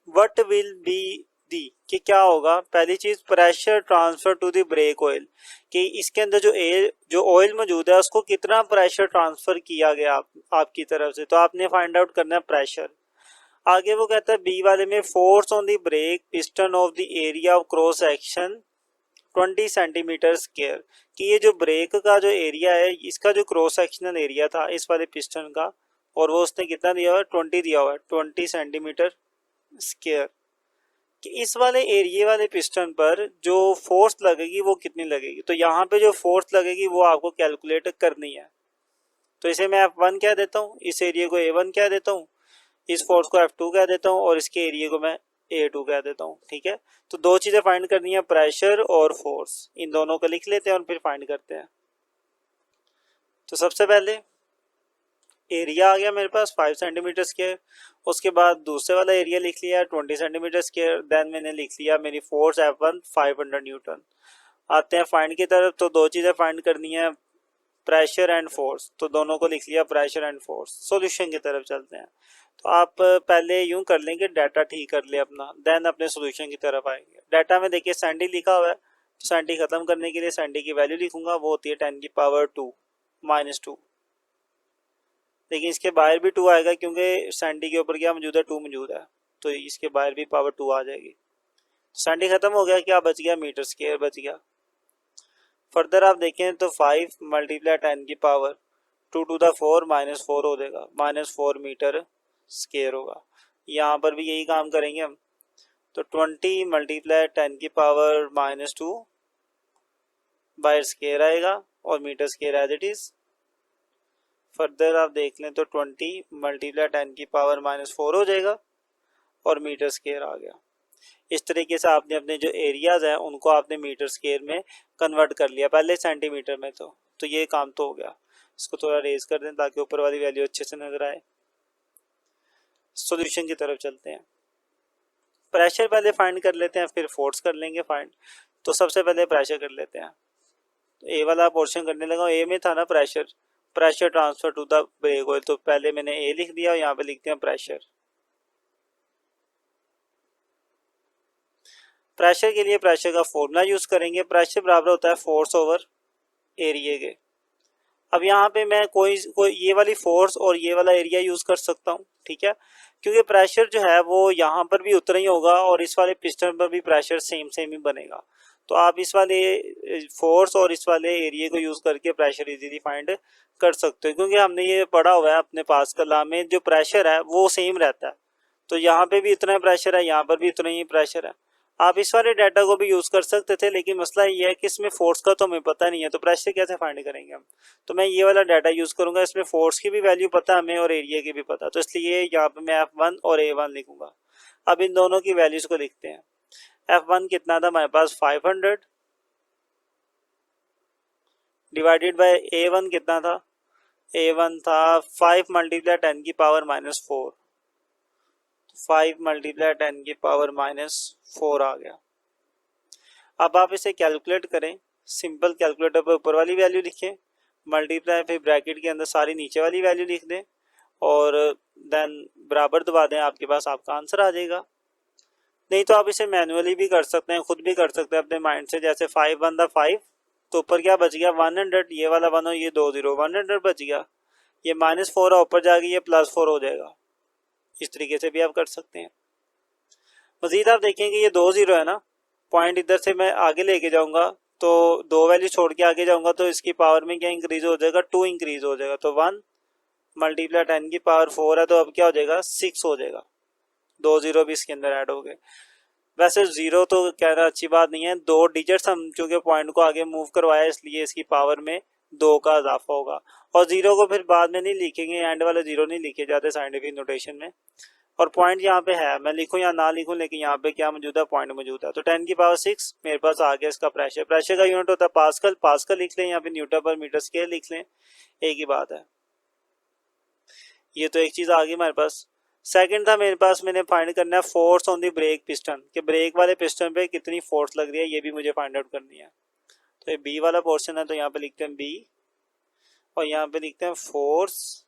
A: व्हाट विल बी दी, कि क्या होगा। पहली चीज pressure transfer to the brake oil, कि इसके अंदर जो ऑयल मौजूद है उसको कितना प्रेशर ट्रांसफर किया गया आपकी तरफ से, तो आपने फाइंड आउट करना है प्रेशर। आगे वो कहता है बी वाले में force on the brake piston of the area of cross section 20 centimeter square, कि ये जो ब्रेक का जो एरिया है इसका जो क्रॉस सेक्शनल एरिया था इस वाले पिस्टन का, और वो उसने कितना दिया हुआ है, 20 दिया हुआ है, 20 सेंटीमीटर स्क्वायर, कि इस वाले एरिया वाले पिस्टन पर जो फोर्स लगेगी वो कितनी लगेगी। तो यहाँ पे जो फोर्स लगेगी वो आपको कैलकुलेट करनी है। तो इसे मैं F1 कह देता हूँ, इस एरिया को A1 कह देता हूँ, इस फोर्स को F2 कह देता हूँ और इसके एरिया को मैं A2 कह देता हूँ। ठीक है, तो दो चीजें फाइंड करनी है, प्रेशर और फोर्स। इन दोनों को लिख लेते हैं और फिर फाइंड करते हैं। तो सबसे पहले एरिया आ गया मेरे पास 5 सेंटीमीटर स्क्वायर, उसके बाद दूसरे वाला एरिया लिख लिया 20 सेंटीमीटर स्क्वायर, देन मैंने लिख लिया मेरी फोर्स F1 500 न्यूटन। आते हैं फाइंड की तरफ। तो दो चीज़ें फाइंड करनी है, प्रेशर एंड फोर्स, तो दोनों को लिख लिया प्रेशर एंड फोर्स। सॉल्यूशन की तरफ चलते हैं। तो आप पहले यूं कर लेंगे, डाटा ठीक कर ले अपना, देन अपने सॉल्यूशन की तरफ आएंगे। डाटा में देखिए सेंटी लिखा हुआ है, तो सेंटी खत्म करने के लिए सेंटी की वैल्यू लिखूंगा, वो होती है 10 की पावर 2 -2। लेकिन इसके बाहर भी 2 आएगा क्योंकि सेंटी के ऊपर क्या मौजूद है, 2 मौजूद है, तो इसके बाहर भी पावर 2 आ जाएगी। तो सेंटी खत्म हो गया, क्या बच गया, मीटर स्क्वायर बच गया। फर्दर आप देखें तो 5 मल्टीप्लाई 10 की पावर 2 टू द 4 -4 हो जाएगा, -4 मीटर स्क्वायर होगा। यहाँ पर भी यही काम करेंगे हम। तो 20 मल्टीप्लाई 10 की पावर -2 बाय स्क्वायर आएगा और meter square as it is. Further आप देख लें तो 20 मल्टीप्लाई 10 की पावर -4 हो जाएगा और मीटर स्क्वायर आ गया। इस तरीके से आपने अपने जो एरियाज हैं उनको आपने मीटर स्क्वायर में कन्वर्ट कर लिया, पहले सेंटीमीटर में। तो ये काम तो हो गया। इसको थोड़ा रेज कर दें ताकि ऊपर वाली वैल्यू अच्छे से नजर आए। सॉल्यूशन की तरफ चलते हैं। प्रेशर पहले फाइंड कर लेते हैं, फिर फोर्स कर लेंगे फाइंड। तो सबसे पहले प्रेशर कर लेते हैं। तो ए वाला पोर्शन करने लगा, ए में था ना pressure, pressure transfer to the brake oil, तो पहले मैंने ए लिख दिया और यहाँ पे लिखते हैं प्रेशर। प्रेशर के लिए प्रेशर का फॉर्मूला यूज करेंगे, प्रेशर बराबर होता है फोर्स ओवर एरिया के। अब यहाँ पे मैं कोई ये वाली फोर्स और ये वाला एरिया यूज कर सकता हूँ, ठीक है, क्योंकि प्रेशर जो है वो यहाँ पर भी उतना ही होगा और इस वाले पिस्टन पर भी प्रेशर सेम ही बनेगा। तो आप इस वाले फोर्स और इस वाले एरिया को यूज करके प्रेशर इजीली फाइंड कर सकते हो, क्योंकि हमने ये पढ़ा हुआ है अपने पास का लॉ में, जो प्रेशर है वो सेम रहता है। तो यहाँ पे भी इतना प्रेशर है, यहाँ पर भी इतना ही प्रेशर है। आप इस वाले डाटा को भी यूज कर सकते थे, लेकिन मसला ये है कि इसमें फोर्स का तो हमें पता नहीं है, तो प्रेशर कैसे फाइंड करेंगे हम। तो मैं ये वाला डाटा यूज करूंगा, इसमें फोर्स की भी वैल्यू पता है हमें और एरिया की भी पता, तो इसलिए यहाँ पे मैं F1 और A1 लिखूंगा। अब इन दोनों की वैल्यूज को लिखते हैं। F1 कितना था हमारे पास 500 डिवाइडेड बाय A1 कितना था, A1 था 5 मल्टीप्लाई 10 की पावर -4, 5 मल्टीप्लाई 10 की पावर -4 आ गया। अब आप इसे कैलकुलेट करें, सिंपल कैलकुलेटर पर ऊपर वाली वैल्यू लिखें, मल्टीप्लाई फिर ब्रैकेट के अंदर सारी नीचे वाली वैल्यू लिख दें और देन बराबर दबा दें, आपके पास आपका आंसर आ जाएगा। नहीं तो आप इसे मैनुअली भी कर सकते हैं, खुद भी कर सकते हैं अपने माइंड से। जैसे 5 वन द 5, तो ऊपर क्या बच गया 100, ये वाला 1 और ये 2 0, 100 बच गया। ये -4 है, ऊपर जाके ये +4 हो जाएगा। इस तरीके से भी आप कर सकते हैं। मजीद आप देखेंगे ये 2 0 है ना, पॉइंट इधर से मैं आगे लेके जाऊंगा तो 2 वैल्यू छोड़ के आगे जाऊंगा तो इसकी पावर में क्या इंक्रीज हो जाएगा, 2 इंक्रीज हो जाएगा। तो 1 मल्टीप्लाई 10 की पावर 4 है, तो अब क्या हो जाएगा 6 हो जाएगा। 2 0 भी इसके अंदर ऐड हो गए। वैसे 0 तो कहना अच्छी बात नहीं है, 2 डिजिट्स हम चूंकि पॉइंट को आगे मूव करवाया इसलिए इसकी पावर में 2 का इजाफा होगा। और 0 को फिर बाद में नहीं लिखेंगे, एंड वाले 0 नहीं लिखे जाते साइंटिफिक नोटेशन में। और पॉइंट यहाँ पे है, मैं लिखूँ या ना लिखूँ, लेकिन यहाँ पे क्या मौजूद है, पॉइंट मौजूद है। तो 10 की पावर 6 मेरे पास आ गया इसका प्रेशर। प्रेशर का यूनिट होता है पास्कल, पास्कल लिख लें या फिर न्यूटन पर मीटर स्क्वायर लिख लें, एक ही बात है। ये तो एक चीज़ आ गई हमारे पास। सेकंड था मेरे पास, मैंने फाइंड करना है force on the brake piston, कि ब्रेक वाले पिस्टन पे कितनी फोर्स लग रही है, ये भी मुझे फाइंड आउट करनी है। तो ये बी वाला पोर्शन है, तो यहाँ पे लिखते हैं बी और यहाँ पे लिखते हैं फोर्स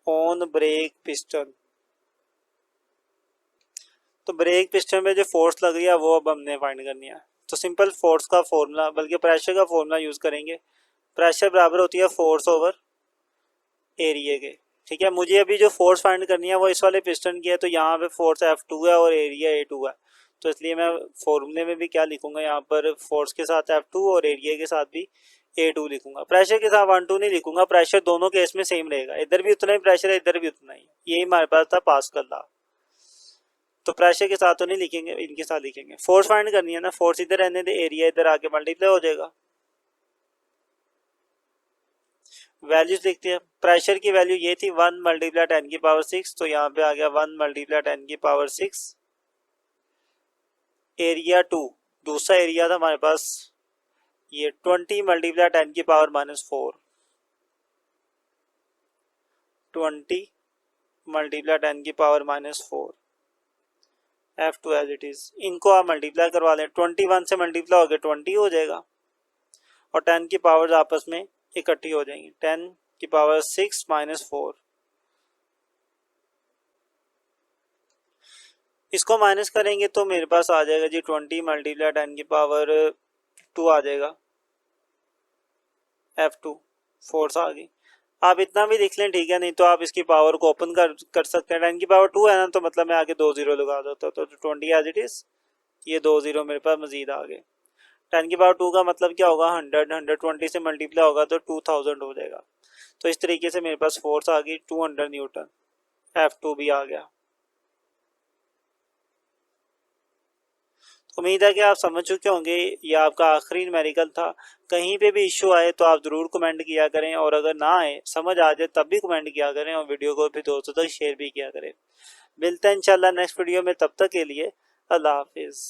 A: ऑन ब्रेक पिस्टन। तो ब्रेक पिस्टन पे जो फोर्स लग रही है वो अब हमने फाइंड करनी है। तो सिंपल फोर्स का फॉर्मूला, बल्कि प्रेशर का फॉर्मूला यूज करेंगे। प्रेशर बराबर होती है फोर्स ओवर एरिया के। ठीक है, मुझे अभी जो फोर्स फाइंड करनी है वो इस वाले पिस्टन की है, तो यहाँ पे फोर्स F2 है और एरिया A2 है। तो इसलिए मैं फॉर्मूले में भी क्या लिखूंगा, यहाँ पर फोर्स के साथ F2 और एरिया के साथ भी A2 लिखूंगा। प्रेशर के साथ 1 2 नहीं लिखूंगा, प्रेशर दोनों केस में सेम रहेगा, इधर भी उतना ही प्रेशर है इधर भी उतना ही। यही हमारे पास था पास्कल लॉ। तो प्रेशर के साथ तो नहीं लिखेंगे, इनके साथ लिखेंगे। फोर्स फाइंड करनी है ना, फोर्स इधर रहने दे, एरिया इधर आके मल्टीप्लाई हो जाएगा। वैल्यूज देखते हैं। प्रेशर की वैल्यू ये थी 1 मल्टीप्लाई 10 की पावर 6, तो यहाँ पे आ गया 1 मल्टीप्लाई 10 की पावर 6। एरिया 2, दूसरा एरिया था हमारे पास ये 20 मल्टीप्लाई 10 की पावर -4, 20 मल्टीप्लाई 10 की power -4, F2 as it is. इनको आप मल्टीप्लाई करवा लें, 21 से मल्टीप्लाई हो गया 20 हो जाएगा और 10 की पावर्स आपस में इकट्ठी हो जाएंगी। 10 की पावर 6 -4, इसको माइनस करेंगे तो मेरे पास आ जाएगा जी 20 मल्टीप्लाई 10 की पावर 2 आ जाएगा। F2 फोर्स आ गई। आप इतना भी लिख लें, ठीक है, नहीं तो आप इसकी पावर को ओपन कर सकते हैं। 10 की पावर 2 है ना, तो मतलब मैं आगे 2 0 लगा देता, तो 20 एज इट इज, ये 2 0 मेरे पास मजीद आ गए। 10 की पावर 2 का मतलब क्या होगा, 100, 120 से मल्टीप्लाई होगा तो 2000 हो जाएगा। तो इस तरीके से मेरे पास फोर्स आ गई 200 न्यूटन। F2 भी आ गया। उम्मीद है कि आप समझ चुके होंगे, ये आपका आखिरी न्यूमेरिकल था। कहीं पे भी इशू आए तो आप ज़रूर कमेंट किया करें, और अगर ना आए, समझ आ जाए, तब भी कमेंट किया करें और वीडियो को भी दोस्तों तक शेयर भी किया करें। मिलते हैं इंशाल्लाह नेक्स्ट वीडियो में, तब तक के लिए अल्लाह हाफिज़।